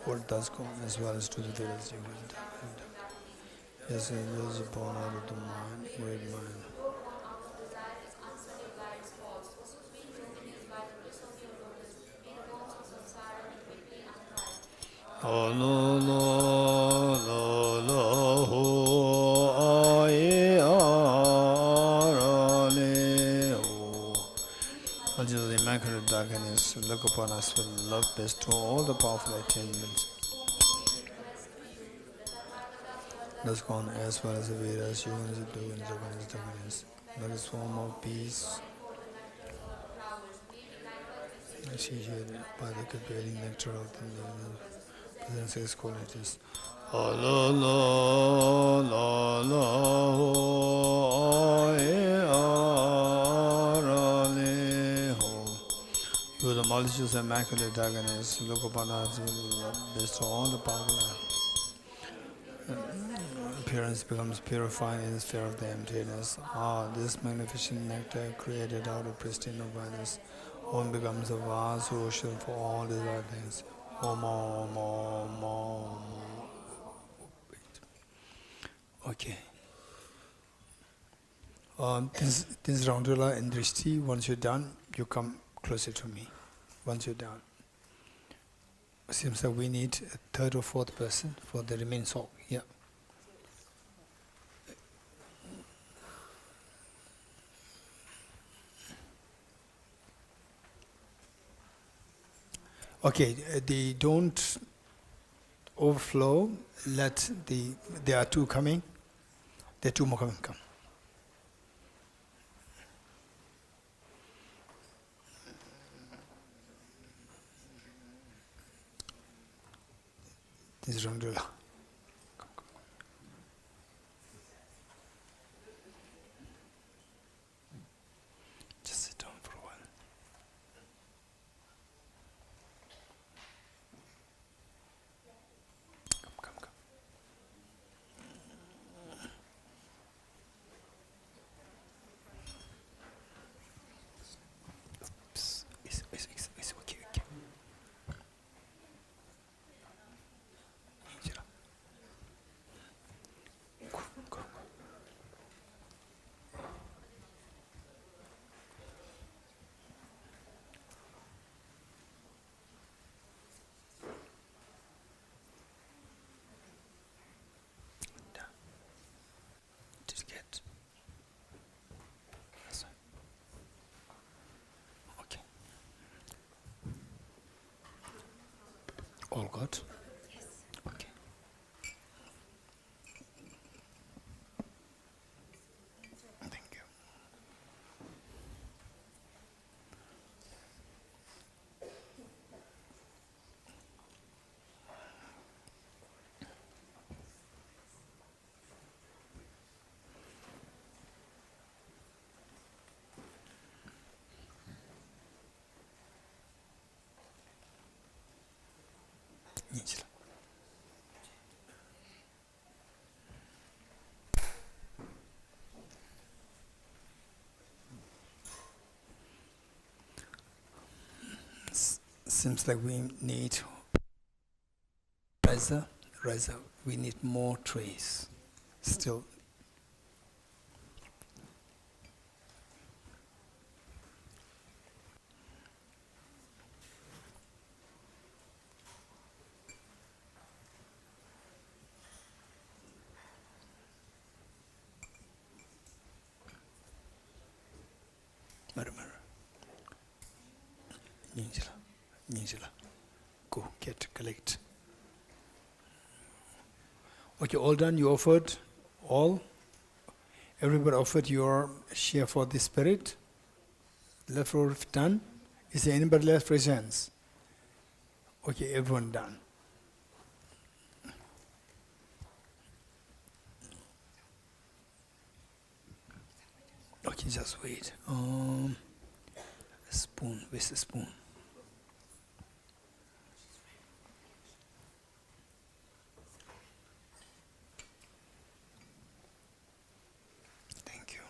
what does come as well as to the Vedas. Yes, it is born out of the mind, great mind. Oh no no no no ho ae ara le ho. Until the Immaculate Darkness look upon us with love, bestow all the powerful attainments. Thus gone as well as the Vedas, Yoganis, Doganis, Doganis, Doganis, like a swarm of bees. She here by the compelling nectar of the possesses qualities. La la la la ho ae ara le ho. You, the multitudes of Immaculate Darkness, look upon us with love, bestow all the powerful. Appearance becomes purified in the sphere of the emptiness. This magnificent nectar created out of pristine awareness, Om becomes a vast ocean for all desired things. Om, Om, Om, Om. Okay. This Roundula and Drishti, once you're done, you come closer to me. Once you're done. Seems like we need a third or fourth person for the remaining Tsok. Yeah. Okay, they don't overflow. There are two coming. There are two more coming. Come. This is Rangdula. Just sit down for a while. Come. It's okay. Go. Just get. That's right. Okay. All good? Yes. Okay. Thank you. Ничего. Seems like we need riser. We need more trees. Still. Mara. Ninjala. Go, collect. Okay, all done? You offered all? Everybody offered your share for the spirit? Left or done? Is there anybody left? Raise hands. Okay, everyone done. Okay, just wait. Spoon, where's the spoon? Thank you.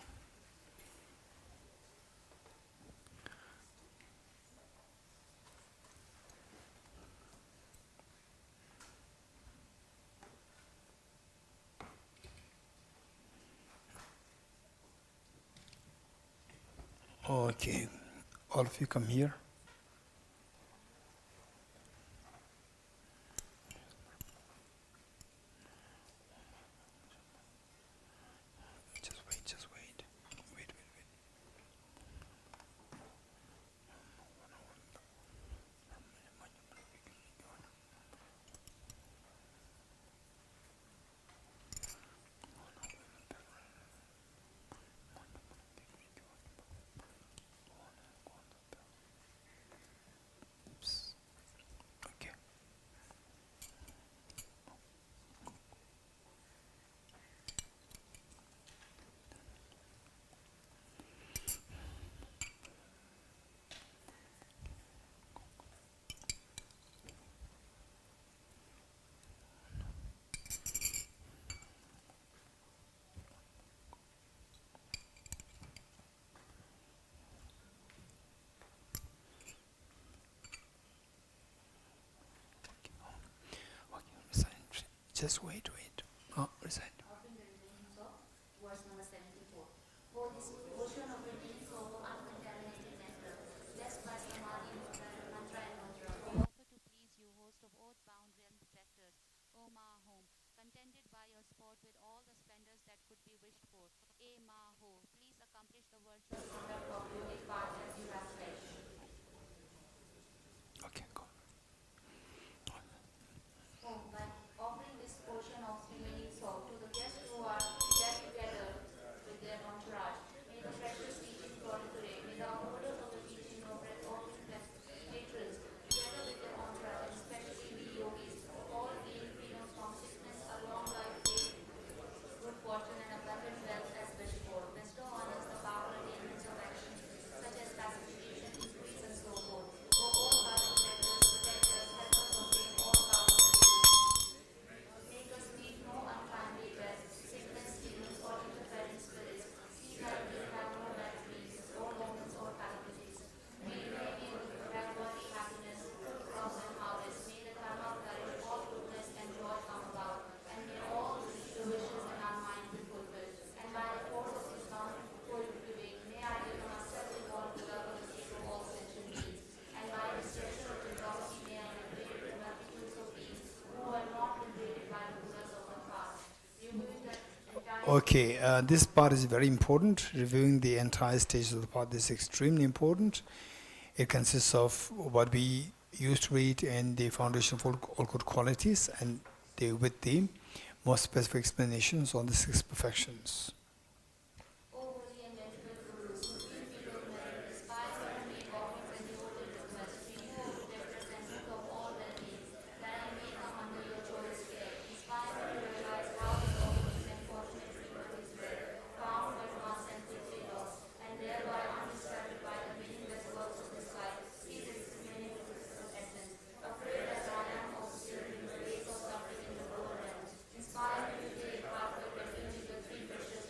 Okay, all of you come here. Just wait. Wait. Okay. Just wait. Oh, recite. Offering the remaining soul, verse number 74. For this portion of remaining soul, uncontaminated nectar, blessed by samadhi, mantra and mantra. We offer to please you, host of Okay, this part is very important. Reviewing the entire stages of the path is extremely important. It consists of what we used to read in the Foundation of All Good Qualities and with the more specific explanations on the six perfections. O holy and venerable Guru, supreme figure of merit, despise and make offerings and devoted requests to you, O representative of all well-beings, that I may come under your choice care. Inspire me to realize how this offering and fortunate freedom is rare, found but once and quickly lost, and thereby undisturbed by the meaningless works of this life, cease its meaningless essence. Afraid as I am of steering in the ways of suffering in the lower realms, inspire me to take heart refuge in the three precious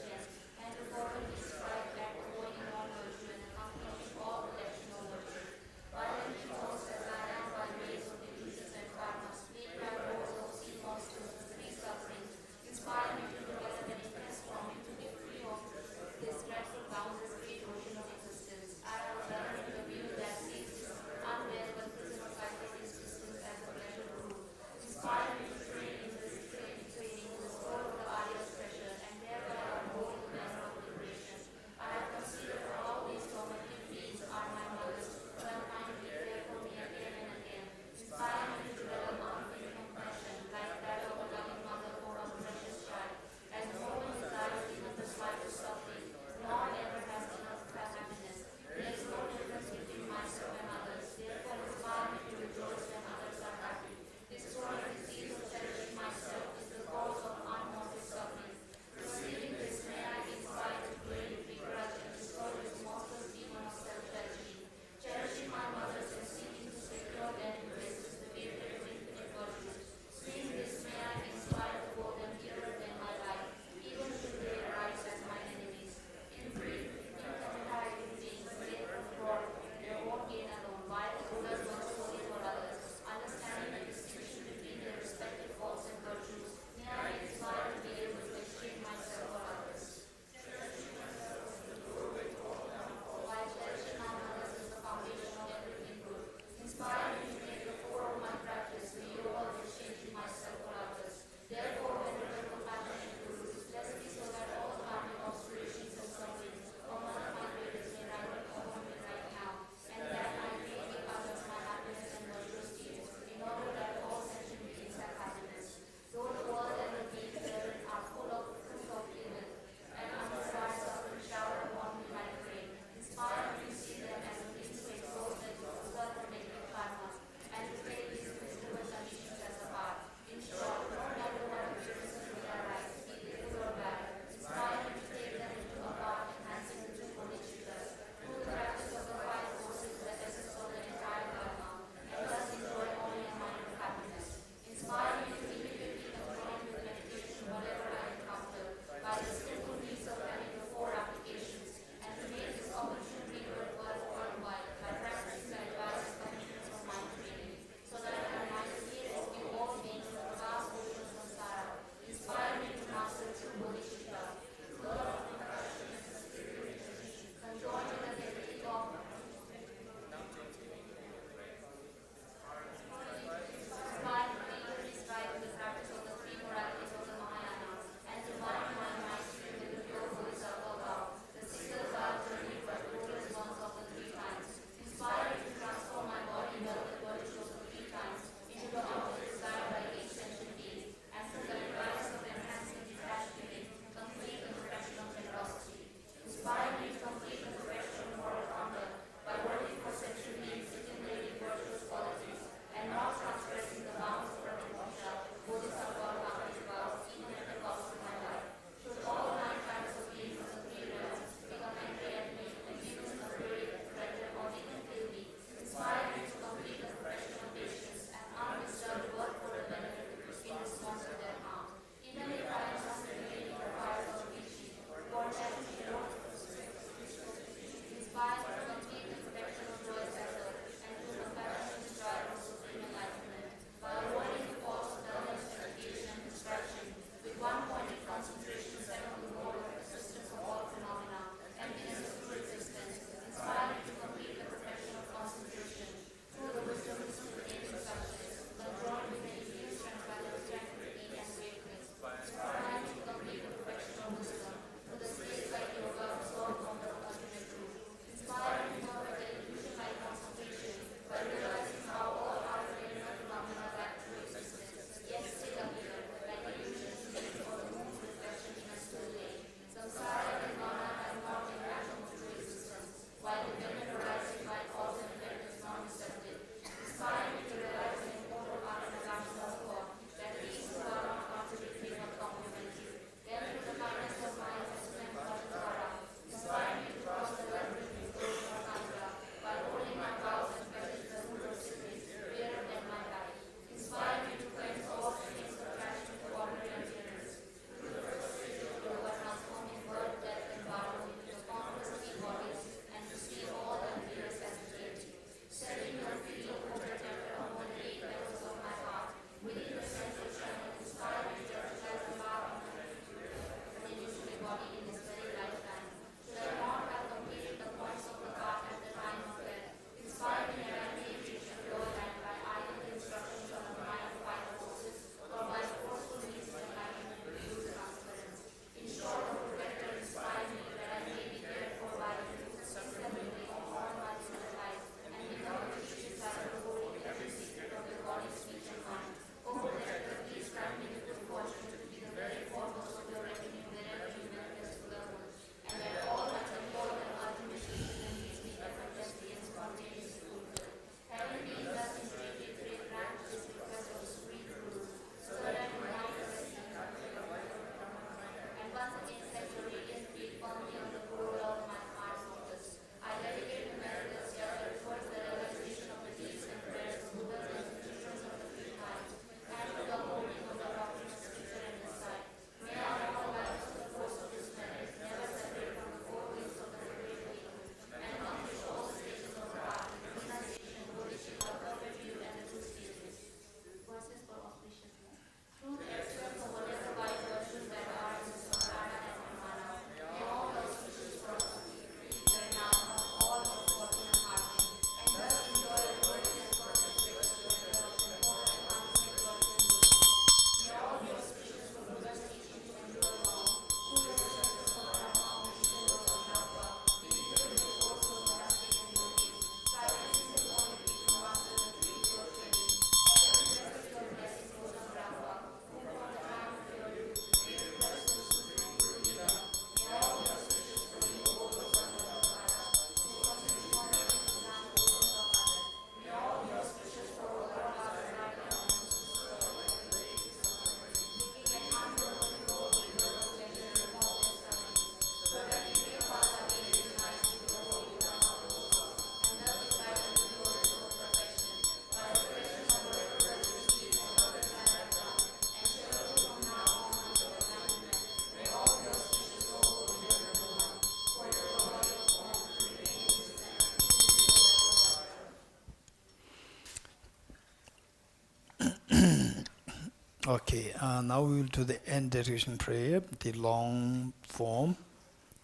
Okay, now we will do the end dedication prayer, the long form,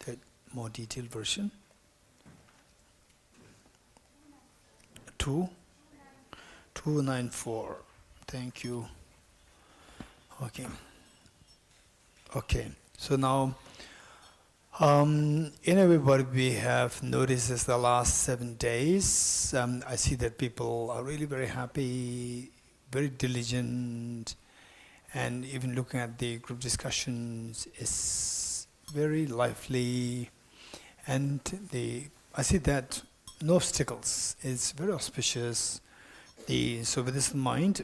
the more detailed version. 294. Thank you. Okay. Okay. So now, in everybody we have noticed this the last 7 days. I see that people are really very happy, very diligent, and even looking at the group discussions is very lively. And I see that no obstacles. It's very auspicious. So with this in mind,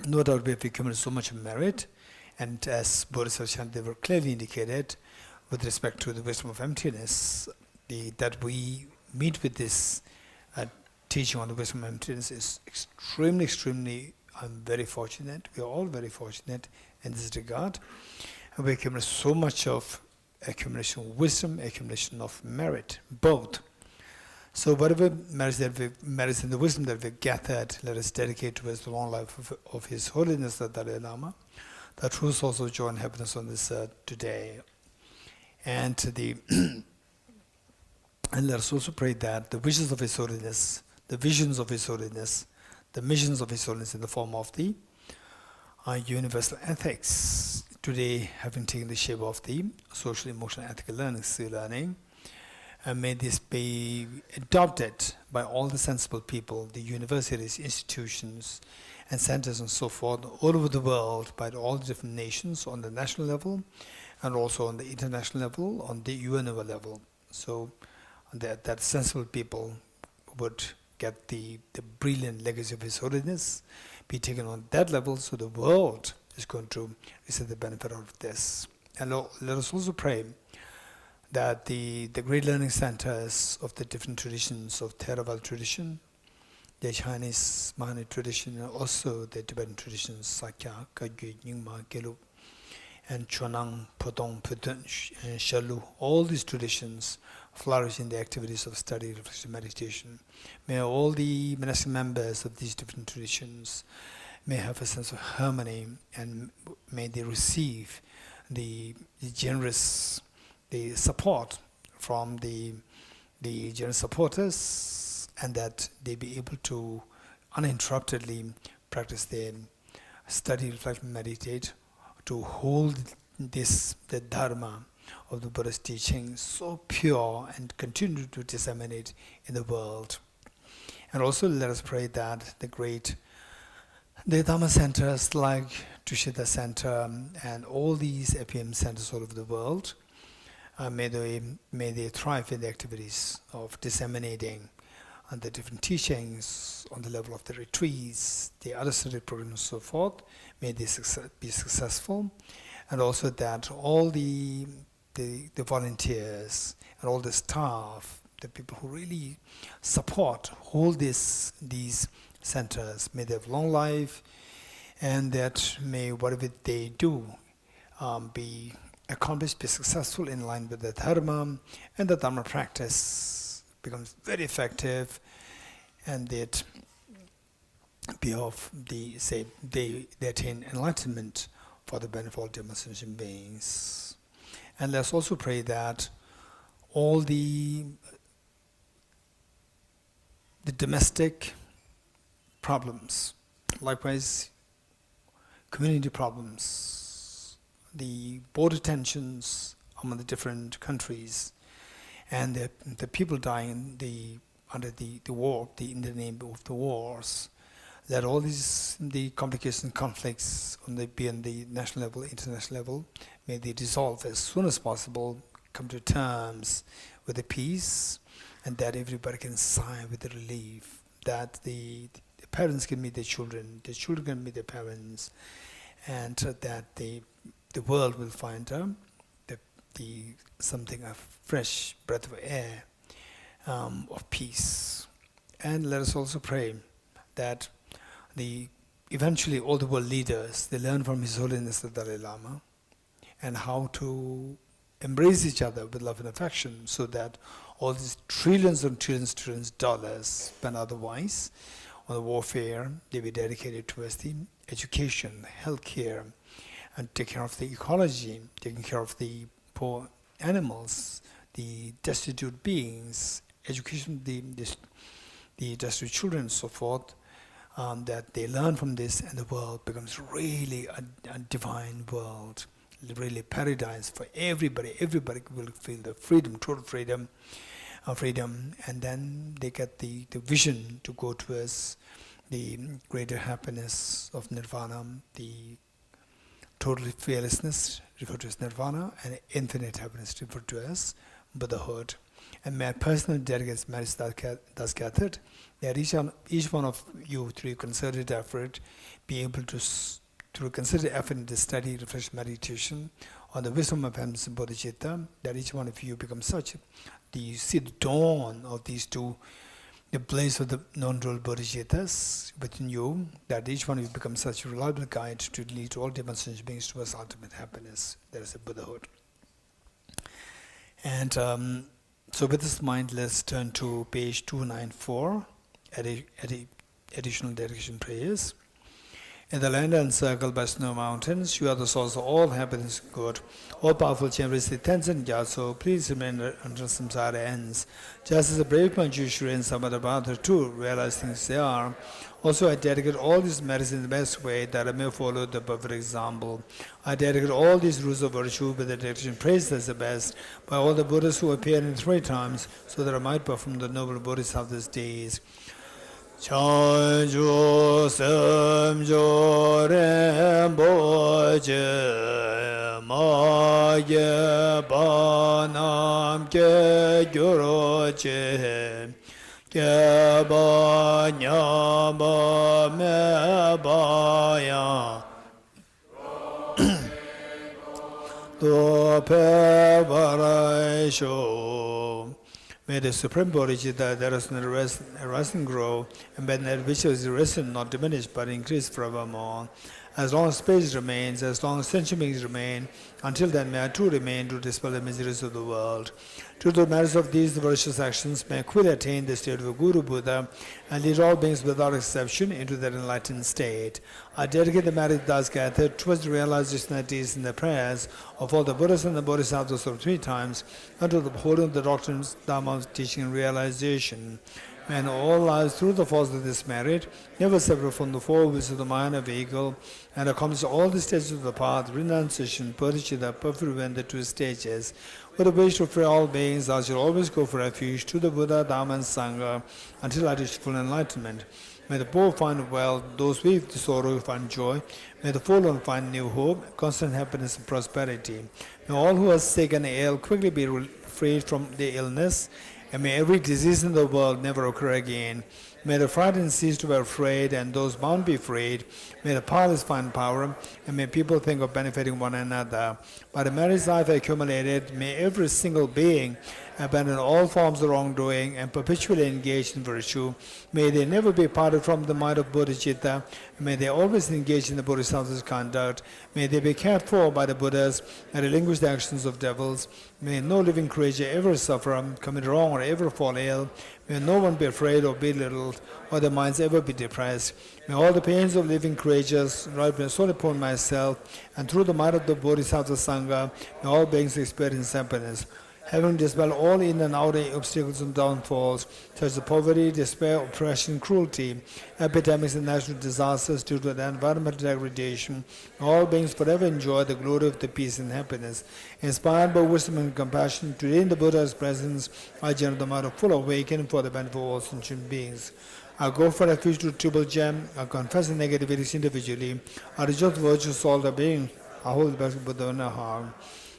no doubt we have accumulated so much merit, and as Bodhisattva they were clearly indicated, with respect to the wisdom of emptiness, that we meet with this teaching on the wisdom of emptiness is extremely, I'm very fortunate, we are all very fortunate in this regard. And we accumulate so much of accumulation of wisdom, accumulation of merit, both. So whatever merits and the wisdom that we've gathered, let us dedicate towards the long life of His Holiness the Dalai Lama, the true source of joy and happiness on this earth today. And and let us also pray that the wishes of His Holiness, the visions of His Holiness, the missions of His Holiness in the form of the universal ethics, today having taken the shape of the social, emotional, ethical learning, and may this be adopted by all the sensible people, the universities, institutions, and centers and so forth, all over the world, by all the different nations on the national level, and also on the international level, on the UN level. So that sensible people would get the brilliant legacy of His Holiness, be taken on that level, so the world is going to receive the benefit of this. And let us also pray that the great learning centers of the different traditions of Theravada tradition, the Chinese Mahayana tradition, and also the Tibetan traditions, Sakya, Kagyu, Nyingma, Gelug, and Chonang, Podong, Pudun, and Shalu, all these traditions flourish in the activities of study, reflection, meditation. May all the monastic members of these different traditions may have a sense of harmony, and may they receive the generous support from the generous supporters, and that they be able to uninterruptedly practice their study, reflect, meditate, to hold the Dharma of the Buddha's teaching so pure and continue to disseminate in the world. And also let us pray that the Dharma centers like Tushita Center and all these APM centers all over the world, may they thrive in the activities of disseminating on the different teachings on the level of the retreats, the other study programs and so forth. May they be successful, and also that all the volunteers and all the staff, the people who really hold these centers, may they have long life, and that may whatever they do be accomplished, be successful in line with the Dharma, and the Dharma practice becomes very effective, and that be of they attain enlightenment for the benefit of all demonstration beings. And let's also pray that all the domestic problems, likewise community problems, the border tensions among the different countries, and the people dying under the war, in the name of the wars, that all the complications, conflicts be on the national level, international level, may they dissolve as soon as possible, come to terms with the peace, and that everybody can sigh with the relief, that the parents can meet their children can meet their parents, and that the world will find something of fresh breath of air of peace. And let us also pray that eventually all the world leaders, they learn from His Holiness the Dalai Lama, and how to embrace each other with love and affection, so that all these trillions and trillions of dollars spent otherwise on the warfare. They be dedicated towards the education, healthcare, and take care of the ecology, taking care of the poor animals, the destitute beings, education, the destitute children, and so forth. That they learn from this, and the world becomes really a divine world, really paradise for everybody. Everybody will feel the freedom, total freedom, and then they get the vision to go towards the greater happiness of nirvana, the total fearlessness referred to as nirvana, and infinite happiness referred to as Buddhahood. And my personal delegates, Maris Das gathered, that each one of you, through concerted effort, be able to, through concerted effort in the study, reflection, meditation, on the wisdom of Himachal Bodhisattva, that each one of you becomes such. You see the dawn of these two, the place of the non-dual Bodhisattvas within you, that each one of you becomes such a reliable guide to lead to all different sentient beings towards ultimate happiness. That is a Buddhahood. And so with this mind, let's turn to page 294, additional dedication prayers. In the land encircled by snow mountains, you are the source of all happiness and good. All powerful chambers, the Tenzin Gyatso, please remain until samsara ends. Just as a brave Manjushri and Samadabhadra too realize things they are, also I dedicate all these merits in the best way that I may follow the perfect example. I dedicate all these rules of virtue with the dedication praised as the best by all the Buddhas who appear in 3 times, so that I might perform the noble Bodhisattva's days. Chanju samjo remboje ma ye banam ke gyoroche ke ba nyamba me ba ya do pe varai sho. May the Supreme Bodhisattva that is not rest and grow, and by that which is risen not diminish but increase forevermore. As long as space remains, as long as sentient beings remain, until then may I too remain to dispel the miseries of the world. Through the merits of these virtuous actions, may I quickly attain the state of a Guru Buddha and lead all beings without exception into their enlightened state. I dedicate the merit thus gathered towards the realization that is in the prayers of all the Buddhas and the Bodhisattvas of 3 times unto the upholding of the doctrines, Dhamma's teaching and realization. May in all lives through the force of this merit, never separate from the 4 wheels of the mind and vehicle, and accomplish all the stages of the path, renunciation, bodhicitta, perfect when the 2 stages. With a wish to free all beings, I shall always go for refuge to the Buddha, Dhamma, and Sangha until I reach full enlightenment. May the poor find wealth, those with sorrow find joy. May the forlorn find new hope, constant happiness and prosperity. May all who are sick and ill quickly be freed from their illness, and may every disease in the world never occur again. May the frightened cease to be afraid, and those bound be freed. May the powerless find power, and may people think of benefiting one another. By the merits I have accumulated, may every single being abandon all forms of wrongdoing and perpetually engage in virtue. May they never be parted from the mind of bodhicitta. May they always engage in the bodhisattva's conduct. May they be cared for by the Buddhas and relinquish the actions of devils. May no living creature ever suffer, commit wrong, or ever fall ill. May no one be afraid or belittled, or their minds ever be depressed. May all the pains of living creatures ride solely upon myself, and through the might of the Bodhisattva Sangha, may all beings experience happiness. Having dispelled all in and outer obstacles and downfalls, such as poverty, despair, oppression, cruelty, epidemics and natural disasters due to the environmental degradation, all beings forever enjoy the glory of the peace and happiness. Inspired by wisdom and compassion, today in the Buddha's presence, I generate the mind of full awakening for the benefit of all sentient beings. I go for refuge to triple gem, I confess the negativities individually, I reject virtues all the beings, I hold the best of Buddha in our heart.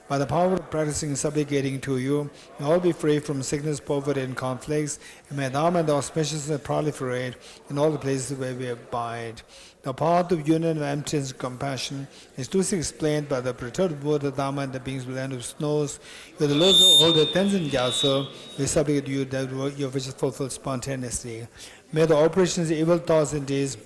By the power of practicing and supplicating to you, may all be free from sickness, poverty, and conflicts, and may Dhamma and the auspiciousness proliferate in all the places where we abide. The path of union of emptiness and compassion is loosely explained by the perturbed Buddha, Dhamma, and the beings of the land of snows. You are the Lord who hold the Tenzin Gyatso. We supplicate you that your wish is fulfilled spontaneously. May the operations of evil thoughts and deeds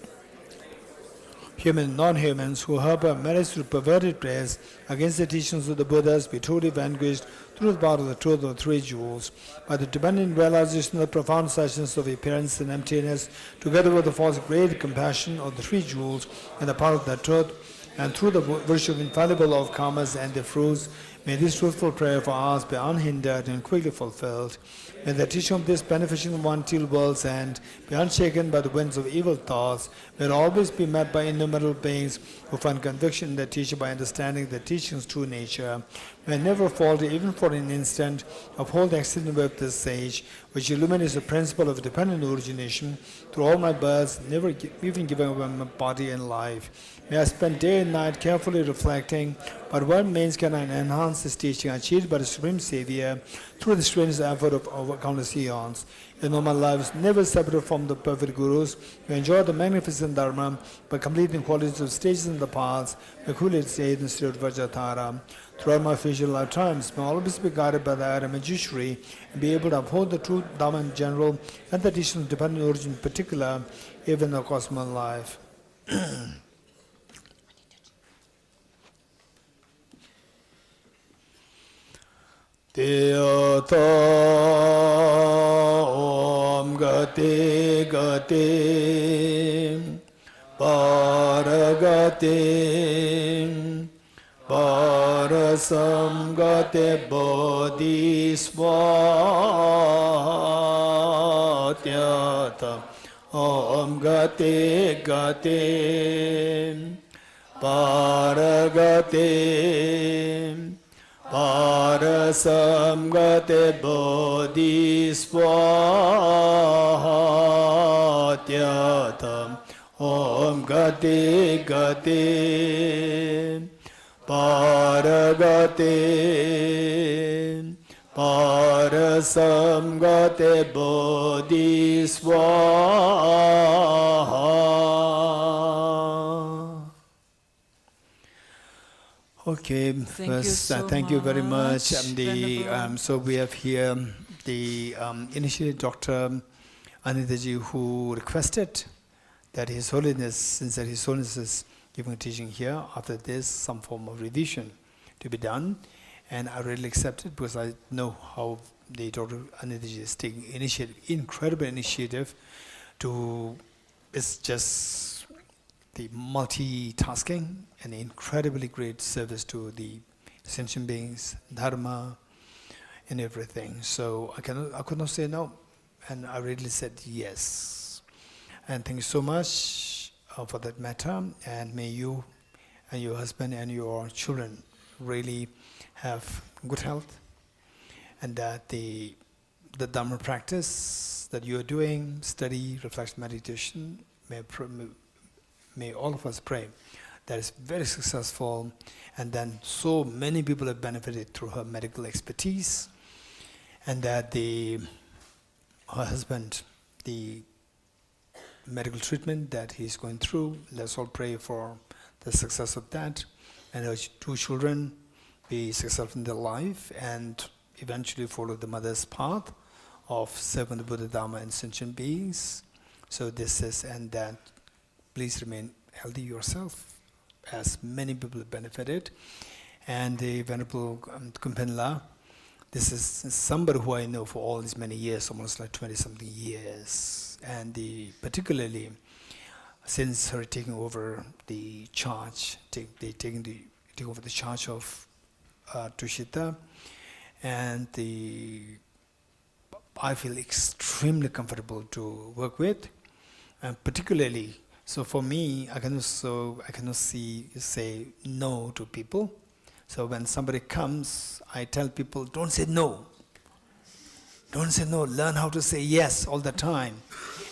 human and non-humans, who harbor malice through perverted prayers against the teachings of the Buddhas, be totally vanquished through the power of the truth of the three jewels. By the dependent realization of the profound suchness of appearance and emptiness, together with the false great compassion of the three jewels and the power of the truth, and through the virtue of infallible of karmas and their fruits, may this truthful prayer for ours be unhindered and quickly fulfilled. May the teaching of this beneficent one till world's end be unshaken by the winds of evil thoughts. May it always be met by innumerable beings who find conviction in the teacher by understanding the teaching's true nature. May it never falter even for an instant. Uphold the excellent way of this sage, which illuminates the principle of dependent origination through all my births, never even giving away my body and life. May I spend day and night carefully reflecting, by what means can I enhance this teaching achieved by the Supreme Savior through the strenuous effort of over countless eons. In all my lives, never separate from the perfect Gurus, may enjoy the magnificent Dharma by completing qualities of stages in the paths, may coolly stay in the state of Vajratara. Throughout my future lifetimes, may I always be guided by the Ayam and Jishri and be able to uphold the true Dharma in general and the teaching of dependent origin in particular, even in the cosmic life. Teyata Om Gati Gati Paragati Parasam Gati Bodhisvatyata Om Gati Gati Paragati Parasam Gate Bodhisvatyatam Om Gate Gate Paragate Parasam Gate Bodhisvatyatam. Okay, first, thank you very much. So we have here the initially Dr. Anitaji, who requested that His Holiness, since that His Holiness is giving a teaching here, after this some form of revision to be done, and I really accepted because I know how the Dr. Anitaji is taking incredible initiative to, it's just the multitasking and incredibly great service to the sentient beings, dharma, and everything. So I could not say no, and I really said yes. And thank you so much for that matter. And may you and your husband and your children really have good health, and that the Dhamma practice that you are doing, study, reflection, meditation, may all of us pray that is very successful, and then so many people have benefited through her medical expertise, and that her husband, the medical treatment that he's going through, let's all pray for the success of that, and her two children be successful in their life and eventually follow the mother's path of serving the Buddha, Dharma, and sentient beings. So this is, and that please remain healthy yourself, as many people have benefited. And the Venerable Kumpenla, this is somebody who I know for all these many years, almost like 20-something years. And particularly since her taking over the charge, taking over the charge of Tushita, and I feel extremely comfortable to work with, and particularly. So for me, I cannot say no to people. So when somebody comes, I tell people, don't say no. Don't say no. Learn how to say yes all the time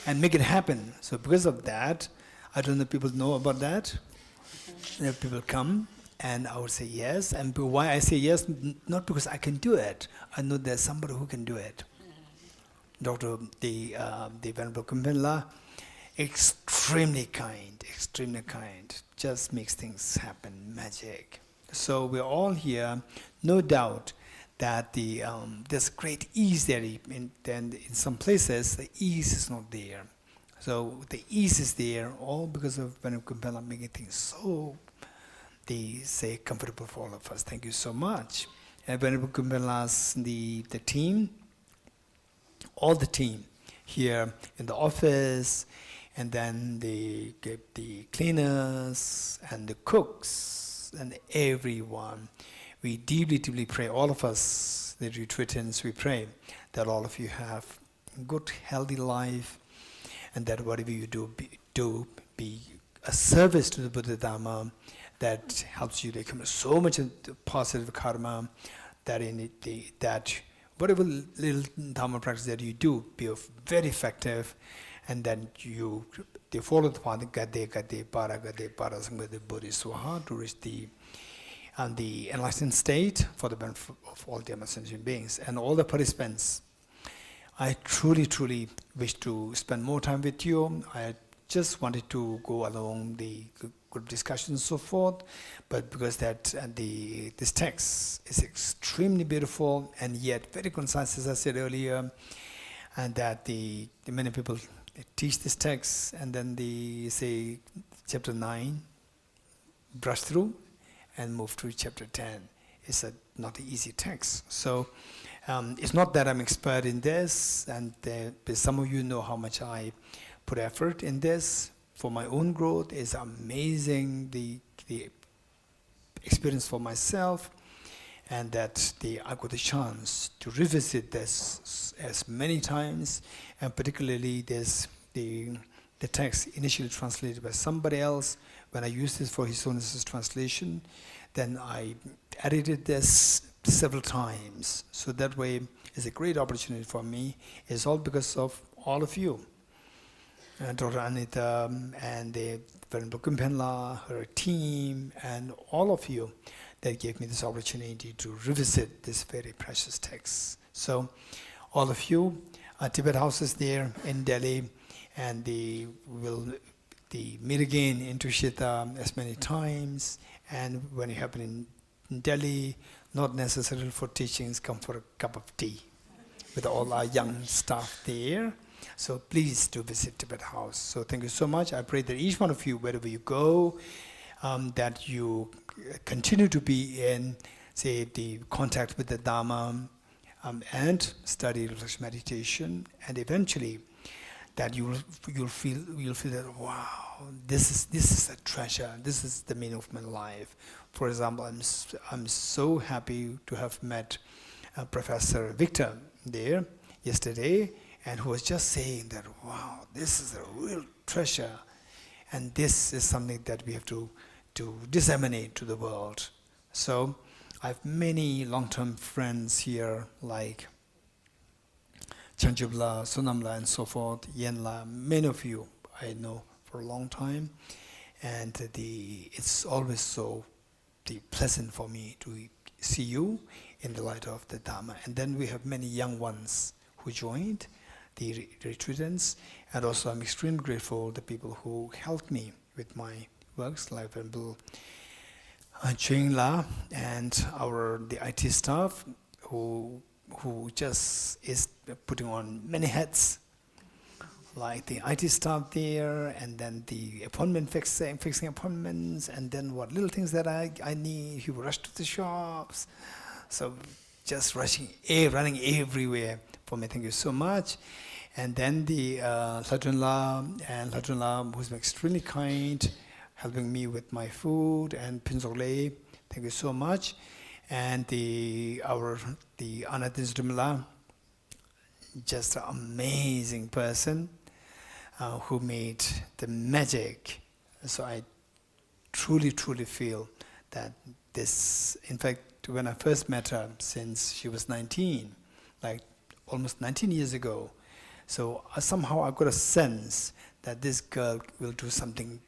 and make it happen. So because of that, I don't know if people know about that. And people come and I would say yes. And why I say yes, not because I can do it. I know there's somebody who can do it. The Venerable Kumpenla, extremely kind, just makes things happen, magic. So we're all here, no doubt that there's great ease there, and in some places the ease is not there. So the ease is there, all because of Venerable Kumbhela making things so, they say, comfortable for all of us. Thank you so much. And Venerable Kumbhela's, the team, all the team here in the office, and then the cleaners and the cooks and everyone. We deeply, deeply pray, all of us, the retreatants, we pray that all of you have a good, healthy life, and that whatever you do be a service to the Buddha Dhamma that helps you to accumulate so much positive karma that that whatever little Dhamma practice that you do be very effective, and then they follow the path gade para sangha the Bodhisattva to reach the enlightened state for the benefit of all the sentient beings and all the participants. I truly, truly wish to spend more time with you. I just wanted to go along the group discussion and so forth, but because this text is extremely beautiful and yet very concise, as I said earlier, and that the many people teach this text and then they say chapter 9, brush through and move to chapter 10. It's not an easy text. So it's not that I'm expert in this, and but some of you know how much I put effort in this for my own growth. It's amazing, the experience for myself, and that I got the chance to revisit this as many times, and particularly there's the text initially translated by somebody else. When I used this for His Holiness's translation, then I edited this several times. So that way it's a great opportunity for me. It's all because of all of you. Dr. Anita and the Venerable Kumbhela, her team, and all of you that gave me this opportunity to revisit this very precious text. So all of you, Tibet House is there in Delhi, and we'll meet again in Tushita as many times. And when you happen in Delhi, not necessarily for teachings, come for a cup of tea with all our young staff there. So please do visit Tibet House. So thank you so much. I pray that each one of you, wherever you go, that you continue to be in, say, the contact with the Dhamma, and study reflection meditation, and eventually that you'll feel that, wow, this is a treasure. This is the meaning of my life. For example, I'm so happy to have met Professor Victor there yesterday, and who was just saying that, wow, this is a real treasure, and this is something that we have to disseminate to the world. So I have many long-term friends here, like Chanchubla, Sonamla, and so forth, Yenla, many of you I know for a long time, and it's always so pleasant for me to see you in the light of the Dhamma. And then we have many young ones who joined, the retreatants, and also I'm extremely grateful to the people who helped me with my works, like Venerable Cheng La and the IT staff who just is putting on many hats, like the IT staff there, and then the appointment fixing appointments, and then what little things that I need, he will rush to the shops. So just running everywhere for me. Thank you so much. And then the Ladrunla, who's been extremely kind, helping me with my food, and Pinzole, thank you so much. And the Anadisdumla, just an amazing person who made the magic. So I truly, truly feel that this, in fact, when I first met her, since she was 19, like almost 19 years ago, so somehow I got a sense that this girl will do something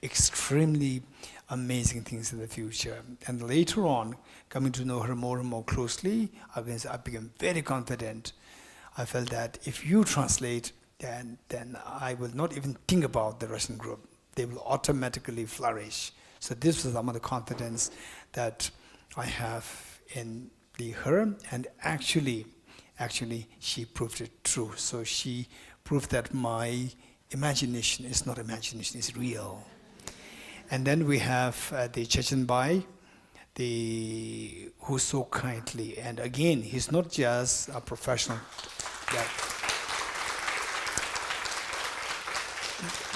extremely amazing things in the future. And later on, coming to know her more and more closely, I became very confident. I felt that if you translate, then I will not even think about the Russian group. They will automatically flourish. So this was some of the confidence that I have in her, and actually she proved it true. So she proved that my imagination is not imagination, it's real. And then we have the Chechen Bai, who so kindly, and again, he's not just a professional,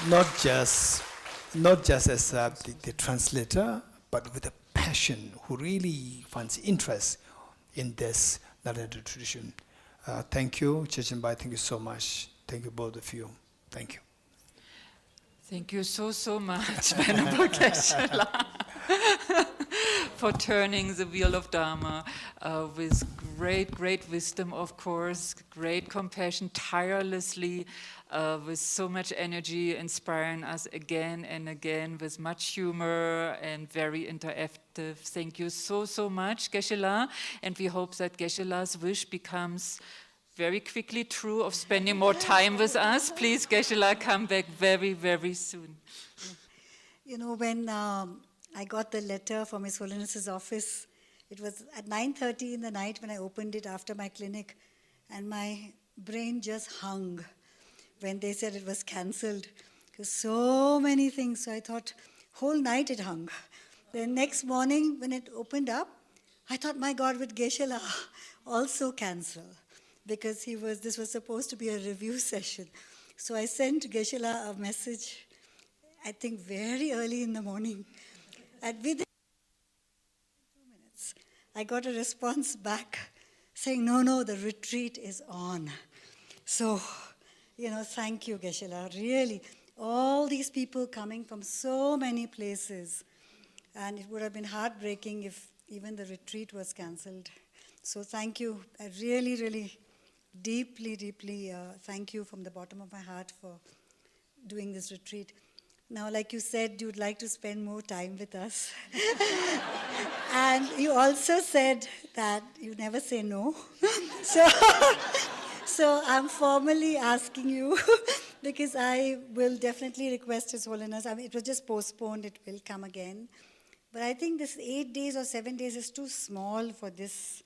not just as the translator, but with a passion, who really finds interest in this Narendra tradition. Thank you, Chechen Bai, thank you so much. Thank you, both of you. Thank you. Thank you so much, Venerable Geshe, for turning the wheel of Dharma with great wisdom, of course, great compassion, tirelessly, with so much energy, inspiring us again and again, with much humor and very interactive. Thank you so much, Geshe, and we hope that Geshe-la's wish becomes very quickly true of spending more time with us. Please, Geshe, come back very soon. You know, when I got the letter from His Holiness's office, it was at 9:30 in the night when I opened it after my clinic, and my brain just hung when they said it was cancelled. Because so many things, so I thought, whole night it hung. The next morning when it opened up, I thought, my God, would Geshe also cancel? Because this was supposed to be a review session. So I sent Geshe a message, I think very early in the morning. And within 2 minutes, I got a response back saying, no, the retreat is on. So, thank you, Geshe, really. All these people coming from so many places. And it would have been heartbreaking if even the retreat was cancelled. So thank you. I really deeply thank you from the bottom of my heart for doing this retreat. Now, like you said, you'd like to spend more time with us. And you also said that you never say no. So I'm formally asking you, because I will definitely request His Holiness. I mean, it was just postponed, it will come again. But I think this 8 days or 7 days is too small for this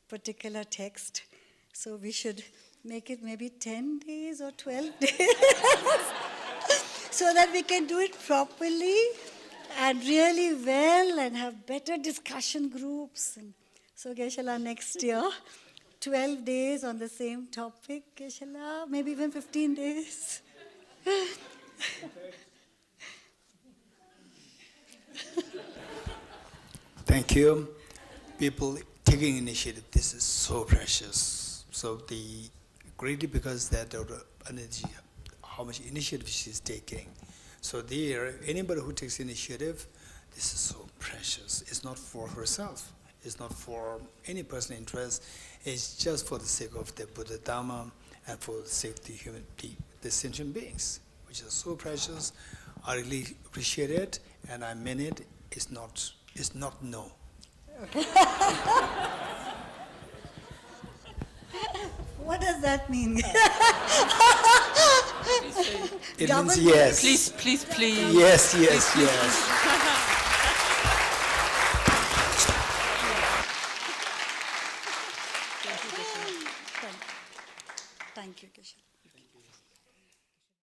particular text. So we should make it maybe 10 days or 12 days so that we can do it properly and really well and have better discussion groups. And so, Geshe, next year, 12 days on the same topic, Geshe, maybe even 15 days. Thank you. People taking initiative, this is so precious. So greatly because that energy, how much initiative she's taking. So anybody who takes initiative, this is so precious. It's not for herself. It's not for any personal interest. It's just for the sake of the Buddha Dhamma and for the sake of the sentient beings, which is so precious. I really appreciate it, and I mean it. It's not no. What does that mean? It means yes. Please. Yes.